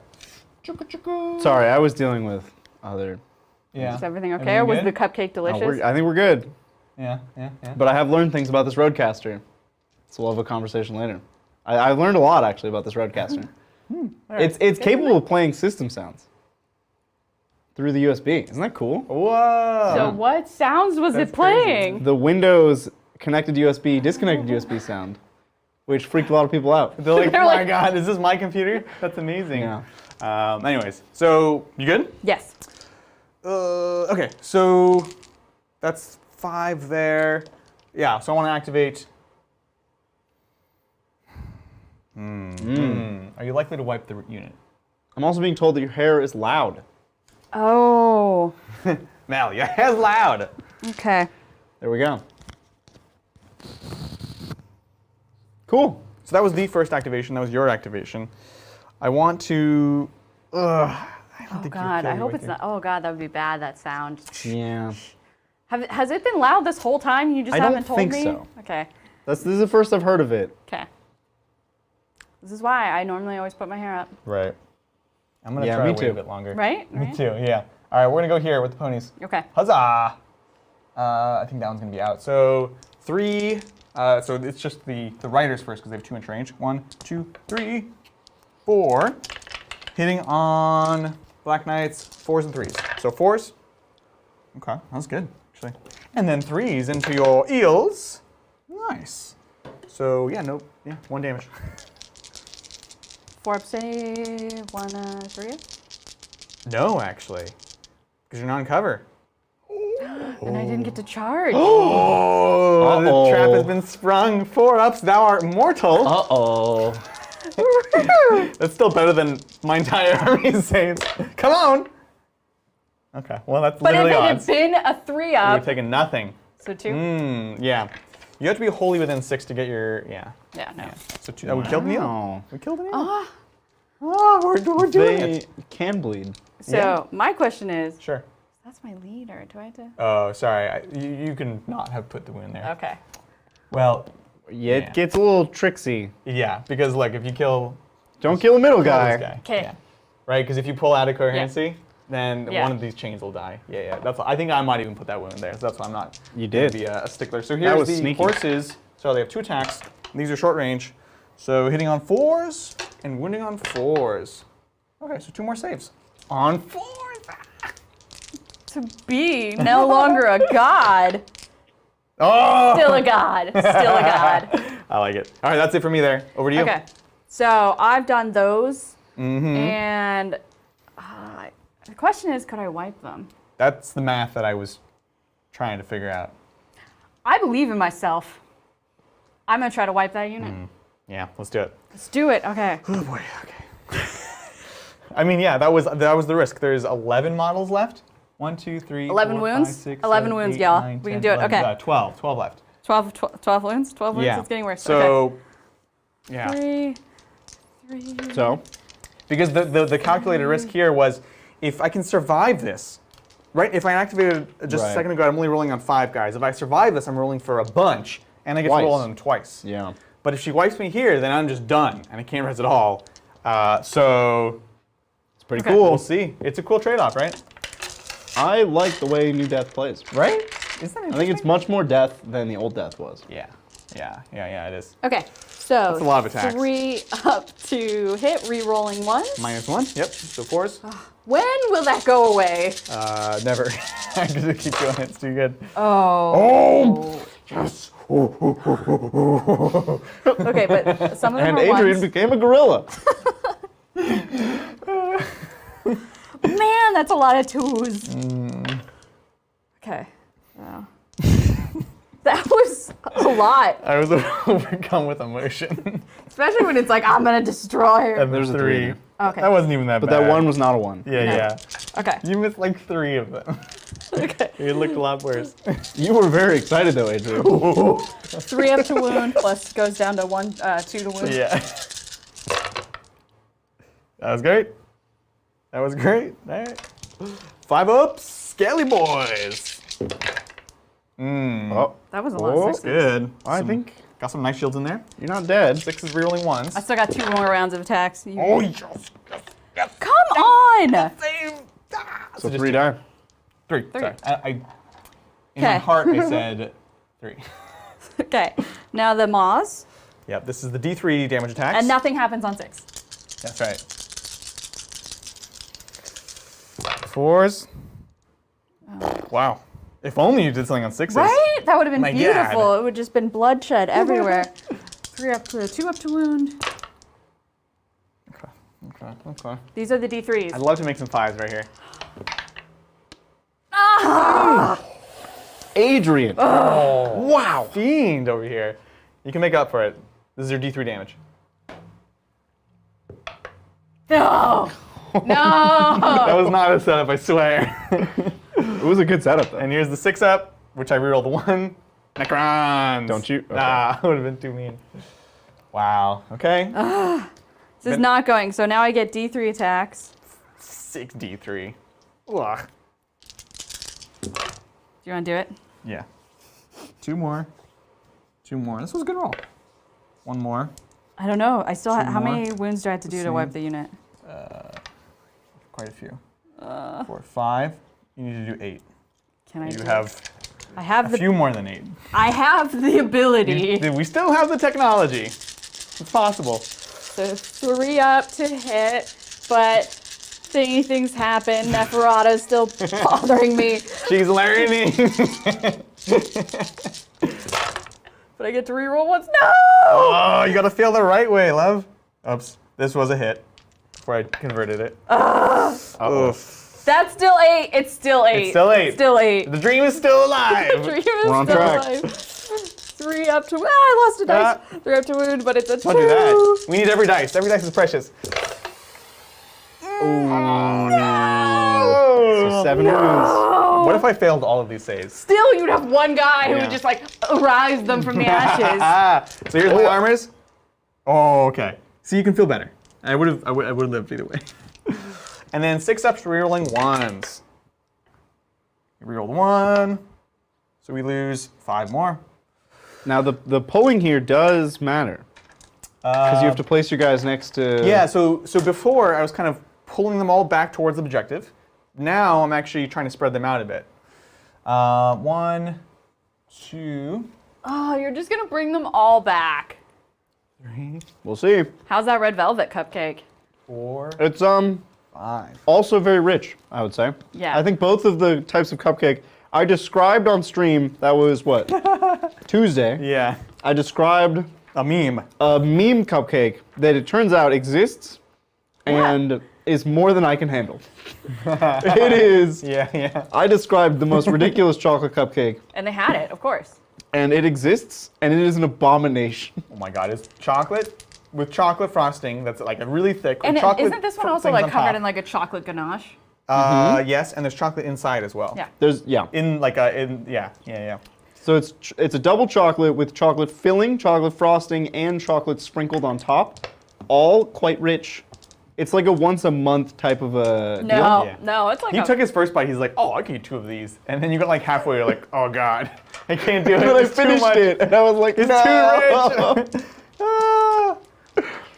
Sorry, I was dealing with other. Yeah. Is everything okay, or was the cupcake Oh, delicious? I think we're good. Yeah. But I have learned things about this roadcaster. So we'll have a conversation later. I've learned a lot actually about this roadcaster. It's capable of playing system sounds through the USB. Isn't that cool? Whoa. So what sounds was That's it playing? The Windows connected USB, disconnected USB sound, which freaked a lot of people out. They're like, They're oh my like- god, is this my computer? That's amazing. Yeah. Anyways, so you good? Yes. Okay, so that's 5 there. Yeah, so I want to activate. Are you likely to wipe the unit? I'm also being told that your hair is loud. Oh. Mel, your hair's loud. Okay. There we go. Cool. So that was the first activation. That was your activation. I want to. I don't Oh think God, you're I hope with it's you. not. Oh God, that would be bad. That sound. Yeah. Has it been loud this whole time? You just I don't haven't told think me. so. Okay. This is the first I've heard of it. Okay. This is why I normally always put my hair up. Right. I'm gonna Yeah, try me to wait too. a bit longer. Right? Me too. Yeah. All right, we're gonna go here with the ponies. Okay. Huzzah! I think that one's gonna be out. So 3 So it's just the riders first because they have 2-inch range. 1, 2, 3, 4. Hitting on Black Knights, 4s and 3s. So 4s. Okay, that was good, actually. And then 3s into your eels. Nice. So yeah, 1 damage. 4 up save, 1 3 up? No, actually, because you're not in cover. And I didn't get to charge. Oh, the trap has been sprung. 4 ups, thou art mortal. Uh-oh. That's still better than my entire army's saves. Come on. Okay, well that's literally odds. But if it had been a 3 You would up. have taken nothing. So 2? Yeah. You have to be wholly within 6 to get your, Yeah, no. So 2, we killed an eel. Wow. We killed an eel. Ah. Oh, we're doing They it. can bleed. So my question is, Sure. that's my leader. Do I have to? Oh, sorry. You can not have put the wound there. Okay. Well, Yeah, it gets a little tricksy. yeah, because like if you kill Don't kill the middle this guy. guy, Okay. yeah. Right? Because if you pull out of coherency, then one of these chains will die. Yeah. That's. I think I might even put that wound there. So that's why I'm not. You gonna did. Be a stickler. So here's was the sneaky. horses. So they have 2 attacks. These are short range. So hitting on 4s and wounding on 4s. Okay, so 2 more saves. On 4s. To be no longer a god. Oh! Still a god. Still a god. I like it. All right, that's it for me there. Over to you. Okay. So I've done those. Mm-hmm. And the question is, could I wipe them? That's the math that I was trying to figure out. I believe in myself. I'm going to try to wipe that unit. Yeah, let's do it. Let's do it. Okay. Oh boy, okay. I mean, yeah, that was the risk. There's 11 models left. 1, 2, 3, 11 4, wounds? 5, 6, 11 7, wounds, 8, y'all. 9, We 10, can do it. 11, Okay. 12 left. 12 wounds? 12 wounds? Yeah. It's getting worse. So, yeah. Okay. 3. So, Because the calculated risk here was, if I can survive this, right? If I activated just a second ago, I'm only rolling on 5 guys. If I survive this, I'm rolling for a bunch, and I get to roll on them twice. yeah. But if she wipes me here, then I'm just done, and I can't res at all. So It's pretty Okay. we'll cool. see. It's a cool trade-off, right? I like the way New Death plays. Right? Isn't that I think interesting? it's much more death than the old death was. Yeah, it is. Okay. So That's a lot of attacks. 3 up to hit, re-rolling 1. -1, yep, so 4s. When will that go away? Never. I just keep going, it's too good. Oh. Yes. Okay, but some of them And are Adrian ones. became a gorilla. Man, that's a lot of 2s. Okay. Wow. That was a lot. I was overcome with emotion. Especially when it's like, I'm going to destroy her. And there's There's a 3. three. Okay. That wasn't even that But bad. that one was not a 1. Yeah. Okay. You missed like 3 of them. Okay. It looked a lot worse. You were very excited though, Adrian. 3 up to wound, plus goes down to 1, 2 to wound. Yeah. That was great. That was great. All right. 5 ups, Scaly boys. Oh, That was a lot of 6s. Good. I think Got some nice shields in there. you're not dead. 6 is rerolling 1s. I still got 2 more rounds of attacks. You- Oh, yes. Come on! Save. So just 3 die. 3. Sorry. I in my Okay. heart, I said 3. Okay. Now the Maws. Yep, this is the D3 damage attacks. And nothing happens on 6. That's right. 4s. Wow. If only you did something on 6s. Right? That would have been My beautiful. God. It would just been bloodshed everywhere. 3 up to 2 up to wound. Okay. These are the D3s. I'd love to make some 5s right here. Adrian. Wow. Fiend over here. You can make up for it. This is your D3 damage. No! No! That was not a setup, I swear. It was a good setup though. And here's the 6 up, which I rerolled the 1. Necrons. Don't you? Okay. Nah, that would have been too mean. Wow. Okay. This is not going. So now I get D3 attacks. 6 D3. Ugh. Do you want to do it? Yeah. 2 more. 2 more. This was a good roll. 1 more. I don't know. I still have. How more. many wounds do I have to do to wipe the unit? Quite a few. 4, 5. You need to do 8. Can I You do have I have A few more than 8. I have the ability. We still have the technology. It's possible. So 3 up to hit, but thingy things happen. Neferata's still bothering me. She's learning. But I get to reroll once. No! Oh, you gotta feel the right way, love. Oops, this was a hit before I converted it. Oof. That's still 8. It's still 8. It's still 8. It's still 8. The dream is still alive. The dream is We're on still track. alive. 3 up to. I lost a dice. 3 up to wound, but it's a 2. Don't do that. We need every dice. Every dice is precious. Oh, no. So 7 wounds. What if I failed all of these saves? Still, you'd have one guy who Yeah. would just like arise them from the ashes. So here's my armors. Oh, okay. See, you can feel better. I would have lived either way. And then 6 ups, rerolling 1s. Rerolled 1, so we lose 5 more. Now the pulling here does matter because you have to place your guys next to. Yeah. So before I was kind of pulling them all back towards the objective. Now I'm actually trying to spread them out a bit. 1, 2, Oh, you're just gonna bring them all back. 3, We'll see. How's that red velvet cupcake? 4, It's 5. also very rich, I would say. Yeah. I think both of the types of cupcake I described on stream. That was what Tuesday. Yeah. I described A meme. a meme cupcake that it turns out exists and is more than I can handle. It is. Yeah. I described the most ridiculous chocolate cupcake, And they had it, of course. and it exists, and it is an abomination. Oh my God! It's chocolate with chocolate frosting that's like a really thick. And with chocolate isn't this one also things like on covered top. in like a chocolate ganache? Yes, and there's chocolate inside as well. Yeah. There's Yeah. So it's a double chocolate with chocolate filling, chocolate frosting, and chocolate sprinkled on top, all quite rich. It's like a once a month type of a deal. Yeah. No, it's like He took his first bite. He's like, "Oh, I can eat 2 of these," and then you got like halfway. You're like, "Oh God, I can't do it." And then I It's too finished much. it, and I was like, It's no. too rich. Ah.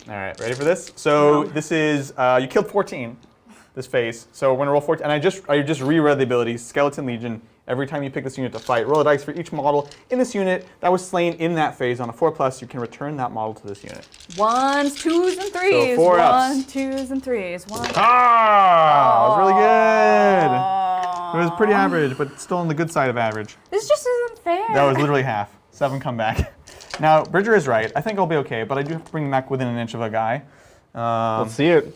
All right, ready for this? So this is you killed 14. This phase. So we're gonna roll 14, and I just reread the ability Skeleton Legion. Every time you pick this unit to fight, roll a dice for each model in this unit that was slain in that phase. On a 4+, you can return that model to this unit. 1s, 2s, and 3s. So 4 ups. 1, 2s, and 3s. 1. Ah, that was really good. It was pretty average, but still on the good side of average. This just isn't fair. That was literally half. 7 come back. Now, Bridger is right. I think I'll be okay, but I do have to bring them back within an inch of a guy. Let's see it.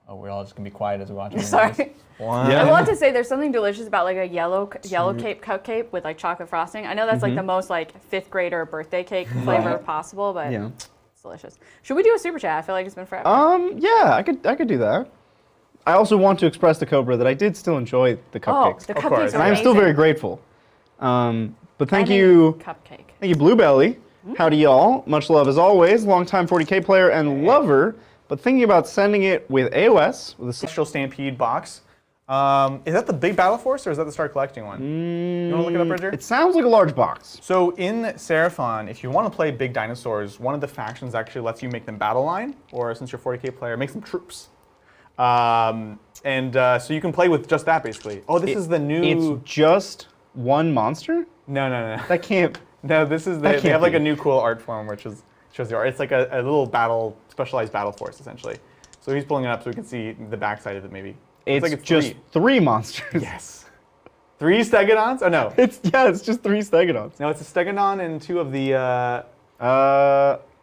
Oh, we're all just gonna be quiet as we watch. Sorry. 1. Yeah. I want to say there's something delicious about like a yellow cake cupcake with like chocolate frosting. I know that's like the most like 5th grader birthday cake flavor possible, but Yeah. it's delicious. Should we do a super chat? I feel like it's been forever. Yeah, I could do that. I also want to express to Cobra that I did still enjoy the cupcakes. the Of cupcakes course. are and I'm still amazing. very grateful. But thank Any you. Cupcake. Thank you, Bluebelly. Howdy, y'all. Much love as always. Longtime 40K player and lover, but thinking about sending it with AOS. With a Celestial Stampede box. Is that the big Battle Force or is that the Start Collecting one? You want to look it up, Bridger? It sounds like a large box. So in Seraphon, if you want to play big dinosaurs, one of the factions actually lets you make them battle line, or since you're a 40K player, makes them troops. So you can play with just that basically. Oh, this is the new. It's just one monster? No. That can't. No, this is That they have can't like be. a new cool art form which shows the art. It's like a little specialized battle force essentially. So he's pulling it up so we can see the backside of it maybe. It's like just 3 monsters. Yes. 3 Stegodons? Oh no. It's just 3 Stegodons. No, it's a Stegodon and 2 of the.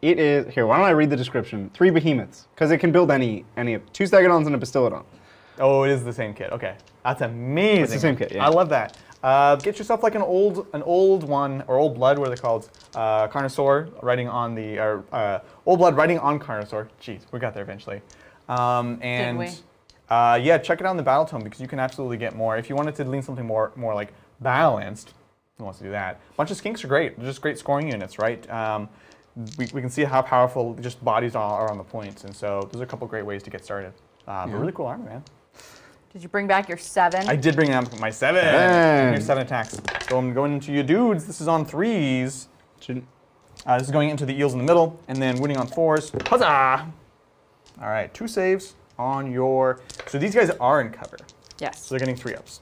It is here. Why don't I read the description? 3 behemoths, because it can build any 2 Stegodons and a Bastillodon. Oh, it is the same kit. Okay, that's amazing. It's the same kit, yeah. I love that. Get yourself like an old one or old blood. What are they called? Carnosaur riding on the old blood riding on Carnosaur. Jeez, we got there eventually. Didn't we? Yeah, check it out in the Battletome because you can absolutely get more. If you wanted to lean something more like balanced, who wants to do that? A bunch of skinks are great. They're just great scoring units, right? We can see how powerful just bodies are on the points, and so those are a couple great ways to get started. But really cool armor, man. Did you bring back your 7? I did bring up my 7. Here's 7 attacks. So I'm going into your dudes. This is on 3s. This is going into the eels in the middle, and then winning on 4s. Huzzah! All right, 2 saves on your. So these guys are in cover. Yes. So they're getting 3 ups.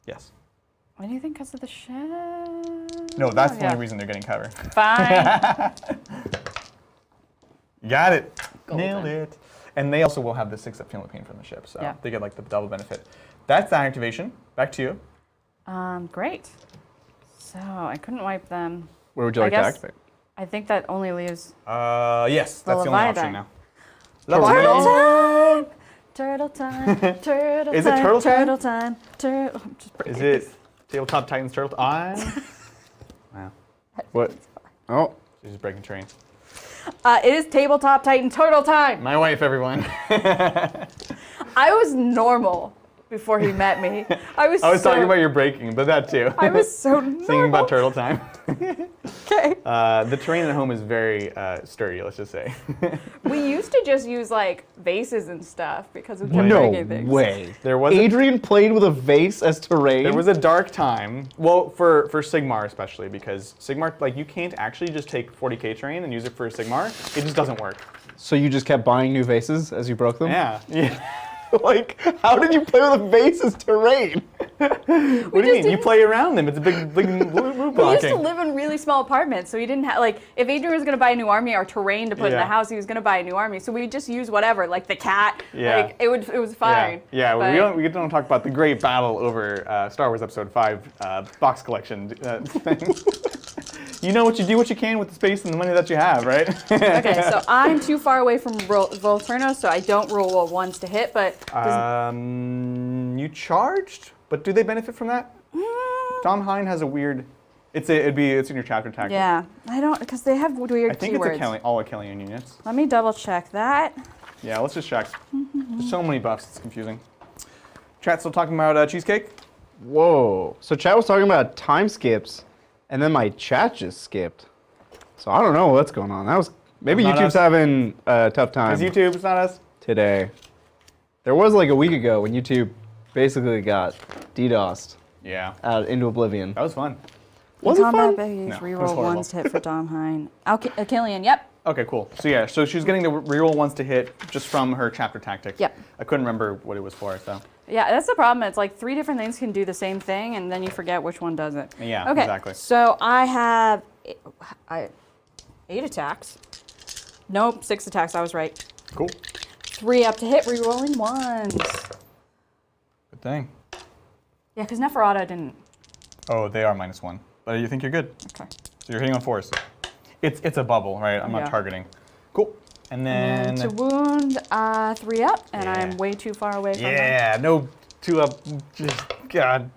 Yes. What do you think? Because of the shed? No, that's the only reason they're getting cover. Fine. Got it. Golden. Nailed it. And they also will have the 6-up Feel No Pain from the ship, so Yeah. they get like the double benefit. That's that activation. Back to you. Great. So I couldn't wipe them. Where would you like to activate? I think that only leaves Yes, that's the only option now. Turtle time! Turtle time! Turtle Is it time! turtle time? Turtle time! Turtle. Is it Tabletop Titans Turtle? Wow. What? Oh. She's just breaking train. It is Tabletop Titan Turtle time! My wife, everyone. I was normal before he met me. I was talking about your breaking, but that too. I was so normal. Singing about turtle time. Okay. The terrain at home is very sturdy, let's just say. We used to just use like vases and stuff because we kept No breaking things. way. There was Adrian played with a vase as terrain? There was a dark time, well, for Sigmar especially, because Sigmar, like, you can't actually just take 40k terrain and use it for Sigmar. It just doesn't work. So you just kept buying new vases as you broke them? Yeah. Like, how did you play with a vase as terrain? What do you mean? You play around them. It's a big root blocking. We used to live in really small apartments, so we didn't have, like, if Adrian was going to buy a new army or terrain to put in the house, he was going to buy a new army. So we just use whatever, like the cat. Yeah. Like, it was fine. Yeah, but we don't talk about the great battle over Star Wars Episode 5 box collection thing. You know what you can with the space and the money that you have, right? Okay, so I'm too far away from Volturno, so I don't roll ones to hit, but... You charged? But do they benefit from that? Dom Hine has a weird... It's in your chapter tactic. Yeah, I don't, because they have weird I think keywords. it's all Achillean units. Let me double check that. Yeah, let's just check. There's so many buffs, it's confusing. Chat still talking about cheesecake? Whoa. So chat was talking about time skips, and then my chat just skipped. So I don't know what's going on. That was maybe YouTube's having a tough time. It's YouTube, it's not us. Today. There was like a week ago when YouTube basically got DDoSed Yeah. out into oblivion. That was fun. Was it Combat fun? base, No, it was reroll horrible. ones to hit for Dom Hine. Achillean, yep. Okay, cool. So yeah, so she's getting the reroll ones to hit just from her chapter tactic. Yep. I couldn't remember what it was for, so. Yeah, that's the problem. It's like 3 different things can do the same thing, and then you forget which one doesn't. Yeah, okay, exactly. So I have 8 attacks. Nope, 6 attacks. I was right. Cool. 3 up to hit, rerolling ones. Good thing. Yeah, because Neferata didn't. Oh, they are -1. But you think you're good. Okay. So you're hitting on 4s. It's a bubble, right? I'm not targeting. Cool. And then... To wound, 3 up, and I'm way too far away from them. Yeah, no 2 up. Just, God.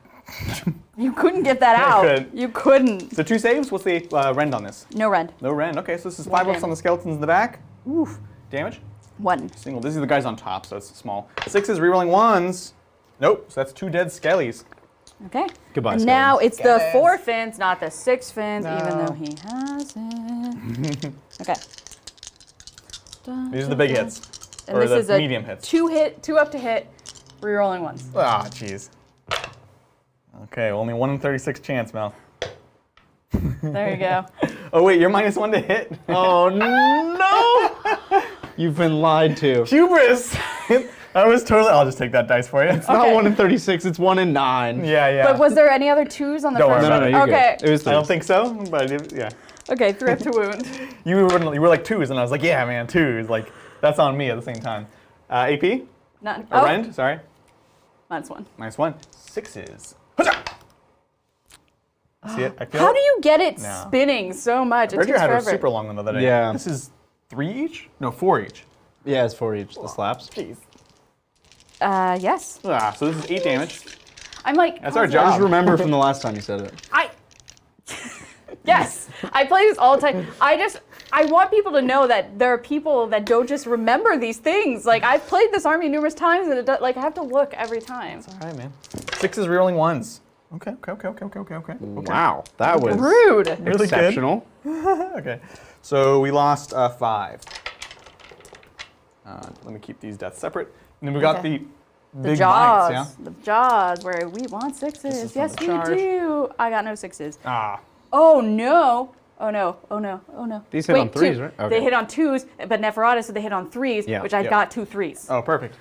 You couldn't get that out. couldn't. You couldn't. So 2 saves? What's the rend on this? No rend. No rend. Okay, so this is 5 One ups on the skeletons in the back. Oof. Damage? 1. Single. These are the guys on top, so it's small. 6s, rerolling 1s. Nope, so that's 2 dead skellies. Okay. Goodbye, And now it's the Skeletons. 4 fins, not the 6 fins, No. even though he has it. Okay. These are the big hits. And or this the is a medium hits. 2 up to hit, rerolling ones. Ah, jeez. Okay, only 1 in 36 chance, Mel. There you go. Oh wait, you're -1 to hit. Oh no! You've been lied to. Hubris! I was totally. I'll just take that dice for you. It's not 1 in 36, it's 1 in 9. Yeah. But was there any other 2s on the Don't first worry No, about no, it. you're Okay. good. It was I don't 3. think so, but yeah. Okay, 3 up to wound. You were like 2s, and I was like, yeah, man, 2s. Like, that's on me at the same time. AP? None. Or rend, sorry. -1. -1. 6s. Huzzah! See it? I feel How it. do you get it No. spinning so much? It Bridger takes had a forever. super long one the other day. Yeah. This is 3 each? No, 4 each. Yeah, it's 4 each, the slaps. Jeez. Yes. Ah, so this is 8 damage. I'm like. That's our I job. just remember from the last time you said it. Yes, I play this all the time. I want people to know that there are people that don't just remember these things. Like, I've played this army numerous times, and I have to look every time. All right, man. 6s rerolling 1s. Okay. Wow, that was Rude. Really exceptional. Okay. So we lost 5. Let me keep these deaths separate. And then we got Okay. the The big jaws. bites, The jaws, where we want This is 6s. from Yes, the we charge. do. I got no 6s. yeah? Ah. Oh, no. Oh, no. Oh, no. Oh, no. These hit on 3s, 2. right? Okay. They hit on 2s, but Neferata, so they hit on 3s, Yeah. which I Yeah. got 2 3s. Oh, perfect.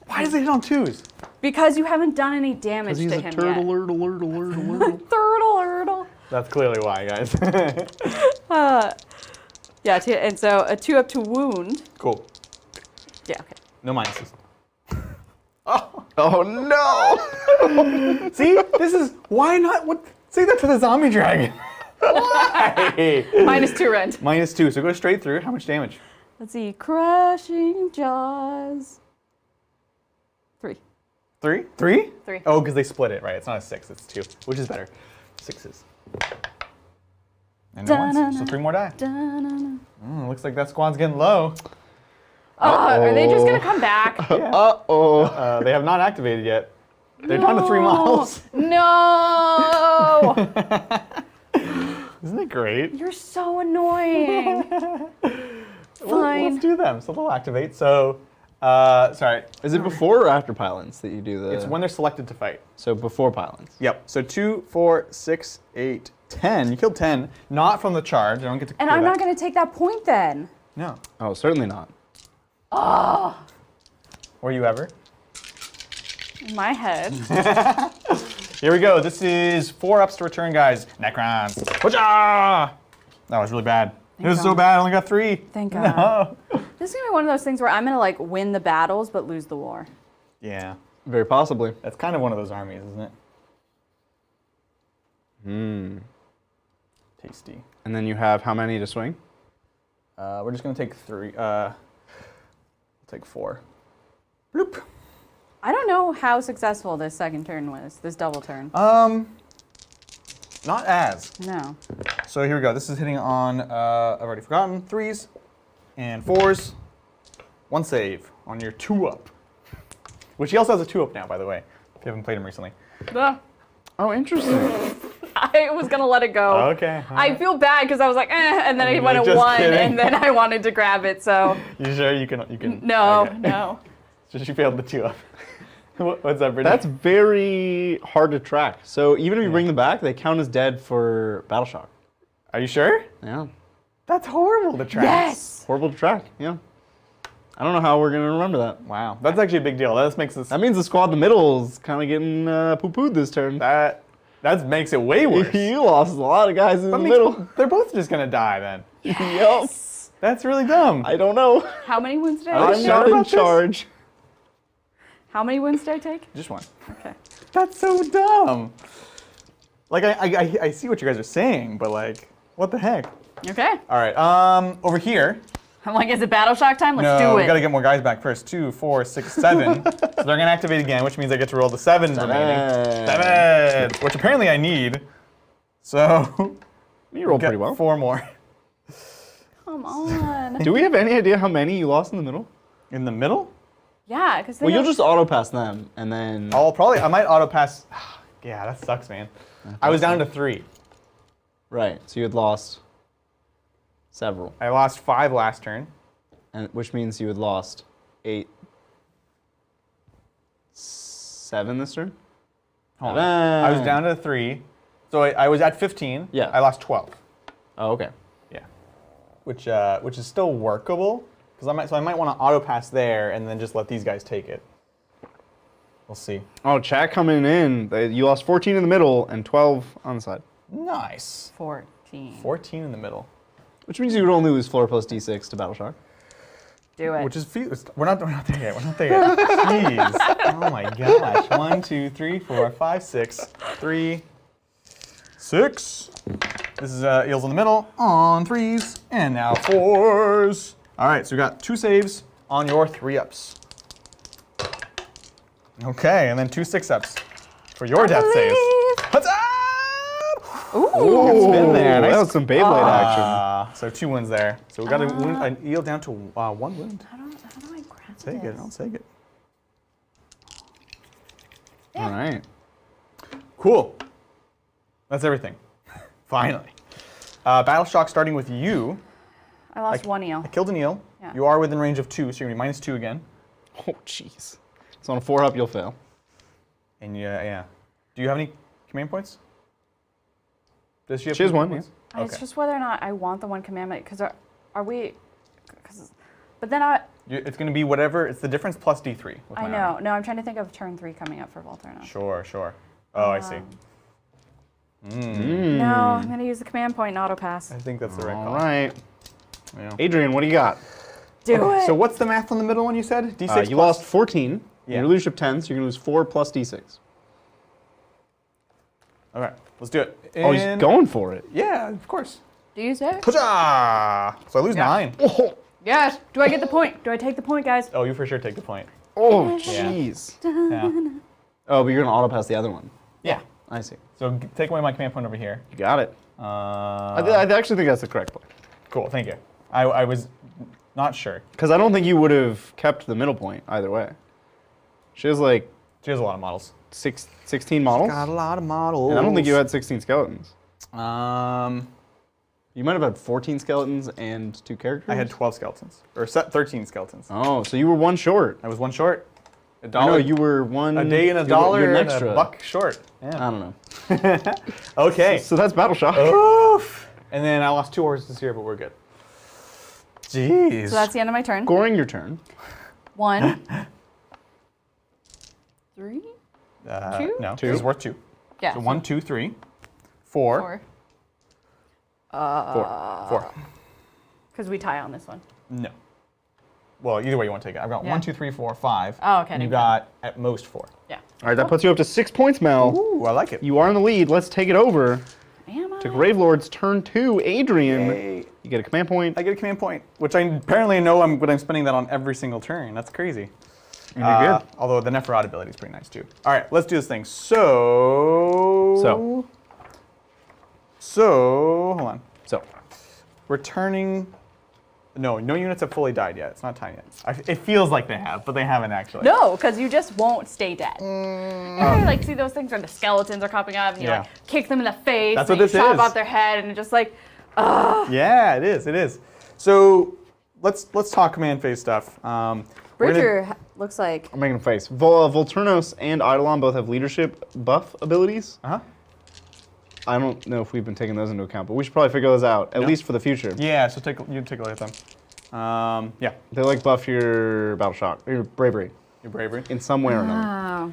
Why does it hit on 2s? Because you haven't done any damage He's to a him turtle, yet. Turtle. That's clearly why, guys. Yeah, and so a 2 up to wound. Cool. Yeah, okay. No minuses. Oh no! See, this is why not? What? Say that to the zombie dragon. Why? -2 rend. -2. So go straight through. How much damage? Let's see. Crushing Jaws. 3. 3? 3? 3. Oh, because they split it, right? It's not a 6, it's 2, which is better. 6s. And no ones, so 3 more die. Looks like that squad's getting low. Are they just gonna come back? Yeah. Uh-oh. They have not activated yet. They're down to 3 miles. No! Isn't it great? You're so annoying. Fine. Let's do them. So they'll activate. So, sorry. Is it before or after pylons that you do the? It's when they're selected to fight. So before pylons. Yep. So 2, 4, 6, 8, 10. You killed 10. Not from the charge. I don't get to. And kill I'm that. not gonna take that point then. No. Oh, certainly not. Oh. Were you ever? In my head. Here we go. This is 4 ups to return, guys. Necrons. Whatcha! That was really bad. It was so bad. I only got 3. Thank God. No. This is gonna be one of those things where I'm gonna like win the battles but lose the war. Yeah. Very possibly. That's kind of one of those armies, isn't it? Tasty. And then you have how many to swing? We're just gonna take 3. We'll take 4. Bloop. I don't know how successful this second turn was, this double turn. Not as. No. So here we go. This is hitting on, I've already forgotten, 3s and 4s. 1 save on your 2 up. Which he also has a 2 up now, by the way, if you haven't played him recently. Ah, Oh, interesting. I was gonna let it go. Okay. I feel bad because I was like, and then I went like, a just 1, kidding. and then I wanted to grab it, so. You sure you can? No, okay. no. So she failed the 2 up. What's up, Brittany? That's very hard to track. So even if you bring them back, they count as dead for battle shock. Are you sure? Yeah. That's horrible to track. Yes! Horrible to track. Yeah. I don't know how we're gonna remember that. Wow. That's actually a big deal. That makes this. That means the squad in the middle is kind of getting poo-pooed this turn. That makes it way worse. You lost a lot of guys in the That means middle. They're both just gonna die then. Yup. That's really dumb. I don't know. How many wounds did Are I you I'm take? sure not in about this? charge. How many wounds did I take? Just 1. Okay. That's so dumb. Like I see what you guys are saying, but like, what the heck? Okay. All right. Over here. I'm like, is it battle shock time? Let's No, do we it. gotta get more guys back first. 2, 4, 6, 7. So they're gonna activate again, which means I get to roll the 7 remaining. 7, which apparently I need. So You rolled get pretty well. 4 more. Come on. Do we have any idea how many you lost in the middle? In the middle? Yeah, because Well, you'll just auto pass them, and then. I might auto pass. Yeah, that sucks, man. I was down to 3. Right. So you had lost several, I lost 5 last turn. and which means you had lost 8, 7 this turn. Hold on. I was down to 3. So I was at 15. Yeah. I lost 12. Oh, okay. Yeah. Which is still workable. Because I might want to auto pass there and then just let these guys take it. We'll see. Oh, chat coming in. You lost 14 in the middle and 12 on the side. Nice. 14. 14 in the middle. Which means you would only lose 4 plus d6 to battle shock. Do it. Which is we're not there yet. We're not there yet. Jeez. Oh my gosh. 1, 2, 3, 4, 5, 6. 3, 6. This is eels in the middle on 3s and now 4s. All right, so we got 2 saves on your 3 ups. Okay, and then 2 6-ups for your death saves. What's up? Ooh. Good spin there. That Nice. was some Beyblade action. So 2 wounds there. So we got an eel down to 1 wound. How do I grab Take this? it. I'll take it. All right. Cool. That's everything. Finally. Battle shock starting with you. I lost 1 eel. I killed an eel. Yeah. You are within range of 2, so you're going to be -2 again. Oh, jeez. So on a 4-up, you'll fail. And yeah. Do you have any command points? Does she have She has command 1, points? It's just whether or not I want the 1 commandment, because are we... but then It's going to be whatever. It's the difference plus D3. With I my know. army. No, I'm trying to think of turn 3 coming up for Volturno. Sure. Oh, I see. No, I'm going to use the command point and auto pass. I think that's the right call. All right. Yeah. Adrian, what do you got? Do it. So what's the math on the middle one you said? D6 You lost 14. Yeah. Your leadership 10, so you're going to lose 4 plus D6. Okay, let's do it. Oh, he's going for it. Yeah, of course. Do you say? Huzzah! So I lose 9. Oh, Yes. Do I get the point? Do I take the point, guys? Oh, you for sure take the point. jeez. Yeah. Oh, but you're going to auto pass the other one. Yeah. I see. So take away my command point over here. You got it. I actually think that's the correct play. Cool, thank you. I was not sure. Because I don't think you would have kept the middle point either way. She has like She has a lot of models. 16 models. Got a lot of models. And I don't think you had 16 skeletons. Um, You might have had 14 skeletons and 2 characters. I had 12 skeletons. Or 13 skeletons. Oh, so you were 1 short. I was 1 short. No, $1. you were 1. A day and a you're dollar an and extra. a $1 short. I Yeah. don't know. Okay. So that's Battle Shock. Oof. And then I lost 2 horses here, but we're good. Jeez. So that's the end of my turn. Scoring your turn. 1, 3, 2? No, 2. it's worth 2. Yeah. So 1, 2, 3, 4. 4. 4. Because we tie on this one. No. Well, either way you want to take it. I've got Yeah. 1, 2, 3, 4, 5. Oh, okay. And you never mind. got at most 4. Yeah. All right, that puts you up to 6 points, Mel. Ooh, I like it. You are in the lead. Let's take it over Am I? to Gravelords turn 2. Adrian, Yay. you get a command point. I get a command point, which I apparently know but I'm spending that on every single turn. That's crazy. You're good. Although the Nephirot ability is pretty nice too. All right, let's do this thing. So, hold on. So, Returning. No units have fully died yet. It's not time yet. It feels like they have, but they haven't actually. No, because you just won't stay dead. You like see those things where the skeletons are popping up and you Yeah. like kick them in the face. That's and what this you chop is. off their head and it just like, Yeah, it is. It is. So let's talk command phase stuff. Bridger looks like. I'm making a face. Volturnos and Eidolon both have leadership buff abilities. Uh huh. I don't know if we've been taking those into account, but we should probably figure those out, at least for the future. Yeah. So take a look at them. Yeah. They like buff your Battle Shock, your bravery, Your bravery. in some way or another. Wow.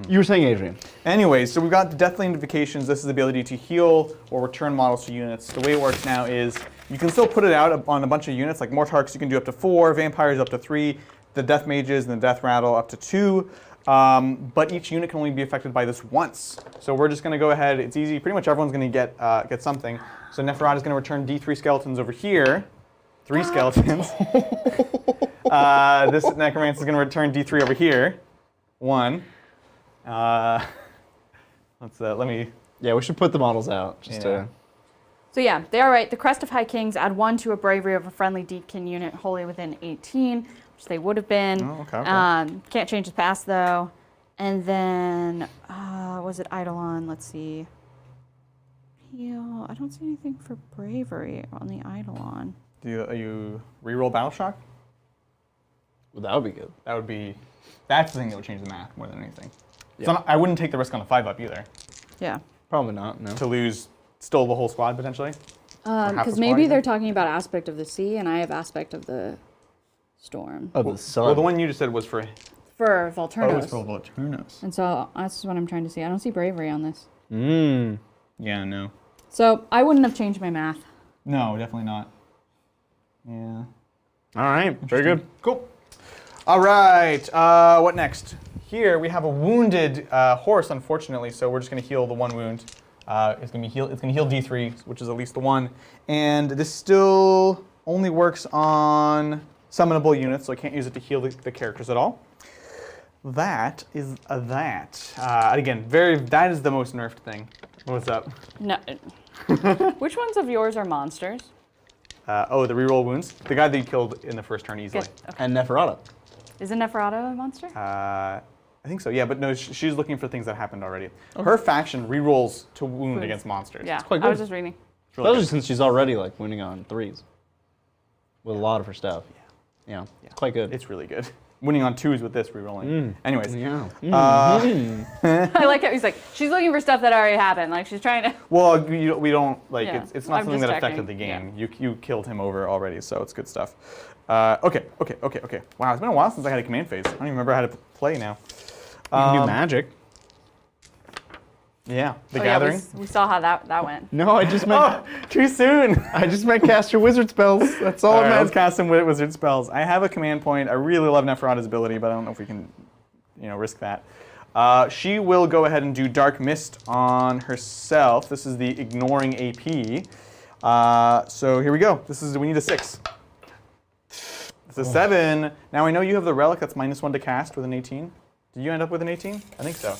You were saying, Adrian. Anyways, so we've got the Deathly Invocations. This is the ability to heal or return models to units. The way it works now is you can still put it out on a bunch of units, like Mortarks you can do up to 4, Vampires up to 3, the Death Mages and the Death Rattle up to 2. But each unit can only be affected by this once. So we're just going to go ahead. It's easy. Pretty much everyone's going to get something. So Nephirot is going to return D3 skeletons over here. 3 skeletons. This Necromancer is going to return D3 over here. 1. Let me. Yeah, we should put the models out. Just to. So yeah, they are right. The Crest of High Kings add 1 to a bravery of a friendly Deepkin unit wholly within 18, which they would have been. Oh, okay. Can't change the past though. And then, was it Eidolon? Let's see. Heal. I don't see anything for bravery on the Eidolon. You reroll Battle Shock? Well, that would be good. That's the thing that would change the math more than anything. Yeah. So I wouldn't take the risk on a 5-up either Yeah. Probably not, no. to lose still the whole squad potentially. half the Because squad, maybe you they're think? talking about aspect of the sea, and I have aspect of the storm. Of the sun. Well, the one you just said was for For it Volturnos. was for Volturnos. And so that's what I'm trying to see. I don't see bravery on this. Yeah, no. So I wouldn't have changed my math. No, definitely not. Yeah. All right, very good. Cool. All right. What next? Here we have a wounded horse, unfortunately. So we're just going to heal the 1 wound. It's going to heal D3, which is at least the 1. And this still only works on summonable units, so I can't use it to heal the characters at all. That is that. Again, that is the most nerfed thing. What's up? No. Which ones of yours are monsters? The reroll wounds. The guy that you killed in the first turn easily. Good. Okay. And Neferata. Is Neferata a monster? I think so, yeah, but no, she's looking for things that happened already. Her faction rerolls to wound Wounds. against monsters. Yeah, quite I was good. just reading. It's really Especially good. since she's already like wounding on 3s. With a lot of her stuff. Yeah. It's quite good. It's really good. winning on 2s with this rerolling. Anyways. Yeah. I like how he's like, she's looking for stuff that already happened. Like she's trying to. Well, we don't like it's not I'm something just that checking. affected the game. You killed him over already, so it's good stuff. Okay. Wow, it's been a while since I had a command phase. I don't even remember how to play now. You can do magic. Yeah, the Oh, gathering. Yeah, we saw how that went. No, I just meant. Oh, too soon. I just meant cast your wizard spells. That's all All I right, meant. let's cast some wizard spells. I have a command point. I really love Neferata's ability, but I don't know if we can, risk that. She will go ahead and do Dark Mist on herself. This is the ignoring AP. So here we go. We need a 6. It's a 7. Now I know you have the relic that's -1 to cast with an 18. Did you end up with an 18? I think so.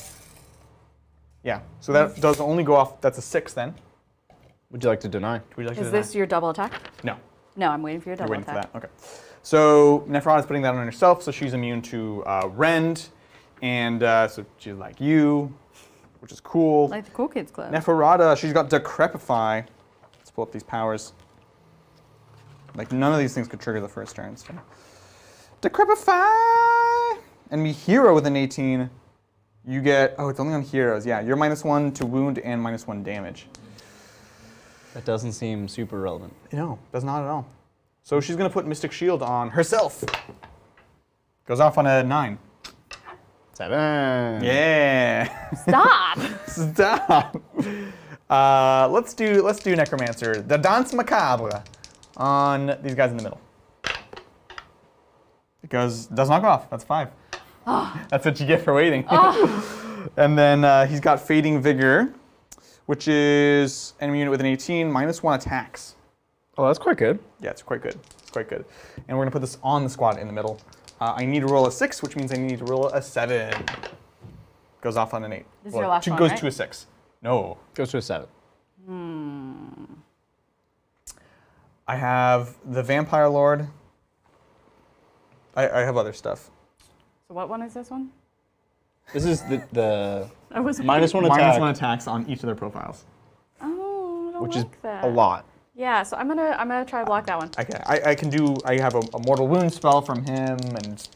Yeah. So that does only go off. That's a 6 then. Would you like to deny? Would you like to Is deny? this your double attack? No. No, I'm waiting for your You're double waiting attack. for that. Okay. So Neferata's putting that on herself, so she's immune to rend, and so she's like you, which is cool. Like the Cool Kids Club. Neferata, she's got Decrepify. Let's pull up these powers. Like none of these things could trigger the first turn. So. Decrepify! And me hero with an 18. You get, it's only on heroes. Yeah, you're -1 to wound and -1 damage. That doesn't seem super relevant. No, does not at all. So she's going to put Mystic Shield on herself. Goes off on a 9. 7. Yeah. Stop! Stop. Let's do Necromancer. The Danse Macabre on these guys in the middle. Does not go off. That's 5. That's what you get for waiting. And then he's got Fading Vigor, which is enemy unit with an 18, -1 attacks. Oh, that's quite good. Yeah, it's quite good. It's quite good. And we're going to put this on the squad in the middle. I need to roll a 6, which means I need to roll a 7. Goes off on an 8. This is your last one, goes right? to a 6. No. Goes to a 7. I have the Vampire Lord. I have other stuff. So what one is this one? This is the I was -1 attack, -1 attacks on each of their profiles. Oh, I don't which like is that. a lot. Yeah, so I'm gonna try to block that one. Okay, I have a Mortal Wound spell from him, and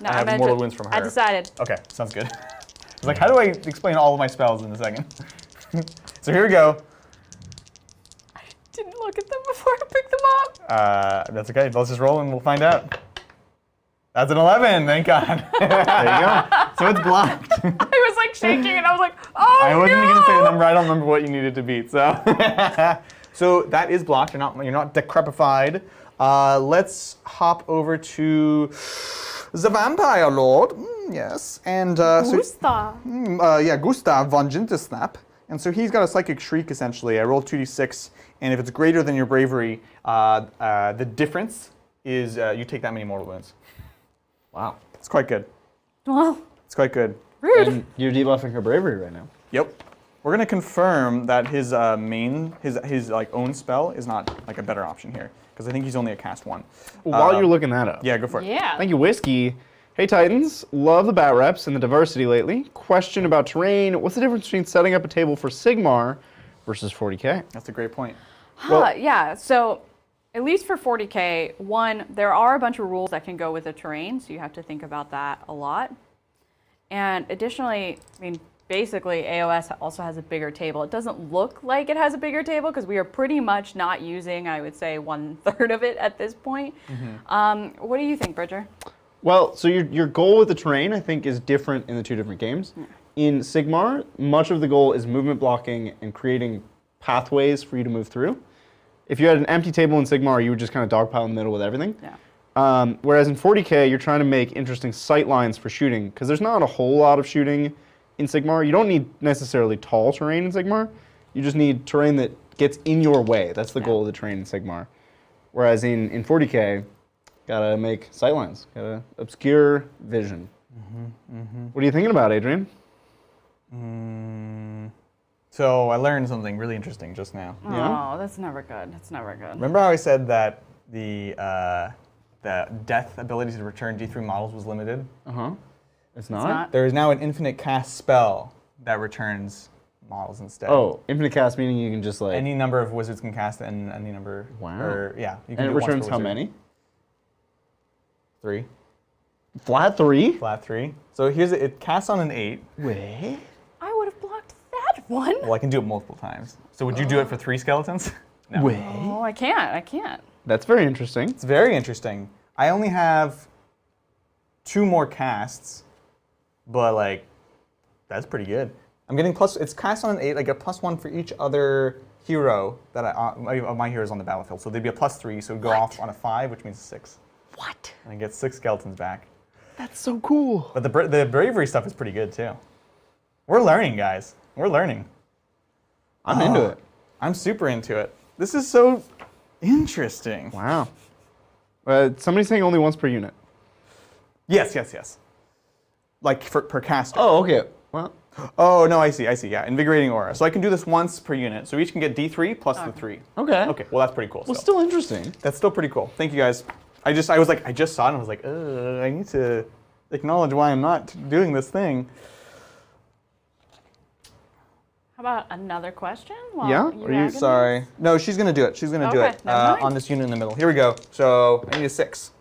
No, I have gonna Mortal Wounds from her. I decided. Okay, sounds good. I was like, how do I explain all of my spells in a second? So here we go. Didn't look at them before I picked them up. That's okay. Let's just roll and we'll find out. That's an 11, thank God. There you go. So it's blocked. I was like shaking and I was like, oh I wasn't no! going to say the number. I don't remember what you needed to beat. So, so that is blocked. You're not decrepified. Let's hop over to the Vampire Lord. Yes, and Gusta. Gustav von Jintersnap. And so he's got a Psychic Shriek essentially. I roll 2d6, and if it's greater than your bravery, the difference is you take that many mortal wounds. Wow. It's quite good. Well, It's quite good. rude. And you're debuffing her bravery right now. Yep. We're gonna confirm that his his like own spell is not like a better option here because I think he's only a cast 1. While you're looking that up. Yeah, go for it. Yeah. Thank you, Whiskey. Hey Titans, love the bat reps and the diversity lately. Question about terrain. What's the difference between setting up a table for Sigmar versus 40k? That's a great point. Yeah, so at least for 40k, one, there are a bunch of rules that can go with the terrain, so you have to think about that a lot. And additionally, I mean, basically AOS also has a bigger table. It doesn't look like it has a bigger table because we are pretty much not using, I would say, 1/3 of it at this point. What do you think, Bridger? Well, so your goal with the terrain, I think, is different in the two different games. In Sigmar, much of the goal is movement blocking and creating pathways for you to move through. If you had an empty table in Sigmar, you would just kind of dogpile in the middle with everything. Yeah. Whereas in 40k, you're trying to make interesting sight lines for shooting, because there's not a whole lot of shooting in Sigmar. You don't need necessarily tall terrain in Sigmar. You just need terrain that gets in your way. That's the goal of the terrain in Sigmar. Whereas in 40k, gotta make sight lines, gotta obscure vision. What are you thinking about, Adrian? So I learned something really interesting just now. Yeah? Oh, that's never good. That's never good. Remember how I said that the death ability to return D3 models was limited? It's not? not. There is now an infinite cast spell that returns models instead. Oh, infinite cast meaning you can just like... Any number of wizards can cast it, and any number. Wow. Or, yeah. You can and it do it once per returns how wizard. many? 3. Flat 3? Flat 3. So here's it casts on an 8. Wait. I would have blocked that one. Well, I can do it multiple times. So would you do it for 3 skeletons? No. Wait. Oh, I can't. That's very interesting. It's very interesting. I only have 2 more casts, but like, that's pretty good. I'm getting plus, it's cast on an 8, I get +1 for each other hero that my heroes on the battlefield. So they'd be a +3, so it would go off on a 5, which means 6. What? And I get 6 skeletons back. That's so cool. But the bravery stuff is pretty good too. We're learning, guys. We're learning. I'm into it. I'm super into it. This is so interesting. Wow. Somebody's saying only once per unit. Yes. Like per caster. Oh, okay. Well, Oh, no, I see, yeah. Invigorating aura. So I can do this once per unit. So each can get D3 plus the 3. okay. Okay, well, that's pretty cool. Well, still interesting. That's still pretty cool. Thank you, guys. I just saw it and I was like, I need to acknowledge why I'm not doing this thing. How about another question? Yeah? You Are you- Sorry. No, she's going to do it. She's going to do Okay, it never mind. on this unit in the middle. Here we go. So I need a 6.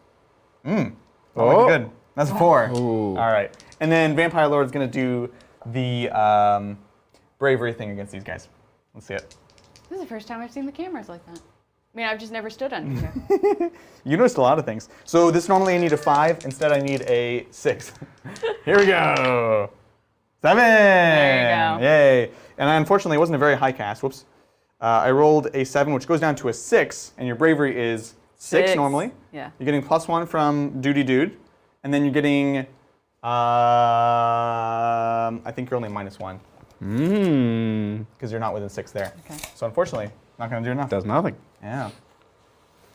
Oh, Oh. good. That's a 4. Ooh. All right. And then Vampire Lord's going to do the bravery thing against these guys. Let's see it. This is the first time I've seen the cameras like that. I mean, I've just never stood under here. You noticed a lot of things. So this normally I need a 5. Instead, I need a 6. Here we go. 7. There you go. Yay. And unfortunately, it wasn't a very high cast. Whoops. I rolled a 7, which goes down to a 6, and your bravery is 6 normally. Yeah. You're getting +1 from Duty Dude, and then you're getting, I think you're only -1 because you're not within 6 there. Okay. So unfortunately, not going to do enough. Does nothing. Yeah.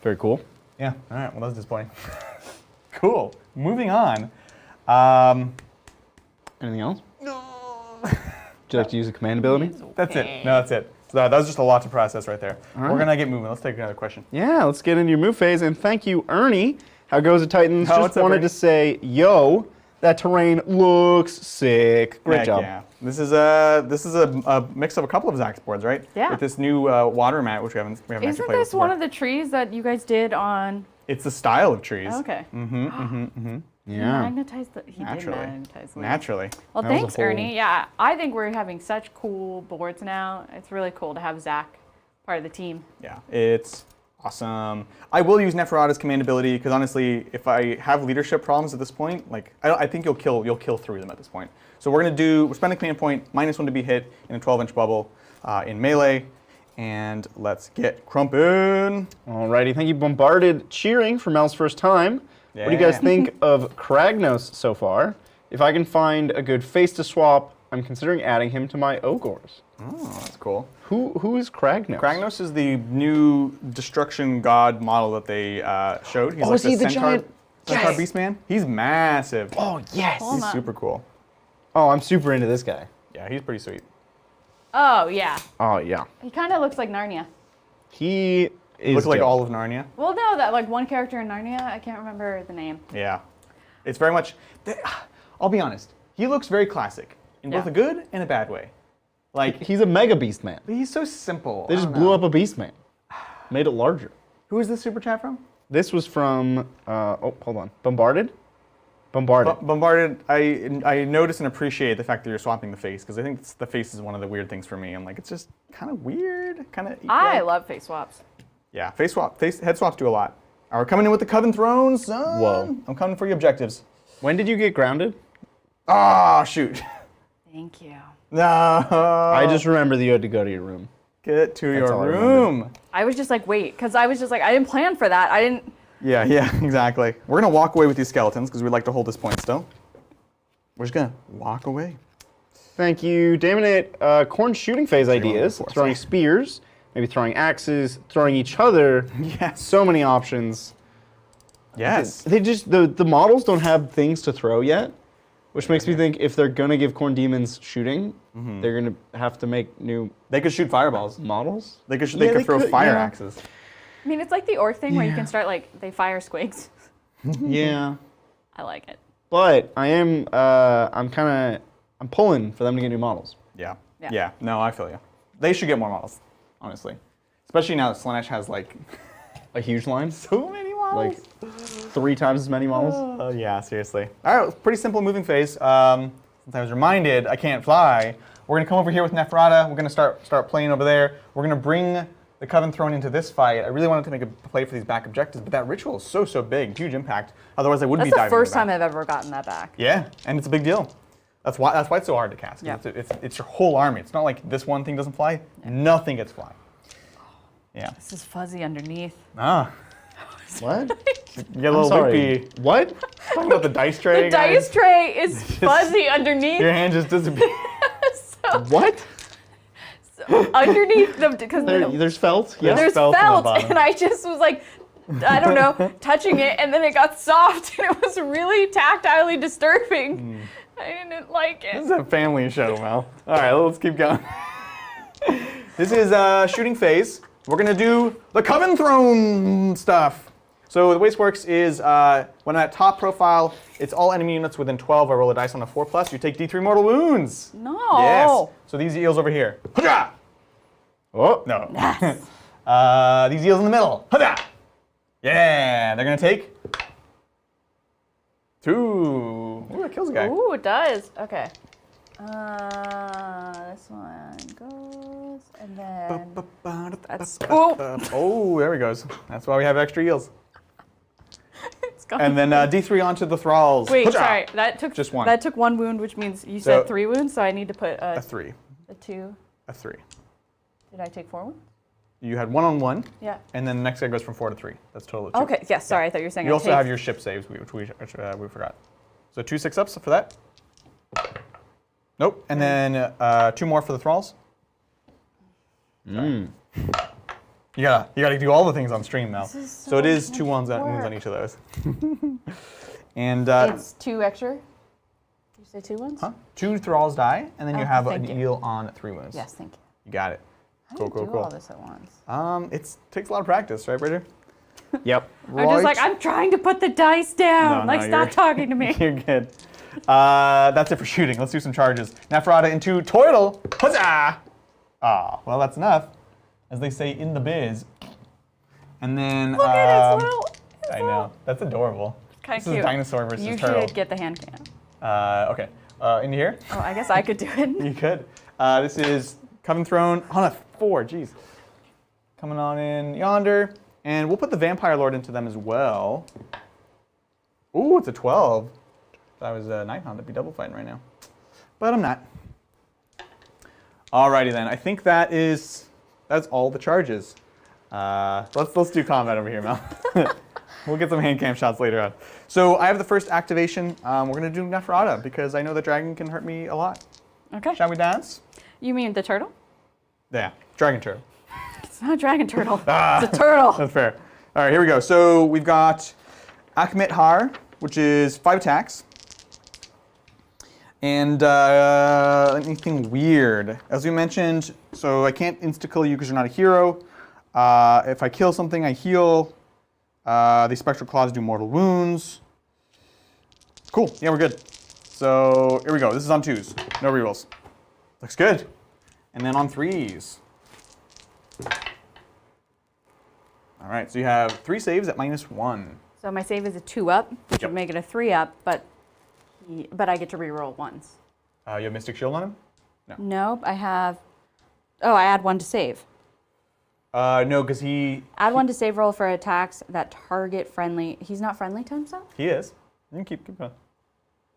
Very cool. Yeah. All right. Well, that's disappointing. Cool. Moving on. Anything else? No. Would you like to use a command ability? That's it. No, that's it. So that was just a lot to process right there. All We're right. gonna get moving. Let's take another question. Yeah, let's get into your move phase. And thank you, Ernie. How goes it, Titans? Oh, Just what's up, wanted Ernie? to say, yo, that terrain looks sick. Great Heck job. Yeah. This is a mix of a couple of Zax boards, right? Yeah. With this new water mat, which we haven't actually Isn't played with this one before. of the trees that you guys did on? It's the style of trees. Okay. Yeah. Magnetize the. He Naturally. did magnetize the. Naturally. Well, That was a thanks, whole- Ernie. Yeah, I think we're having such cool boards now. It's really cool to have Zach part of the team. Yeah, it's awesome. I will use Neferata's command ability because honestly, if I have leadership problems at this point, like I think you'll kill 3 of them at this point. So we're spend a command point, -1 to be hit in a 12-inch bubble in melee, and let's get crumpin'. Alrighty, thank you, Bombarded Cheering for Mel's first time. What do you guys Yeah. think of Kragnos so far? If I can find a good face to swap, I'm considering adding him to my Ogors. Oh, that's cool. Who is Kragnos? Kragnos is the new destruction god model that they showed. He's Oh, is he the centaur, giant- centaur Yes. beast man. He's massive. Oh, yes. Hold He's on. super cool. Oh, I'm super into this guy. Yeah, he's pretty sweet. Oh yeah, Oh, yeah. he kind of looks like Narnia. He is Looks like dope. all of Narnia. Well, no, that like one character in Narnia. I can't remember the name. Yeah. It's very much, I'll be honest, he looks very classic in both Yeah. a good and a bad way. Like, He's a mega beast man. he's so simple. They just blew up a beast man. Made it larger. Who is this super chat from? This was from, oh, hold on. Bombarded? Bombarded. Bombarded. I notice and appreciate the fact that you're swapping the face because I think the face is one of the weird things for me. I'm like, it's just kind of weird, kind of. I love face swaps. Yeah, head swaps do a lot. We're coming in with the Coven Throne, son. Whoa. I'm coming for your objectives. When did you get grounded? Ah, shoot. Thank you. No. I just remember that you had to go to your room. Get to That's your all I room. I was just like, wait, because I was just like, I didn't plan for that. I didn't. Yeah, exactly. We're gonna walk away with these skeletons because we like to hold this point still. We're just gonna walk away. Thank you, Damonate. Corn shooting phase ideas. before. Throwing spears, maybe throwing axes, throwing each other. Yes. So many options. Yes. They just the models don't have things to throw yet, which makes me think if they're gonna give corn demons shooting, they're gonna have to make new They could shoot fireballs. models. They could Yeah, throw fire yeah. axes. I mean, it's like the orc thing where you Yeah. can start like they fire squigs. Yeah, I like it. but I am I'm pulling for them to get new models. Yeah. Yeah. Yeah. No, I feel you. They should get more models, honestly. Especially now that Slanesh has like A huge line. so many models. like 3 times as many models. Oh yeah, seriously. All right, pretty simple moving phase. Since I was reminded I can't fly, we're gonna come over here with Neferata. We're gonna start playing over there. We're gonna bring the Coven Throne into this fight. I really wanted to make a play for these back objectives, but that ritual is so big, huge impact. Otherwise, I wouldn't be diving. That's the first time I've ever gotten that back. Yeah, and it's a big deal. That's why it's so hard to cast. Yeah. It's your whole army. It's not like this one thing doesn't fly. Yeah. Nothing gets fly. Yeah. This is fuzzy underneath. Ah. What? You get a little loopy. What? Talking about the dice tray. The dice tray is fuzzy underneath. Your hand just disappears. What? So underneath the because there's felt. Yeah. there's felt felt, on the and I just was like, I don't know, touching it, and then it got soft, and it was really tactilely disturbing. I didn't like it. This is a family show, Mel. All right, let's keep going. This is shooting phase. We're gonna do the Coven Throne stuff. So the way this works is when I'm at top profile, it's all enemy units within 12. I roll a dice on a 4+. You take D3 mortal wounds. No. Yes. So these eels over here. Hada! Oh no. Yes. These eels in the middle. Hada! Yeah, they're gonna take 2. Ooh, that kills a guy. Ooh, it does. Okay. This one goes, and then that's. Oh. Oh, there he goes. That's why we have extra eels. It's gone. And then D3 onto the thralls. Wait, Hada! sorry. That took Just one. That took 1 wound, which means you So- said 3 wounds. So I need to put A 3. a 2. A 3. Did I take 4 wounds? You had 1 on 1. Yeah. And then the next guy goes from 4 to 3. That's total of 2. Okay. Yes. Sorry. I thought you were saying. You I also take... have your ship saves, which we forgot. So 2 6-ups for that. Nope. And then 2 more for the thralls. You gotta do all the things on stream now. So it is 2 wounds on each of those. And it's 2 extra. Did you say 2 wounds? huh? 2 thralls die, and then you have an thank you. eel on 3 wounds. Yes. Thank you. You got it. How do you do all this at once? It takes a lot of practice, right, Bridger? Yep. I'm just like, I'm trying to put the dice down. No, like, stop talking to me. You're good. That's it for shooting. Let's do some charges. Neferata into Toidle. Huzzah! Ah, well, that's enough, as they say in the biz. And then Look at its little. I know, that's adorable. Kind This of cute. is a dinosaur versus you turtle. should get the hand cannon. Okay. In here? Oh, I guess I could do it. You could. This is Coven Throne on a 4. Jeez. Coming on in yonder. And we'll put the Vampire Lord into them as well. Ooh, it's a 12. If I was a Nighthaunt, I'd be double fighting right now. But I'm not. Alrighty then. I think that's all the charges. Let's do combat over here, Mel. We'll get some hand cam shots later on. So I have the first activation. We're going to do Neferata because I know the dragon can hurt me a lot. Okay. Shall we dance? You mean the turtle? Yeah, dragon turtle. It's not a dragon turtle. It's a turtle. That's fair. All right, here we go. So we've got Akhmet Har, which is 5 attacks. And anything weird. As we mentioned, so I can't insta-kill you because you're not a hero. If I kill something, I heal. The Spectral Claws do mortal wounds. Cool, yeah, we're good. So here we go. This is on 2s, no rerolls. Looks good. And then on 3s. All right, so you have 3 saves at -1. So my save is a 2-up, which Yep. would make it a 3-up, but I get to reroll once. You have Mystic Shield on him? Nope, I have. Oh, I add 1 to save. No, because he Add 1 to save roll for attacks that target friendly. He's not friendly to himself? is. You can keep going.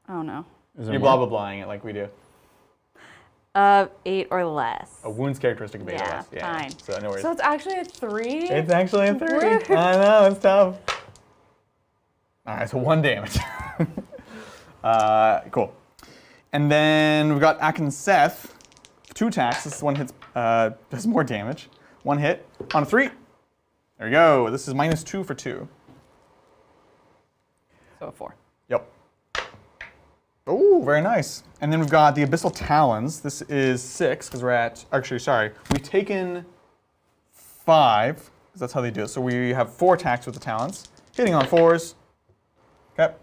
Oh no. You're blah blah blahing it like we do. 8 or less. A wounds characteristic of 8 or less. Yeah, fine. So no worries. So it's actually a 3? It's actually a 3. Woo. I know, it's tough. All right, so 1 damage. Cool. And then we've got Akin Seth. 2 attacks. This one hits, does more damage. 1 hit on a 3. There we go. This is -2 for 2. So a 4. Yep. Oh, very nice. And then we've got the Abyssal Talons. This is 6, because we're at, actually, sorry. We've taken 5, because that's how they do it. So we have 4 attacks with the Talons. Hitting on 4s. Okay.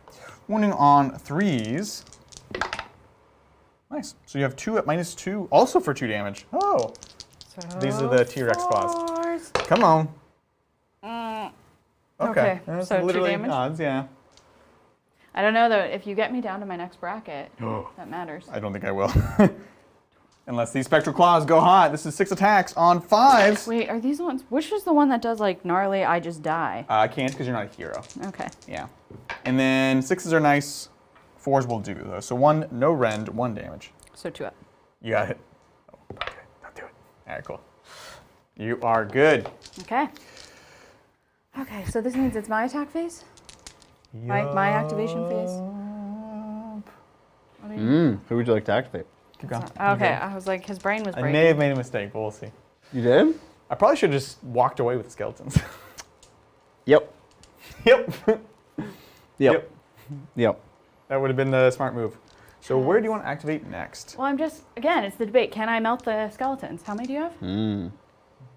Wounding on 3s. Nice. So you have 2 at -2, also for 2 damage. Oh. So These are the T-Rex claws. 4s. Come on. Okay, That's so 2 literally damage? odds, yeah. I don't know though. If you get me down to my next bracket, that matters. I don't think I will. Unless these Spectral Claws go hot. This is 6 attacks on 5s. Wait, are these the ones? Which was the one that does like gnarly? I just die. I can't because you're not a hero. Okay. Yeah. And then 6s are nice. 4s will do though. So 1, no rend, 1 damage. So 2 up. You got it. Oh, okay, don't do it. All right, cool. You are good. Okay. Okay, so this means it's my attack phase? My activation phase? Who would you like to activate? Keep going. Okay, I was like, his brain was I breaking. may have made a mistake, but we'll see. You did? I probably should have just walked away with the skeletons. Yep. Yep. Yep. Yep. That would have been the smart move. So where do you want to activate next? Well, I'm just, again, it's the debate. Can I melt the skeletons? How many do you have?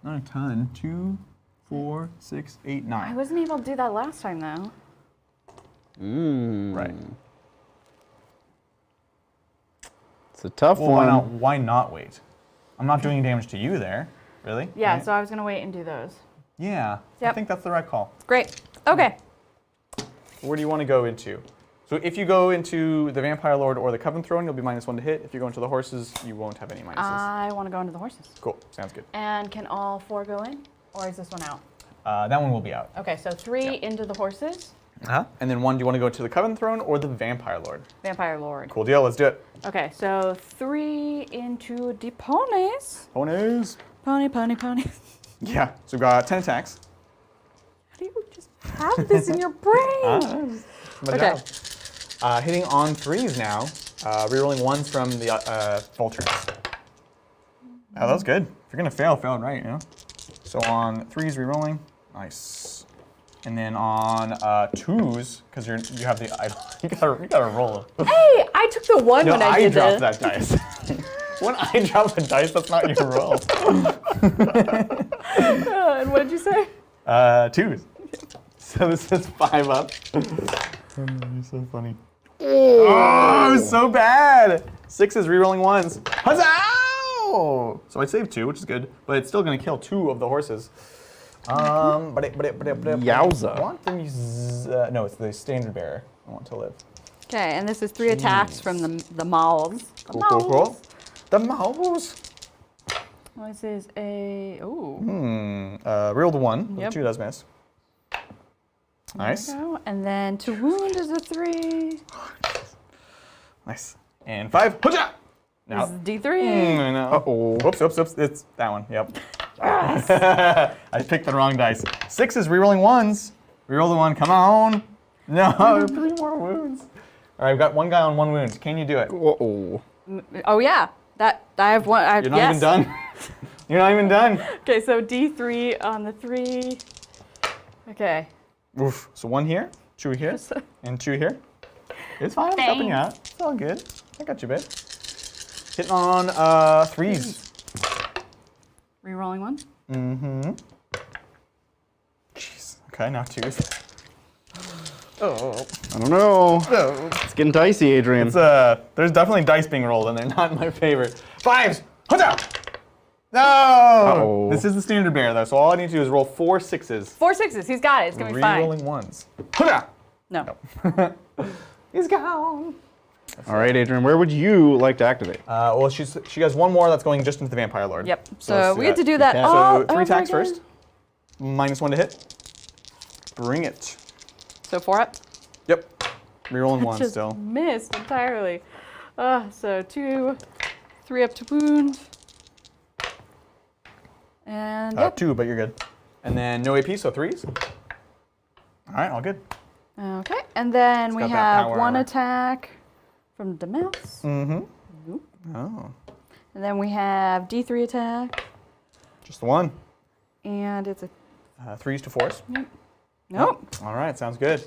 Not a ton. 2, 4, 6, 8, 9. I wasn't able to do that last time, though. Right. It's a tough Well, one. why not wait? I'm not doing damage to you there. Really? Yeah, Right? so I was going to wait and do those. Yeah. I Yep. think that's the right call. Great. Okay. Where do you want to go into? So if you go into the Vampire Lord or the Coven Throne, you'll be -1 to hit. If you go into the horses, you won't have any minuses. I want to go into the horses. Cool. Sounds good. And can all 4 go in? Or is this one out? That one will be out. Okay, so 3 into the horses. And then 1, do you want to go to the Coven Throne or the Vampire Lord? Vampire Lord. Cool deal. Let's do it. Okay, so 3 into the ponies. Ponies. Pony, pony, pony. Yeah. So we've got 10 attacks. How do you just have this in your brain? Okay. Hitting on 3s now. Rerolling 1s from the vultures. Oh, that was good. If you're going to fail it right, you know? So on 3s, rerolling. Nice. And then on 2s, because you have the idol, you gotta roll. Hey, I took the 1 No, when I I did dropped this. that dice. When I drop a dice, that's not your roll. And what did you say? 2s. So this is 5 up. You're so funny. Oh, So bad. 6s, rerolling 1s. Huzzah! So I saved 2, which is good, but it's still gonna kill 2 of the horses. Yowza. I want them no, it's the standard bearer I want to live. Okay, and this is 3 attacks from the mauls. Cool. The mouse. This is a Reeled 1. Yep. 2 does miss. Nice. There we go. And then to wound is a 3. Nice. And 5. Huzzah! This Now. is D3. No. Uh-oh. Whoops. It's that one. Yep. I picked the wrong dice. 6s, rerolling 1s. Reroll the 1. Come on. No, 3 more wounds. All right, I've got 1 guy on 1 wound. Can you do it? Uh-oh. Oh yeah, that I have one. You're not even done. You're not even done. Okay, so D3 on the 3. Okay. Oof. So 1 here, 2 here, and 2 here. It's fine. I'm helping you out. It's all good. I got you, babe. Hitting on 3s. Rerolling 1. Mm-hmm. Jeez. Okay, now 2s. Oh. I don't know. No. It's getting dicey, Adrian. It's there's definitely dice being rolled, and they're not my favorite. 5s. Huzzah! No. Uh-oh. This is the standard bear though, so all I need to do is roll 4 6s. 4 6s. He's got it. It's gonna be fine. Rerolling 1s. Huzzah! No. He's gone. All right, Adrian, where would you like to activate? Well, she has 1 more that's going just into the Vampire Lord. Yep. let's So do we get to do that. that. So Oh, 3 attacks my God. first. -1 to hit. Bring it. So 4 up. Yep. Rerolling 1 Just still. missed entirely. So 2, 3 up to wound. And yep. 2, but you're good. And then no AP, so 3s. All right, all good. Okay, and then we got that have power 1 armor. attack from the mouse. Mm-hmm. Nope. Oh. And then we have D3 attack, Just the 1. and it's a 3s to 4s. nope. All right, sounds good.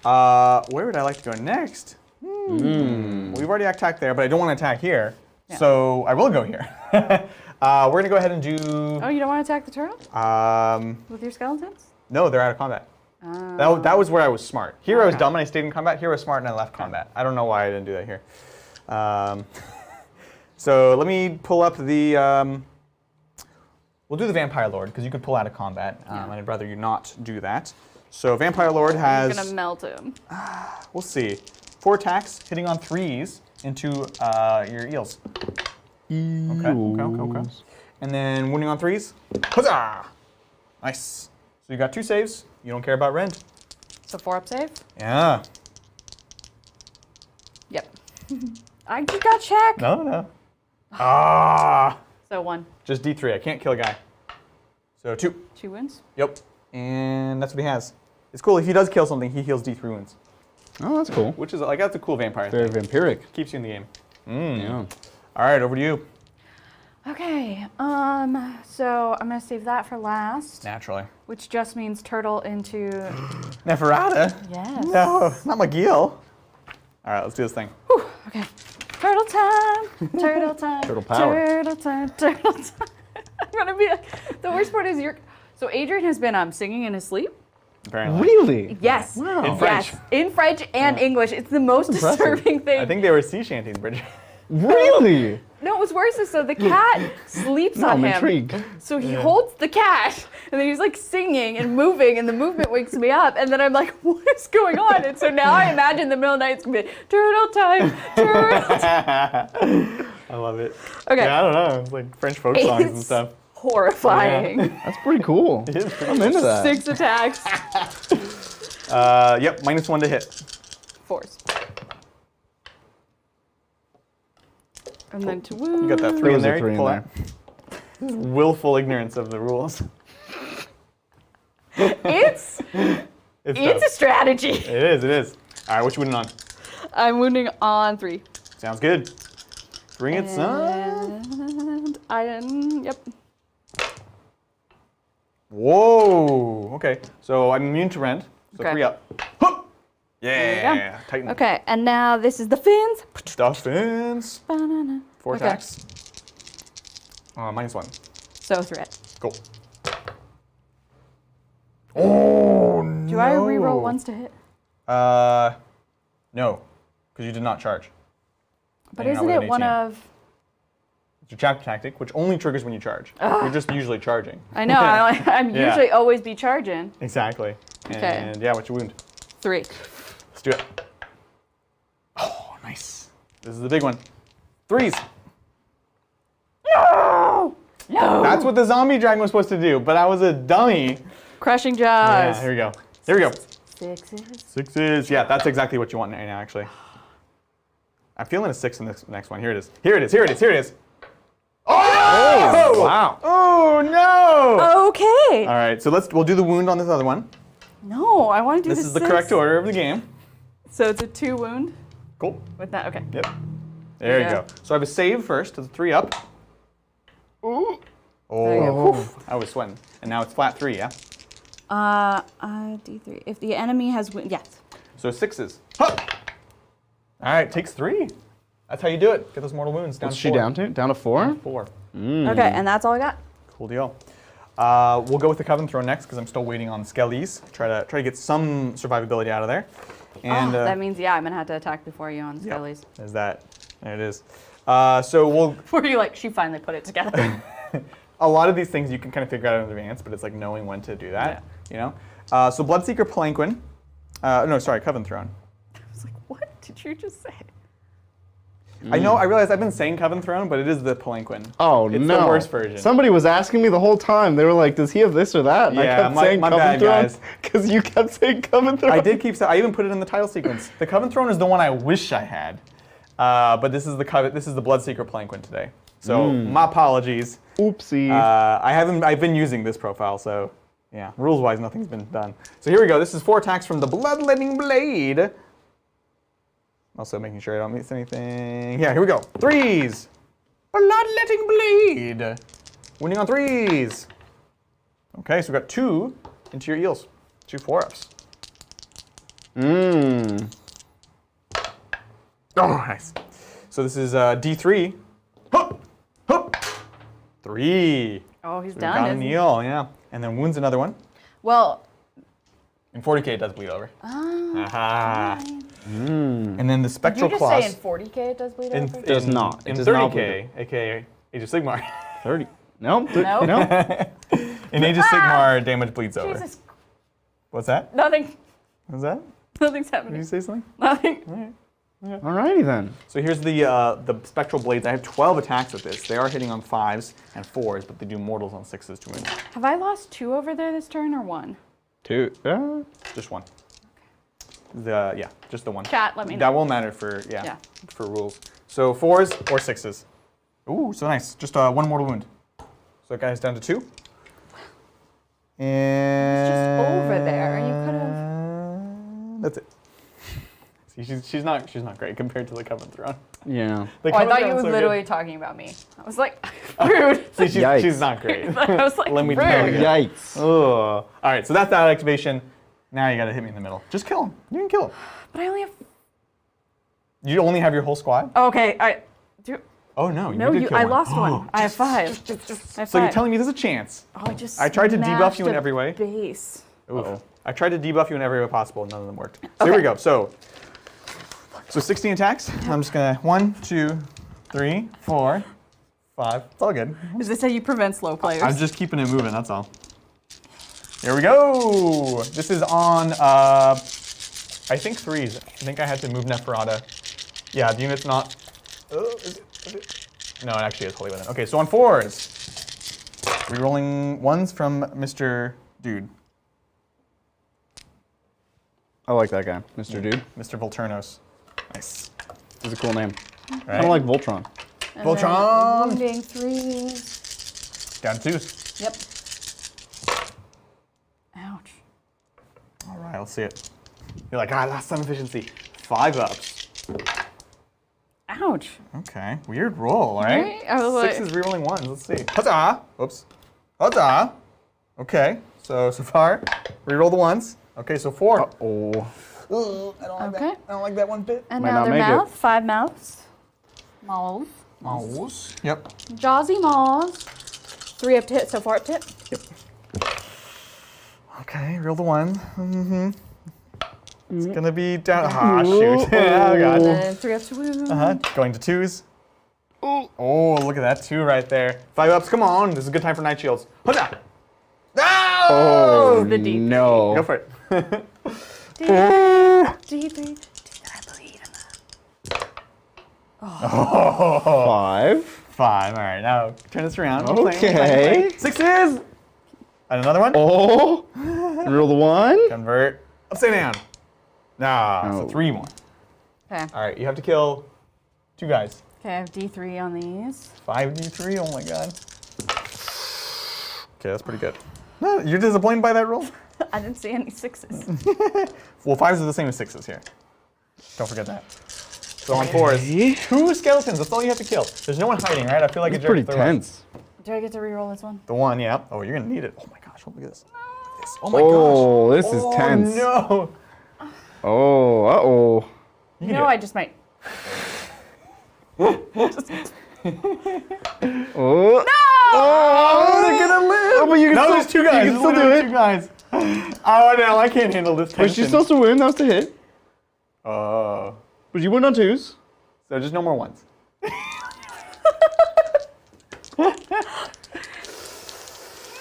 Where would I like to go next? We've already attacked there, but I don't want to attack here. Yeah. So I will go here. We're going to go ahead and do... Oh, you don't want to attack the turtle with your skeletons? No, they're out of combat. That was where I was smart. Here I was dumb and I stayed in combat. Here I was smart and I left combat. I don't know why I didn't do that here. So let me pull up the... we'll do the Vampire Lord, because you could pull out of combat, and I'd rather you not do that. So Vampire Lord has... I'm gonna melt him. We'll see. 4 attacks, hitting on 3s into your eels. Okay. And then wounding on 3s. Huzzah! Nice. So you got 2 saves. You don't care about rend. It's a 4-up save? Yeah. Yep. I just got checked. No. Ah! So 1. Just D3. I can't kill a guy. So 2. 2 wounds? Yep. And that's what he has. It's cool. If he does kill something, he heals D3 wounds. Oh, that's cool. Which is like, that's a cool vampire Very thing. vampiric. Keeps you in the game. Yeah. All right, over to you. Okay. So I'm gonna save that for last. Naturally. Which just means turtle into. Neferata? Yes. No, not McGill. All right, let's do this thing. Whew, okay. Turtle time. Turtle time. Turtle power. Turtle time. Turtle time. I'm gonna be. The worst part is So Adrian has been singing in his sleep. Apparently. Really? Yes. Wow. In French. Yes. In French and English. It's the most disturbing thing. I think they were sea shanties, Bridget. Really? No, what's worse is so the cat sleeps on I'm him. intrigued. So he holds the cat, and then he's like singing and moving, and the movement wakes me up, and then I'm like, what is going on? And so now I imagine the middle of the night it's gonna be turtle time, turtle time. I love it. Okay. Yeah, I don't know. It's like French folk songs and It's stuff. horrifying. That's pretty cool. It is pretty I'm into that. 6 attacks. Yep, -1 to hit. 4s. And then to wound. You got that 3 There in was a there. You 3 can in pull there. out. Willful ignorance of the rules. It's It's a strategy. It is. All right, what you wounding on? I'm wounding on 3. Sounds good. Bring it, son. And yep. Whoa. Okay, so I'm immune to rend. So Okay. 3 up. Hup! There you Yeah. Tighten. Okay, and now this is the fins. Dolphins. Ba-na-na. 4 Okay. attacks. -1. So threat. Go. Oh, no. Do I reroll ones to hit? No, because you did not charge. But And you're not isn't with it an one 18. of? It's your chapter tactic, which only triggers when you charge. You're just usually charging. I know. I'm Yeah. usually always be charging. Exactly. Okay. And yeah, what's your wound? 3. Let's do it. Oh, nice. This is the big one. 3s. No. No. That's what the zombie dragon was supposed to do, but I was a dummy. Crushing Yeah, jaws. here we go. Here we go. 6s. 6s. Yeah, that's exactly what you want right now, actually. I'm feeling a 6 in this next one. Here it is. Here it is. Here it is. Here it is. Oh! Wow. Oh no! Okay. All right, so we'll do the wound on this other one. No, I want to do This the is the 6. correct order of the game. So it's a 2 wound Cool. with that. Okay. Yep. There you Yeah. go. So I have a save first. It's a 3 up. Ooh. There you go. Oh, Oof. I was sweating. And now it's flat 3, yeah? D3. If the enemy has yes. So 6s. Hup! All right, takes 3. That's how you do it. Get those mortal wounds down What's to she 4. down to? Down to 4? 4. Okay, and that's all I got. Cool deal. We'll go with the Coven Throne next because I'm still waiting on Skellies. Try to get some survivability out of there. And That means I'm gonna have to attack before you on Skellies. there's that. There it is. So we'll. Before you she finally put it together. A lot of these things you can kind of figure out in advance, but it's like knowing when to do that. You know. So Bloodseeker Palanquin. No, sorry, Coven Throne. I was like, what did you just say? I know. I realize I've been saying Coven Throne, but it is the Palanquin. Oh, it's no. the worst version. Somebody was asking me the whole time. They were like, does he have this or that? And Yeah, I kept my- saying my Coven bad, Throne guys. because you kept saying Coven Throne. I did keep. I even put it in the title sequence. The Coven Throne is the one I wish I had, but this is the Bloodseeker Palanquin today. So my apologies. Oopsie. I've been using this profile, so yeah. Rules-wise, nothing's been done. So here we go. This is 4 attacks from the Bloodletting Blade. Also making sure I don't miss anything. Yeah, here we go. 3s. Bloodletting Blade. Winning on 3s. Okay, so we got 2 into your eels. 2 4-ups. Oh, nice. So this is D3. Hup, hup. 3. Oh, he's We've done. got an isn't he? eel, yeah. And then wounds another one. Well. In 40k, it does bleed over. Oh. Aha. And then the Did Spectral you just Claws. say in 40k it does bleed over? It does not. It In does not 30k, aka Age of Sigmar. 30. No. No. No. In Age of Sigmar, damage bleeds over. Jesus. What's that? Nothing. What's that? Nothing's Did happening. you say something? Nothing. All right. Yeah. Alrighty then. So here's the spectral blades. I have 12 attacks with this. They are hitting on 5s and 4s, but they do mortals on 6s to win. Have I lost 2 over there this turn or 1? 2. Just 1. Just the 1. Chat, let me know. That will matter for for rules. So 4s or 6s. Ooh, so nice. Just 1 mortal wound. So that guy's down to 2. And It's just over there. You could have. That's it. See, she's not great compared to the Coven Throne. Yeah. The I Coven thought you Throne's were so literally good. talking about me. I was like, rude. See, Yikes. she's not great. I was like, Let me rude. tell you. Yikes. Ugh. All right, so that's that activation. Now you got to hit me in the middle. Just kill him. You can kill him. But I only have. You only have your whole squad? Okay, I do. Oh no, No, did kill I one. lost one. I have 5. I have So you're 5. telling me there's a chance? Oh, I just. I tried to debuff you in smashed every way. a Base. Oof. I tried to debuff you in every way possible. None of them worked. So here we go. So 16 attacks. I'm just gonna 1, 2, 3, 4, 5. It's all good. Is this how you prevent slow players? I'm just keeping it moving. That's all. Here we go. This is on. I think 3s. I think I had to move Neferata. Yeah, the unit's not. Is it? No, it actually is Holy Weapon. Okay, so on 4s. Rerolling 1s from Mr. Dude. I like that guy, Mr. Dude. Mr. Volturnos. Nice. That's a cool name. Right? Kind of like Voltron. And Voltron! then wounding 3s. Down 2s. Yep. Ouch. All right, let's see it. You're like, last time efficiency. 5 ups. Ouch. Okay, weird roll, all right? Right? I was like- 6 is rerolling 1s. Let's see. Huzzah! Oops. Huzzah! Okay, so far, reroll the 1s. Okay, so 4. Oh. I don't like Okay. that. I don't like that one bit. And Might not another make it. mouth. 5 mouths. Mouths. Mouse. Yep. Jawsy maws. 3 up to hit, so 4 up to hit. Yep. Okay, roll the 1. Mm-hmm. It's gonna be down. Ah, shoot. Yeah, oh, God. And then 3 up to wound. Going to 2s. Oh, look at that 2 right there. 5 ups. Come on. This is a good time for Night Shields. Huzzah! Oh, the D3. no. Go for it. D3. D3. I bleed him up. 5. 5. All right, now turn this around. Okay. 6s. And another one. Oh. And roll the 1. Convert. Upside down. Nah, Oh. it's a 3-1. Okay. All right, you have to kill 2 guys. Okay, I have D3 on these. 5d3. Oh my God. Okay, that's pretty good. No, you're disappointed by that roll? I didn't see any 6s. Well, 5s are the same as 6s here. Don't forget that. So on 4s, 2 skeletons. That's all you have to kill. There's no one hiding, right? I feel like It's a jerk pretty if there was. tense. Do I get to reroll this one? The 1, yeah. Oh, you're gonna need it. Oh my gosh, look at this. Oh my Oh, gosh. this is tense. No. Oh, uh-oh. You You can know, do I it. just might. Oh. Oh, they're gonna live. Oh, but you can No, still, there's 2 guys. You can There's still do literally it. 2 guys. Oh no, I can't handle this tension. But she's supposed to win. That was the hit. Oh. But you went on 2s. So just no more 1s.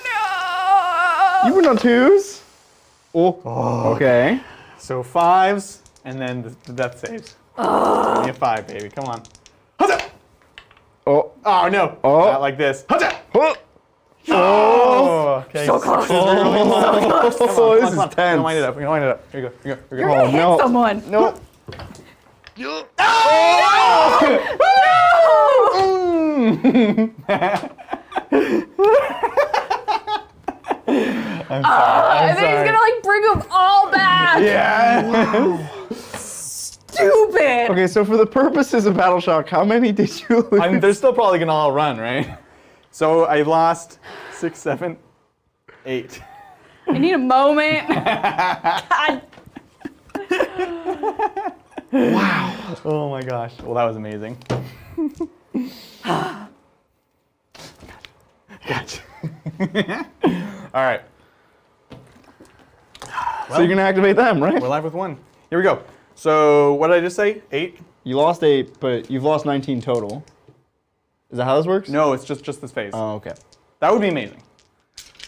No! You went on 2s. Oh. Okay. So 5s, and then the death saves. Give me a 5, baby. Come on. Huzzah! Oh. Oh no. Oh. Not like this. Huzzah! Oh. Oh. Okay. So close. Oh, this is We're gonna tense. wind it up. We're gonna wind it up. Here you go. Here you go. Here you You're go. gonna hit no. someone. No. I'm sorry. And then he's gonna like bring them all back. Yeah. Stupid. Okay, so for the purposes of Battle Shock, how many did you lose? I mean, they're still probably gonna all run, right? So I lost 6, 7, 8. I need a moment. God. Wow. Oh my gosh. Well, that was amazing. Gotcha. All right. So you're going to activate them, right? We're live with 1. Here we go. So what did I just say? 8? You lost 8, but you've lost 19 total. Is that how this works? No, it's just this phase. Oh, okay. That would be amazing.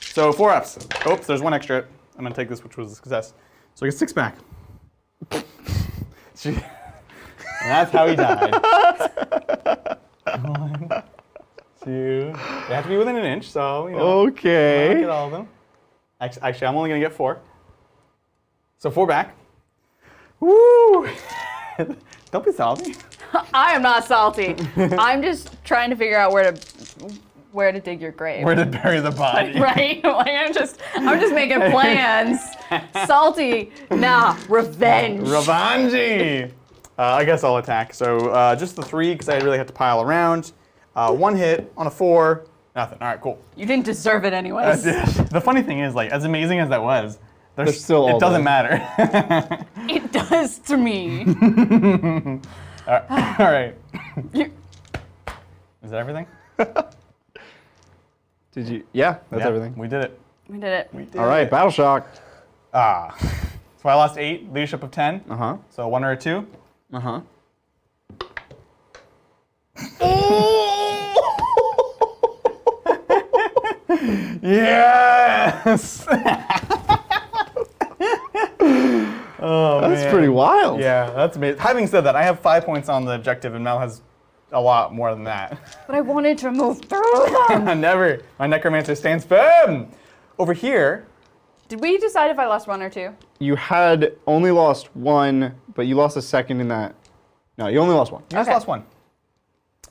So 4 ups. Oops, there's 1 extra. I'm going to take this, which was a success. So I get 6 back. And that's how he died. 1, 2. They have to be within an inch, so, you know. Okay. I don't get all of them. Actually, I'm only going to get 4. So 4 back. Woo! Don't be salty. I am not salty. I'm just trying to figure out where to dig your grave. Where to bury the body. Right? Like I'm just making plans. Salty. Nah, revenge. Revenge! I guess I'll attack. So just the 3 because I really had to pile around. 1 hit on a 4. Nothing. All right, cool. You didn't deserve it anyways. The funny thing is, like, as amazing as that was, There's still all it doesn't dead. matter. It does to me. All right. Is that everything? Did you? Yeah, that's everything. We did it. We did it. We did All right, it. Battle Shock. So I lost 8, leadership of 10. Uh-huh. So 1 or a 2. Uh-huh. Yes! Oh, That's man. pretty wild. Yeah, that's amazing. Having said that, I have 5 points on the objective, and Mel has a lot more than that. But I wanted to move through them. Never. My necromancer stands firm. Over here. Did we decide if I lost 1 or 2? You had only lost 1, but you lost a second in that. No, you only lost 1. You just Okay. lost 1.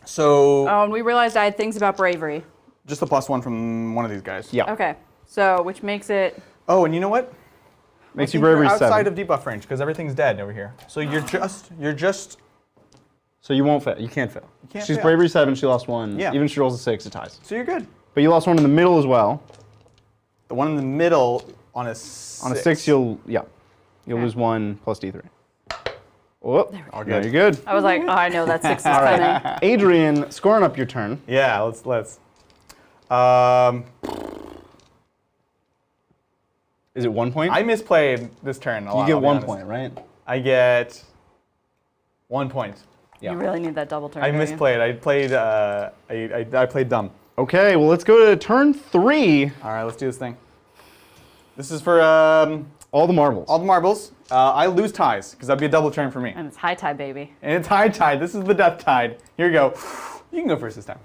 So Oh, and we realized I had things about bravery. just a +1 from one of these guys. Yeah. Okay. So, which makes it... Oh, and you know what? Makes you You're bravery outside 7. of debuff range because everything's dead over here. So you're just. So you won't fail. You can't fail. can't She's fail. bravery 7. She lost 1. Yeah. Even if she rolls a 6, it ties. So you're good. But you lost 1 in the middle as well. The one in the middle on a 6. On a 6, you'll Okay. lose 1 plus D3. Oh, All no, good. you're good. I was like, oh, I know that 6 is coming. Adrian, scoring up your turn. Yeah, let's. Is it 1 point? I misplayed this turn a lot. you get I'll be 1 honest. point, right? I get 1 point. Yeah. You really need that double turn. I don't you? misplayed. I played. I played dumb. Okay, well, let's go to turn 3. All right, let's do this thing. This is for All the marbles. all the marbles. I lose ties because that'd be a double turn for me. And it's high tide, baby. And it's high tide. This is the death tide. Here you go. You can go first this time.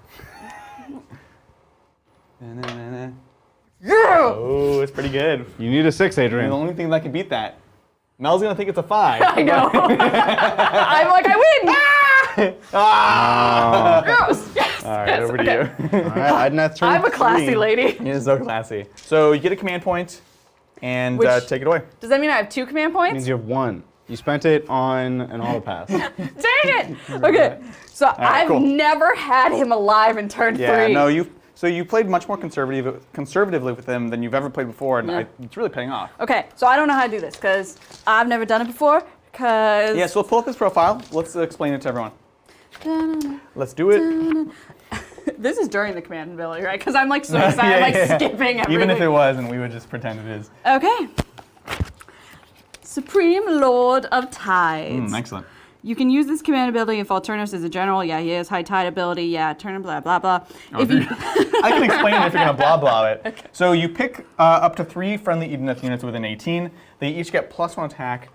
Oh, it's pretty good. You need a 6, And Adrian. the only thing that can beat that, Mel's gonna think it's a 5. I know. I'm like, I win! Ah! Gross! Yes! All right, yes, over to okay. you. All right, Idoneth, turn I'm a classy 3. lady. You're so classy. So you get a command point, and Which- take it away. Does that mean I have 2 command Means points? you have 1. You spent it on an auto pass. Dang it! Okay, so I've cool. never had him alive in turn 3. Yeah, no, you played much more conservatively with him than you've ever played before, and Yeah. it's really paying off. Okay, so I don't know how to do this because I've never done it before. Because Yeah, so pull up his profile. Let's explain it to everyone. Let's do it. this is during the command ability, right? Because I'm like so excited, I'm like skipping everything. Even if it wasn't, we would just pretend it is. Okay. Supreme Lord of Tides. Excellent. You can use this command ability if Alternus is a general. Yeah, he has high tide ability. Yeah, turn blah blah blah. If you I can explain it if you're gonna blah blah it. Okay. So you pick up to 3 friendly Idoneth units within 18. They each get +1 attack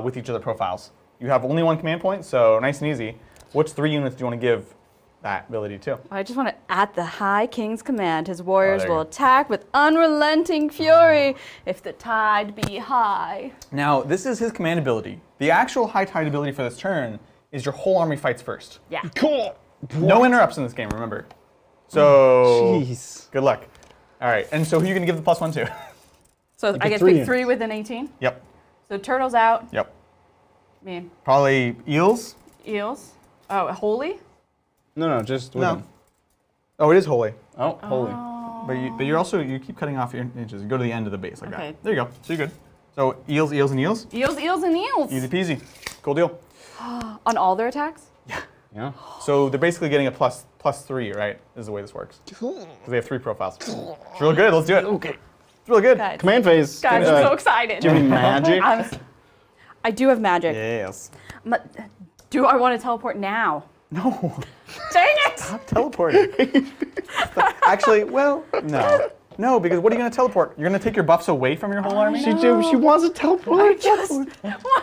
with each of their profiles. You have only 1 command point, so nice and easy. Which 3 units do you want to give that ability to? I just want to, at the High King's command, his warriors there you will go. attack with unrelenting fury if the tide be high. Now, this is his command ability. The actual high tide ability for this turn is your whole army fights first. Yeah. Cool. No interrupts in this game, remember. So, Jeez. good luck. All right, and so who are you going to give the +1 to? So I get 3 to pick 3 within 18. Yep, So turtles out. yep. I mean, Probably eels? eels. Oh, holy. No, just with No. him. Oh, it is holy. Oh, holy. But you're also, you keep cutting off your inches. You go to the end of the base like Okay. that. There you go. So you're good. So eels, eels, and eels. Eels, eels, and eels. Easy peasy. Cool deal. On all their attacks? Yeah. So they're basically getting a +3, right? Is the way this works. Because they have 3 profiles. It's real good. Let's do it. Okay. It's really good. Guys, Command phase. guys I'm so excited. Do you have any magic? I do have magic. Yes. But do I want to teleport now? No. Dang it! Stop teleporting. Actually, well, no. No, because what are you going to teleport? You're going to take your buffs away from your whole army? She wants to teleport. I just want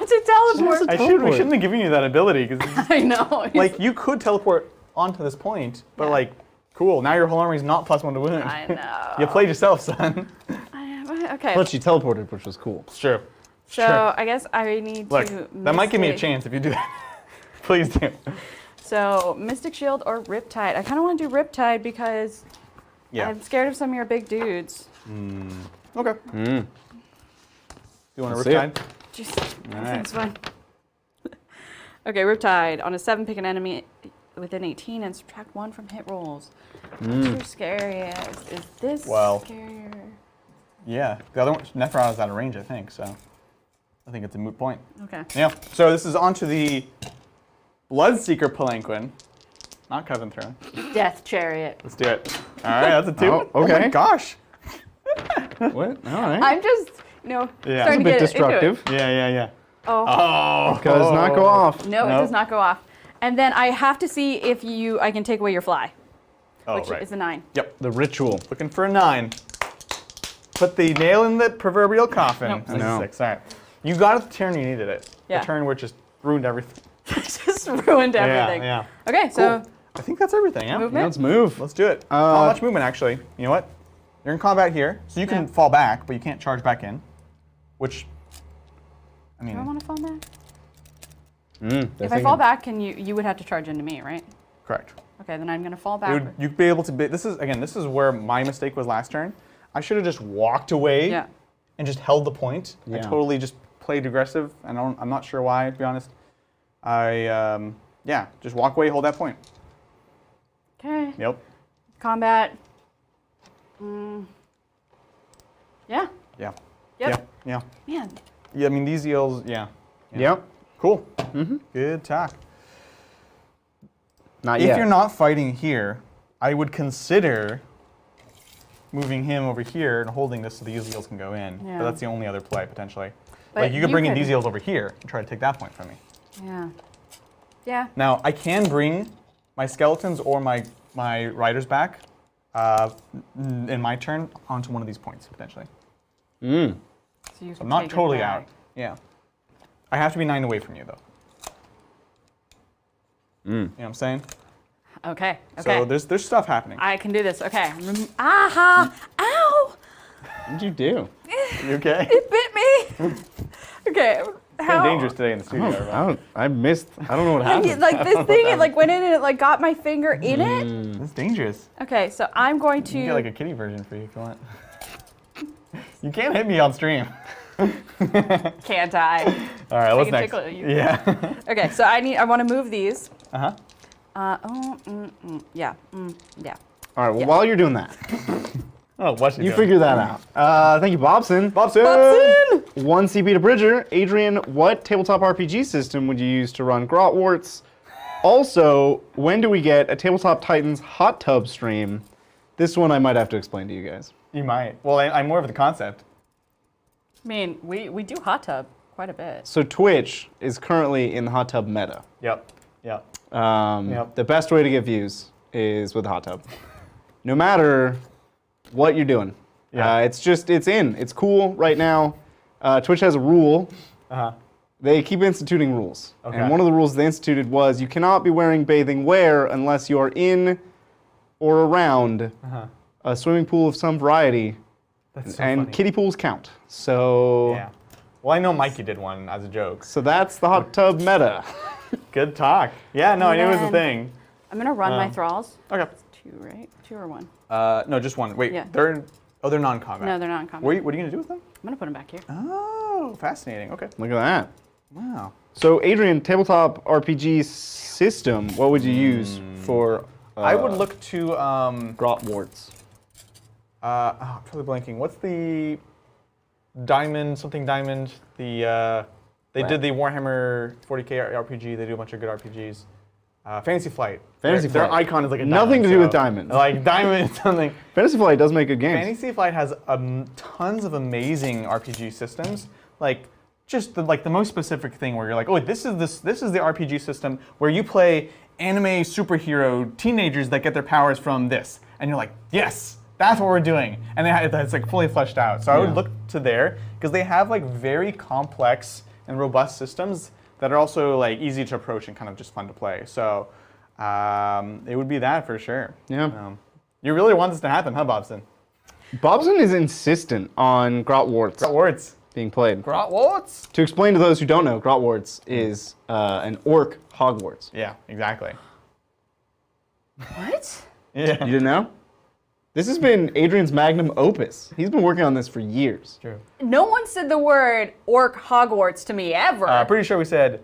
to teleport. We shouldn't have given you that ability. Cause I know. like, you could teleport onto this point, but like, cool, now your whole army's not +1 to wound. I know. You played yourself, son. Okay. But she teleported, which was cool. It's true. So I guess I need Look, to. that might give me a chance if you do that. Please do. So Mystic Shield or Riptide. I kind of want to do Riptide because I'm scared of some of your big dudes. Okay. You want a Let's Riptide? Just Alright. this one. Okay, Riptide. On a 7, pick an enemy within 18 and subtract 1 from hit rolls. What's your scariest? Is this scarier? Yeah. The other one, Nephron is out of range, I think, so I think it's a moot point. Okay. Yeah. So this is onto the Bloodseeker Palanquin, not Coven Throne. Death Chariot. Let's do it. All right, that's a 2. Oh, okay. Oh my gosh. What? All right. I'm just, Yeah. starting That's a bit to get destructive. into it. Yeah. Oh. Does not go off. No, it does not go off. And then I have to see if I can take away your fly, which is a 9. Yep. The ritual. Looking for a 9. Put the nail in the proverbial coffin. Nope. That's No. a 6. All right. You got it the turn you needed it. Yeah. The turn where it just ruined everything. Just ruined everything. Yeah. Okay, so I think that's everything, yeah? movement. Let's move. Let's do it. Not much movement, actually. You know what? You're in combat here, so you can fall back, but you can't charge back in. Which, I mean... Do I want to fall back? If If I fall back, you would have to charge into me, right? Correct. Okay, then I'm going to fall back. You'd be able to... This is where my mistake was last turn. I should have just walked away and just held the point. Yeah. I totally just played aggressive, and I'm not sure why, to be honest. Just walk away, hold that point. Okay. Yep. Combat. Yeah. Yeah. Yep. Yeah. Man. Yeah, I mean, these eels, Yep. Cool. Good talk. Not If yet. you're not fighting here, I would consider moving him over here and holding this so these eels can go in. Yeah. But that's the only other play, potentially. But Like, you could you bring in could- these eels over here and try to take that point from me. Yeah. Yeah. Now, I can bring my skeletons or my riders back in my turn onto one of these points, potentially. So you So can I'm not take it totally back. out. Yeah. I have to be 9 away from you, though. You know what I'm saying? Okay. Okay. So there's stuff happening. I can do this. Okay. Aha! Ow! What did you do? You okay? It bit me. Okay. It's been dangerous today in the studio. right? I missed. I don't know what happened. Like this thing, it like went in and it like got my finger in it. It's dangerous. Okay, so I'm going to. You can get like a kitty version for you if you want. You can't hit me on stream. Can't I? All right, what's can next? tickle you. Yeah. Okay, so I want to move these. Uh-huh. Yeah. All right. Well, while you're doing that, Oh, what's you figure that out. Thank you, Bobson. Bobson! 1 CP to Bridger. Adrian, what tabletop RPG system would you use to run Grotwarts? Also, when do we get a Tabletop Titans hot tub stream? This one I might have to explain to you guys. You might. Well, I'm more of the concept. I mean, we do hot tub quite a bit. So Twitch is currently in the hot tub meta. Yep. Yep. The best way to get views is with the hot tub. No matter what you're doing. Yeah. It's in. It's cool right now. Twitch has a rule. Uh-huh. They keep instituting rules. Okay. And one of the rules they instituted was you cannot be wearing bathing wear unless you are in or around a swimming pool of some variety. That's so and funny. kiddie pools count. So Yeah. Well, I know Mikey did one as a joke. so that's the hot tub meta. Good talk. Yeah, no, I knew it was a Man. thing. I'm gonna run my thralls. Okay. 2, right? 2 or 1? No, just one. Wait, Yeah. they're non-combat. No, they're not in combat. What are you gonna do with them? I'm gonna put them back here. Oh, fascinating. Okay. Look at that. Wow. So Adrian, tabletop RPG system, what would you use for I would look to Grotwarts? I'm totally blanking. What's the diamond? They did the Warhammer 40k RPG. They do a bunch of good RPGs. Fantasy Flight. Fantasy Their Flight. icon is like a Nothing diamond, to do with so, diamonds. Like diamond is something. Fantasy Flight does make good games. Fantasy Flight has tons of amazing RPG systems. Like just the most specific thing where you're like, oh, this is the RPG system where you play anime superhero teenagers that get their powers from this, and you're like, yes, That's what we're doing. And it's like fully fleshed out. So I would look to there because they have like very complex and robust systems that are also like easy to approach and kind of just fun to play. So it would be that for sure. Yeah. You really want this to happen, huh, Bobson? Bobson is insistent on Grotwarts. Grotwarts. Being played. Grotwarts? To explain to those who don't know, Grotwarts is an orc Hogwarts. Yeah, exactly. What? Yeah. You didn't know? This has been Adrian's magnum opus. He's been working on this for years. True. No one said the word orc Hogwarts to me ever. Pretty sure we said,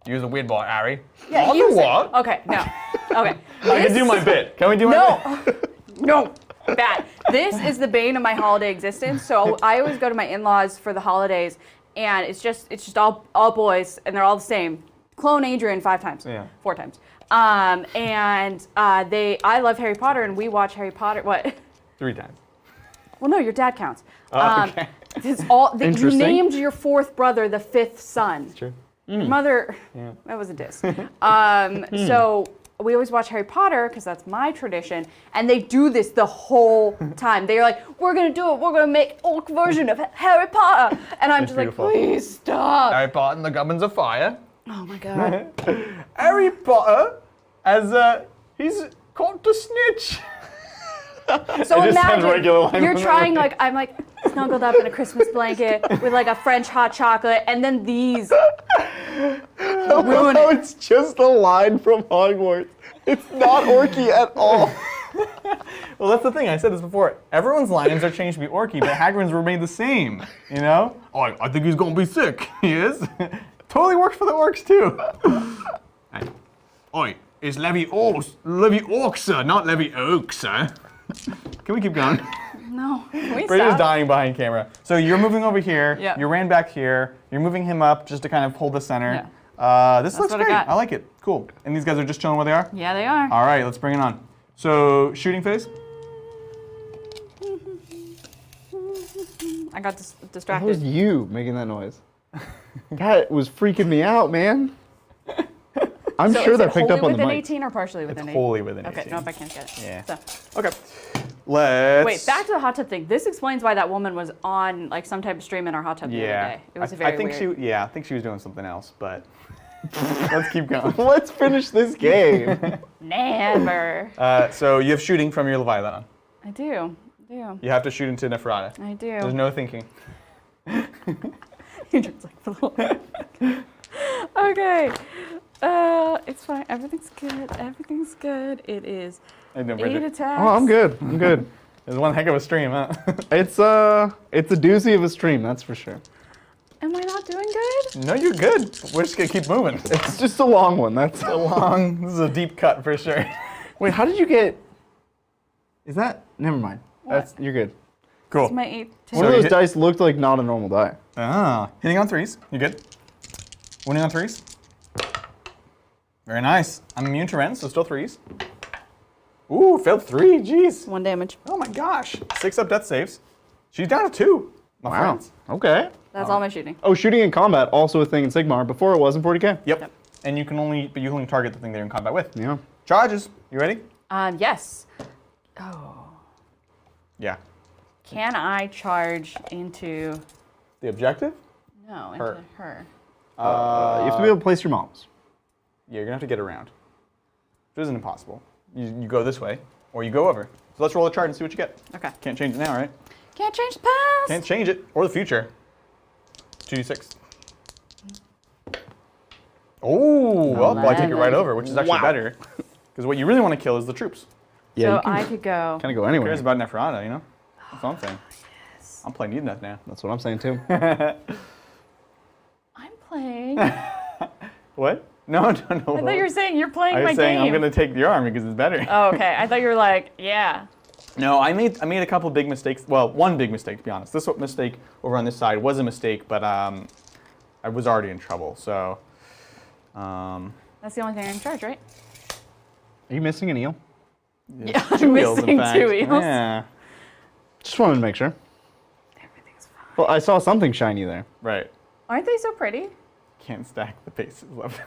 use a weird boy, Harry. Yeah, you what? Okay, no. Okay. I can do my bit. Can we do my bit? No. Bad. This is the bane of my holiday existence. So I always go to my in-laws for the holidays, and it's just all boys, and they're all the same. Clone Adrian 5 times. Yeah. 4 times. I love Harry Potter, and we watch Harry Potter. What? 3 times. Well, no, your dad counts. Okay. It's all you Interesting. named your 4th brother the 5th son. True. Your mother. Yeah. That was a diss. So we always watch Harry Potter because that's my tradition, and they do this the whole time. They're like, "We're gonna do it. We're gonna make orc version of Harry Potter," and I'm just beautiful. like, "Please stop." Harry Potter and the Goblins of Fire. Oh my god. Harry Potter, as he's caught to snitch. So It just sounds imagine regular line you're from trying I'm like snuggled up in a Christmas blanket with like a French hot chocolate, and then these ruin No, it. it's just a line from Hogwarts. It's not orky at all. Well, that's the thing. I said this before. Everyone's lines are changed to be orky, but Hagrid's remained the same. You know? Oh, I think he's gonna be sick. He is. Totally works for the orcs too. Hey. Oi, it's Leviosa, not Leviosa. Can we keep going? No. Can we Brady's stop? dying behind camera. So you're moving over here. Yeah. You ran back here. You're moving him up just to kind of hold the center. Yeah. This looks what I great. got. I like it. Cool. And these guys are just chilling where they are? Yeah, they are. All right, let's bring it on. So shooting phase. I got That distracted. was you making that noise. That was freaking me out, man. I'm So sure is that it picked up wholly on the within mic. 18 or partially within 18? Wholly within 18. Okay, no, if I can't get it. Yeah. So. Okay. Let's. Wait, back to the hot tub thing. This explains why that woman was on like some type of stream in our hot tub the other day. It was very I think weird. I think she was doing something else, but let's keep going. Let's finish this game. Never. So you have shooting from your Leviathan. I do. You have to shoot into Neferata. I do. There's no thinking. Adrian's like, okay. It's fine. Everything's good. Everything's good. It is I know, 8 Bridget. attacks. Oh, I'm good. I'm good. It was one heck of a stream, huh? It's a doozy of a stream, that's for sure. Am I not doing good? No, you're good. We're just gonna keep moving. It's just a long one. That's This is a deep cut for sure. Wait, how did you get? Is that? Never mind. That's you're good. Cool. It's my 8 One So of you those hit- dice looked like not a normal die. Ah, hitting on 3s. You good? Winning on 3s. Very nice. I'm immune to rend, so still 3s. Ooh, failed 3. Jeez. 1 damage. Oh my gosh. 6 up death saves. She's down to 2. My friends. Okay. That's all my shooting. Oh, shooting in combat also a thing in Sigmar. Before it was in 40k. Yep. And you can only target the thing they're in combat with. Yeah. Charges. You ready? Yes. Oh. Yeah. Can I charge into? The objective? No, into Her. her. You have to be able to place your models. Yeah, you're gonna have to get around. It isn't impossible. You go this way, or you go over. So let's roll a chart and see what you get. Okay. Can't change it now, right? Can't change the past. Can't change it, or the future. 2d6. Oh, well, I take it right over, which is actually better. Because what you really want to kill is the troops. Yeah. So you can I could go. kind of go Who anywhere. cares about Neferata, you know? That's what I'm saying. Yes. I'm playing Idoneth now. That's what I'm saying too. I'm playing. What? No. I thought you were saying you're playing I my was saying game. I'm going to take your army because it's better. Oh, okay. I thought you were like, yeah. No, I made a couple big mistakes. Well, one big mistake, to be honest. This mistake over on this side was a mistake, but I was already in trouble. So, That's the only thing I can charge, right? Are you missing an eel? Yeah, two I'm wheels, in missing fact. 2 wheels. Yeah, Just wanted to make sure. Everything's fine. Well, I saw something shiny there. right. Aren't they so pretty? Can't stack the bases. Love.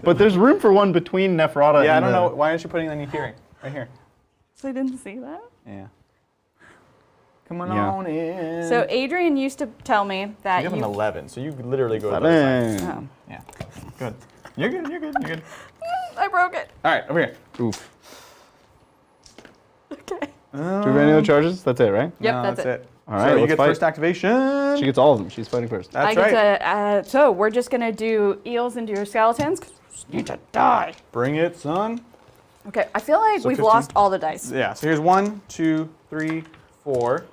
But there's room for one between Neferata Yeah, I and don't know. Why aren't you putting it on your hearing? Right here. So I didn't see that. Yeah. Come on in. So Adrian used to tell me that you have an 11, so you literally go to the other side. Oh. Yeah. Good. You're good. You're good. You're good. I broke it. All right, over here. Oof. Okay. Do we have any other charges? That's it, right? Yep, No, that's it. All right, So you let's get fight. first activation. She gets all of them. She's fighting first. That's I right. get to, so we're just gonna do eels into your skeletons. 'Cause you need to die. Bring it, son. Okay, I feel like So we've 15. lost all the dice. Yeah. So here's 1, 2, 3, 4.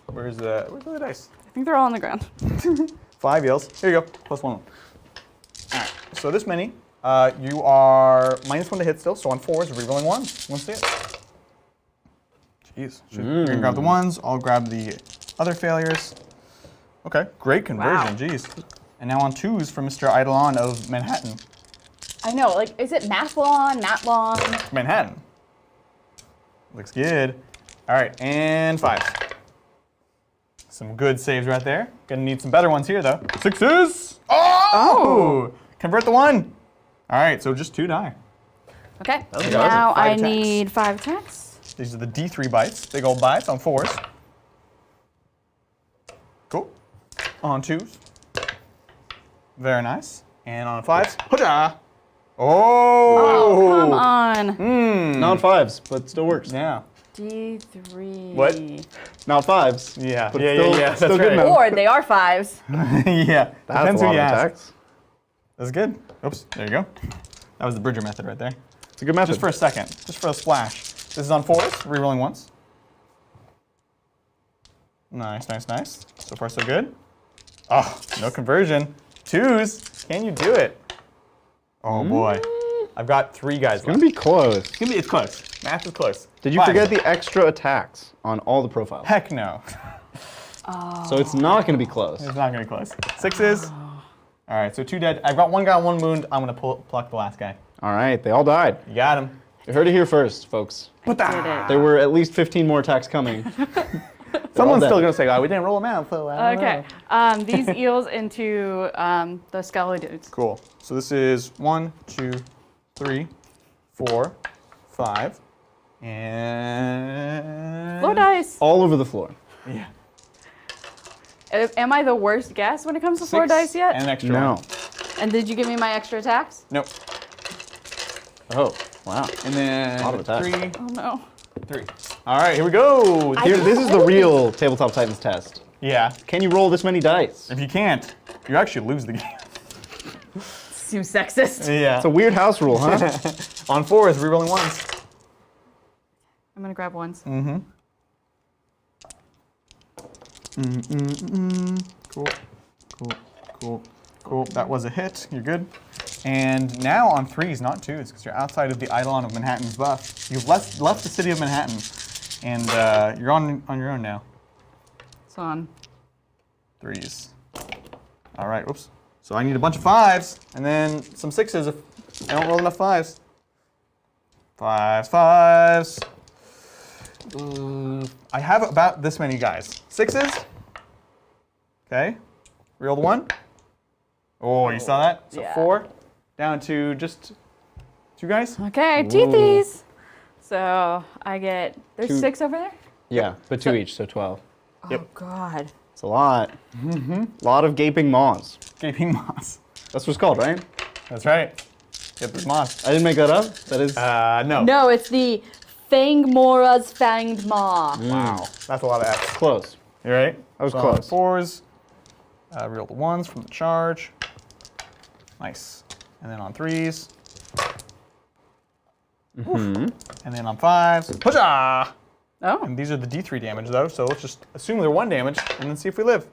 Where's the other dice? I think they're all on the ground. 5 eels. Here you go. +1. All right. So this many. You are -1 to hit still. So on 4s, rerolling 1s. Want to see it? Jeez. You're gonna grab the 1s. I'll grab the other failures. Okay. Great conversion. Wow. Jeez. And now on 2s for Mr. Idolon of Manhattan. I know, like, is it Mathlon, Matlon? Manhattan. Looks good. All right, and 5s. Some good saves right there. Gonna need some better ones here, though. 6s. Oh! Convert the 1. All right, so just 2 die. Okay, was now awesome. 5 I attacks. need 5 attacks. These are the D3 bites, big old bites on 4s. Cool. On 2s. Very nice. And on 5s. Hoo-ja! Oh, come Oh! on. Not 5s, but still works. Yeah. D3. What? Not 5s. Yeah. But yeah, still, yeah, yeah. still That's good right. enough. Or they are 5s. Yeah. That's Depends a who lot you of ask. attacks. That's good. Oops, there you go. That was the Bridger method right there. It's a good method. Just for a second, just for a splash. This is on 4s, rerolling once. Nice, nice, nice. So far, so good. Oh, no conversion. 2s, can you do it? Oh boy. I've got 3 guys It's gonna left. be close. It's close. Math is close. Did you 5. forget the extra attacks on all the profiles? Heck no. So it's not gonna be close. It's not gonna be close. 6s. All right, so 2 dead. I've got 1 guy on 1 wound. I'm gonna pluck the last guy. All right, they all died. You got him. You heard it here first, folks. Did it. There were at least 15 more attacks coming. Someone's dead. still gonna say, "Oh, we didn't roll them out." So I don't Okay, know. these eels into the skeletons. Cool. So this is 1, 2, 3, 4, 5, and Floor dice. All over the floor. Yeah. Am I the worst guess when it comes to 6 floor dice yet? And an extra No. one. And did you give me my extra attacks? Nope. Oh, wow. And then A lot of attacks. 3, Oh no. 3. All right, here we go. Here, this is the real Tabletop Titans test. Yeah. Can you roll this many dice? If you can't, you actually lose the game. Seems sexist. Yeah. It's a weird house rule, huh? On 4s, rerolling 1s. I'm gonna grab ones. Cool. Cool. Cool. Cool. That was a hit. You're good. And now on 3s, not 2s, because you're outside of the Eidolon of Manhattan's buff. You've left the city of Manhattan, and you're on your own now. It's on. 3s. All right. Whoops. So I need a bunch of 5s, and then some 6s if I don't roll enough 5s. 5s. I have about this many guys. 6s. Okay. Reeled 1. Oh, you saw that? So Yeah. 4 down to just 2 guys. Okay, teethies. So I get, there's 2. 6 over there? Yeah, but 2 each, so 12. Yep. Oh God. It's a lot. A lot of gaping maws. Gaping moss. That's what it's called, right? That's right. Get this moss. I didn't make that up. That is. No. No, it's the Fangmora's Fanged Maw. Wow. That's a lot of F's. Close. You right? That was So close. 4s. Reeled 1s from the charge. Nice. And then on 3s. And then on 5s. Huzzah! Oh. And these are the D3 damage though, so let's just assume they're 1 damage and then see if we live.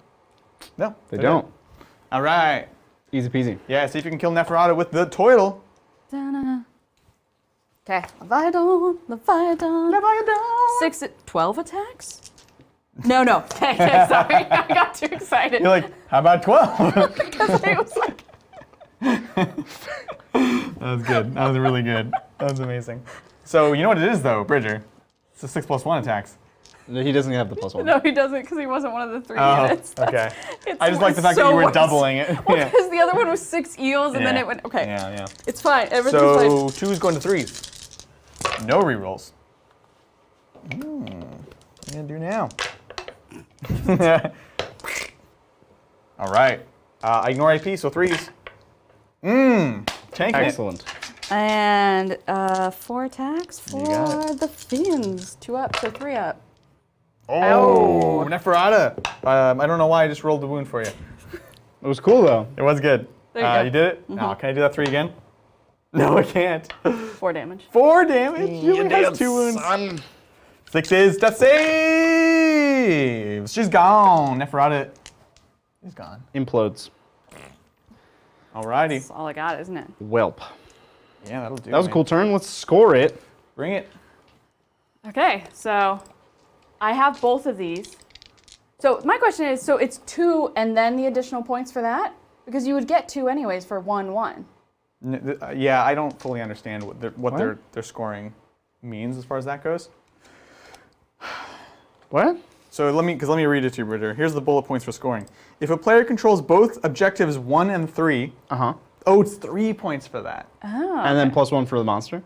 No. They they're don't. dead. All right. Easy peasy. Yeah, see if you can kill Neferata with the toil. Okay, Leviathan, Leviathan. 12 attacks? No. Okay, sorry, I got too excited. You're like, how about 12? Because it was like, That was good. That was really good. That was amazing. So you know what it is though, Bridger? It's a 6+1 attacks. No, he doesn't have the +1. no, he doesn't because he wasn't one of the 3 Oh, units. okay. It's I just like the fact that so you were worse. doubling it. Well, Yeah. because the other one was 6 eels and then Yeah. it went, okay. Yeah. It's fine, everything's fine. So 2 is going to 3s. No rerolls. What are you gonna do now? All right. I ignore AP, so 3s. Tanking Excellent. And 4 attacks for got the Fiends. 2 up, so 3 up. Oh, Neferata. I don't know why I just rolled the wound for you. It was cool though. It was good. There you go. You did it? No, can I do that 3 again? No, I can't. 4 damage. 4 damage? She only has 2 wounds. Son. 6 is death saves. She's gone. Neferata is gone. Implodes. Alrighty. That's all I got, isn't it? Whelp. Yeah, that'll do. That was a man. cool turn. Let's score it. Bring it. Okay, so I have both of these. So my question is, so it's 2 and then the additional points for that? Because you would get 2 anyways for 1-1. Yeah, I don't fully understand what their scoring means as far as that goes. What? So let me read it to you, Ritter. Here's the bullet points for scoring. If a player controls both objectives 1 and 3, oh, it's 3 points for that. Oh. And then +1 for the monster.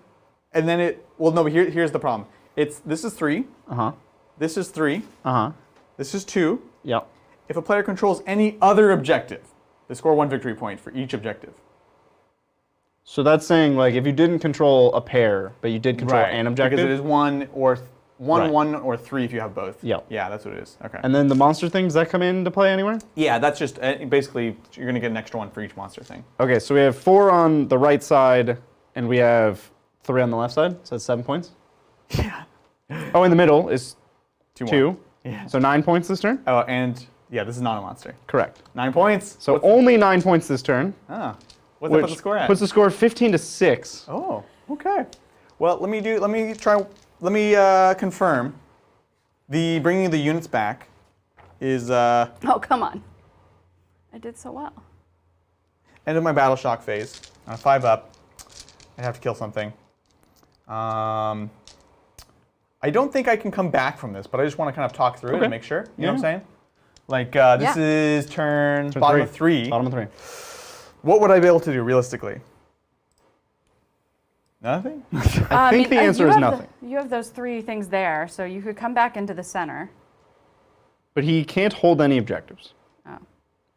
And then but here's the problem. This is 3. This is 3. This is 2. Yep. If a player controls any other objective, they score 1 victory point for each objective. So that's saying like if you didn't control a pair, but you did control an objective. Because it is 1 or 1 or 3 if you have both. Yep. Yeah, that's what it is. Okay. And then the monster thing, does that come into play anywhere? Yeah, that's just basically you're going to get an extra 1 for each monster thing. Okay, so we have 4 on the right side, and we have 3 on the left side, so that's 7 points. Yeah. Oh, in the middle is 2. Yeah. So 9 points this turn? Oh, and yeah, this is not a monster. Correct. 9 points. So only 9 points this turn. What's that put the score at? Puts the score 15-6. Oh, okay. Well, let me confirm. The bringing the units back is Oh, come on. I did so well. end of my battle shock phase. On a 5 up, I have to kill something. I don't think I can come back from this, but I just want to kind of talk through it and make sure. You know what I'm saying? Like this is turn bottom of 3. Bottom of 3. What would I be able to do realistically? Nothing? I think the answer is nothing. You have those 3 things there, so you could come back into the center. But he can't hold any objectives. Oh.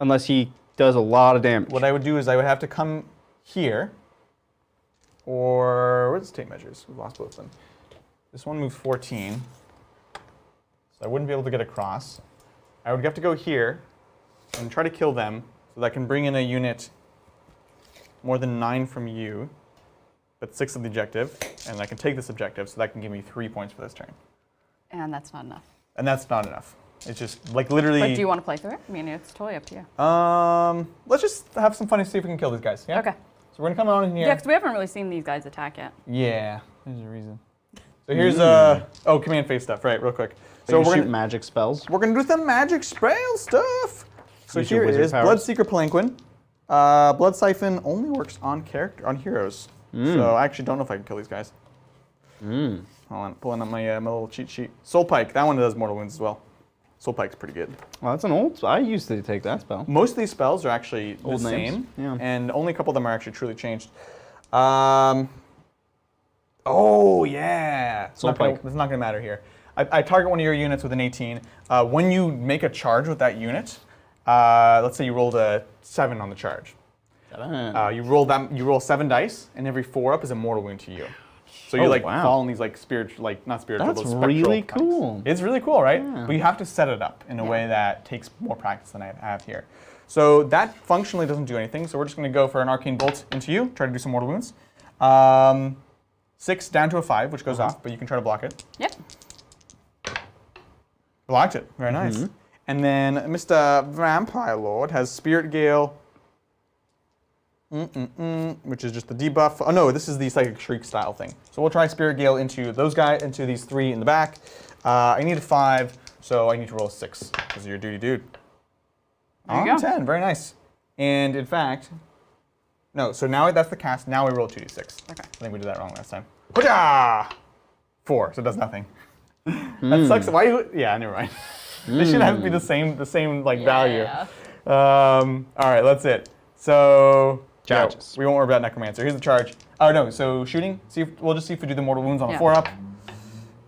Unless he does a lot of damage. What I would do is I would have to come here, or where's tape measures? We lost both of them. This one moves 14, so I wouldn't be able to get across. I would have to go here and try to kill them so that I can bring in a unit more than 9 from you, but 6 of the objective, and I can take this objective, so that can give me 3 points for this turn. And that's not enough. And that's not enough. It's just like literally. But do you want to play through it? I mean, it's totally up to you. Let's just have some fun and see if we can kill these guys. Yeah? Okay. So we're gonna come on in here. Yeah, because we haven't really seen these guys attack yet. Yeah, there's a reason. So here's command phase stuff, right? Real quick. So we're shoot magic spells. We're gonna do some magic spell stuff. So here it is, powers. Bloodseeker Palanquin. Blood Siphon only works on heroes. So I actually don't know if I can kill these guys. Hold on, pulling up my little cheat sheet. Soul Pike, that one does mortal wounds as well. Soul Pike's pretty good. Well, that's an old. I used to take that spell. Most of these spells are actually the same, and only a couple of them are actually truly changed. Oh yeah, Soul Pike. It's not going to matter here. I target one of your units with an 18. When you make a charge with that unit, let's say you rolled a 7 on the charge. You roll 7 dice, and every 4 up is a mortal wound to you. So you fall in these not spiritual, That's those spectral really planks. cool. It's really cool, right? Yeah. But you have to set it up in a way that takes more practice than I have here. So that functionally doesn't do anything. So we're just going to go for an arcane bolt into you, try to do some mortal wounds. 6 down to a 5, which goes off, but you can try to block it. Yep. Blocked it. Very nice. And then Mr. Vampire Lord has Spirit Gale, which is just the debuff. Oh no, this is the Psychic Shriek style thing. So we'll try Spirit Gale into those guys, into these 3 in the back. I need a 5, so I need to roll a 6 because you're a duty dude. There you go. 10, very nice. And in fact, no, so now that's the cast. Now we roll 2d6. Okay. I think we did that wrong last time. Hoo-yah! 4, so it does nothing. That sucks. Why? Yeah, never mind. They should have to be the same value. All right, that's it. So Charges. We won't worry about Necromancer. Here's the charge. Oh no, so shooting. We'll just see if we do the mortal wounds on a 4 up.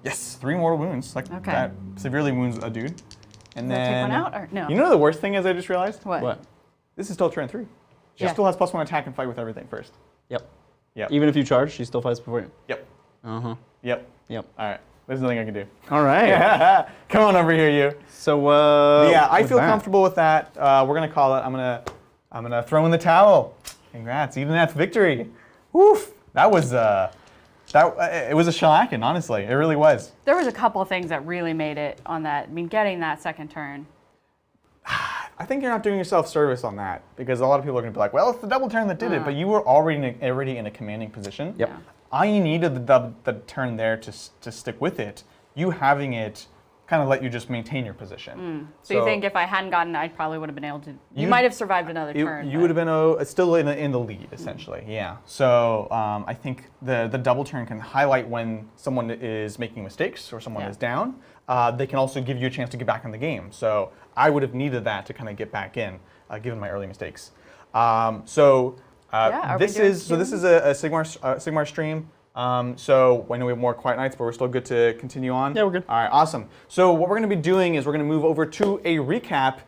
Yes, 3 more wounds. Like that severely wounds a dude. And Does then that take one out or no? You know the worst thing is I just realized? What? This is still turn 3. She still has +1 attack and fight with everything first. Yep. Yep. Even if you charge, she still fights before you. Yep. Uh-huh. Yep. Yep. All right. There's nothing I can do. All right. Come on over here, you. So yeah, I feel comfortable with that. We're gonna call it. I'm gonna throw in the towel. Congrats, Idoneth victory. Woof. That was it was a shellacking, honestly. It really was. There was a couple of things that really made it on that. I mean, getting that second turn. I think you're not doing yourself service on that because a lot of people are gonna be like, well, it's the double turn that did it, but you were already in a commanding position. Yep. Yeah. I needed the turn there to stick with it. You having it kind of let you just maintain your position. So you think if I hadn't gotten, I probably would have been able to. You might have survived another turn. You would have been still in the lead essentially. Yeah. So I think the double turn can highlight when someone is making mistakes or someone is down. They can also give you a chance to get back in the game. So I would have needed that to kind of get back in, given my early mistakes. This is a Sigmar stream. So I know we have more quiet nights, but we're still good to continue on. Yeah, we're good. All right, awesome. So what we're going to be doing is we're going to move over to a recap.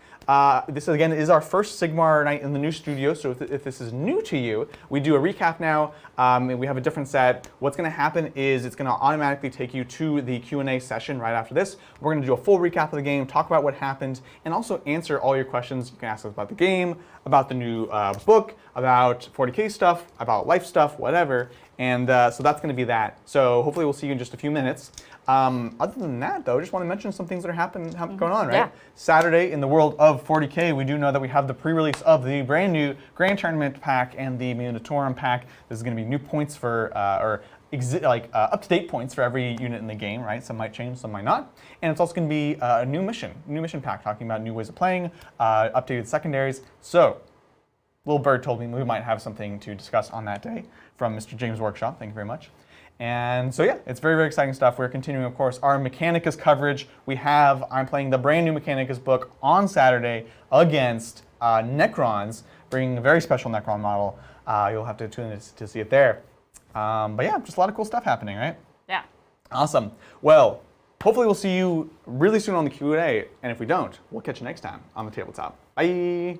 This again is our first Sigmar night in the new studio. So if this is new to you, we do a recap now, and we have a different set. What's going to happen is it's going to automatically take you to the Q&A session right after this. We're going to do a full recap of the game, talk about what happened, and also answer all your questions. You can ask us about the game, about the new book, about 40K stuff, about life stuff, whatever. And so that's going to be that. So hopefully we'll see you in just a few minutes. Other than that, though, I just want to mention some things that are going on, right? Yeah. Saturday, in the world of 40K, we do know that we have the pre-release of the brand new Grand Tournament pack and the Munitorum pack. This is going to be new points for, up-to-date points for every unit in the game, right? Some might change, some might not. And it's also going to be a new mission pack, talking about new ways of playing, updated secondaries. So, Little Bird told me we might have something to discuss on that day from Mr. James Workshop. Thank you very much. And so yeah, it's very, very exciting stuff. We're continuing, of course, our Mechanicus coverage. I'm playing the brand new Mechanicus book on Saturday against Necrons, bringing a very special Necron model. You'll have to tune in to see it there. But yeah, just a lot of cool stuff happening, right? Yeah. Awesome. Well, hopefully we'll see you really soon on the Q&A. And if we don't, we'll catch you next time on the Tabletop. Bye.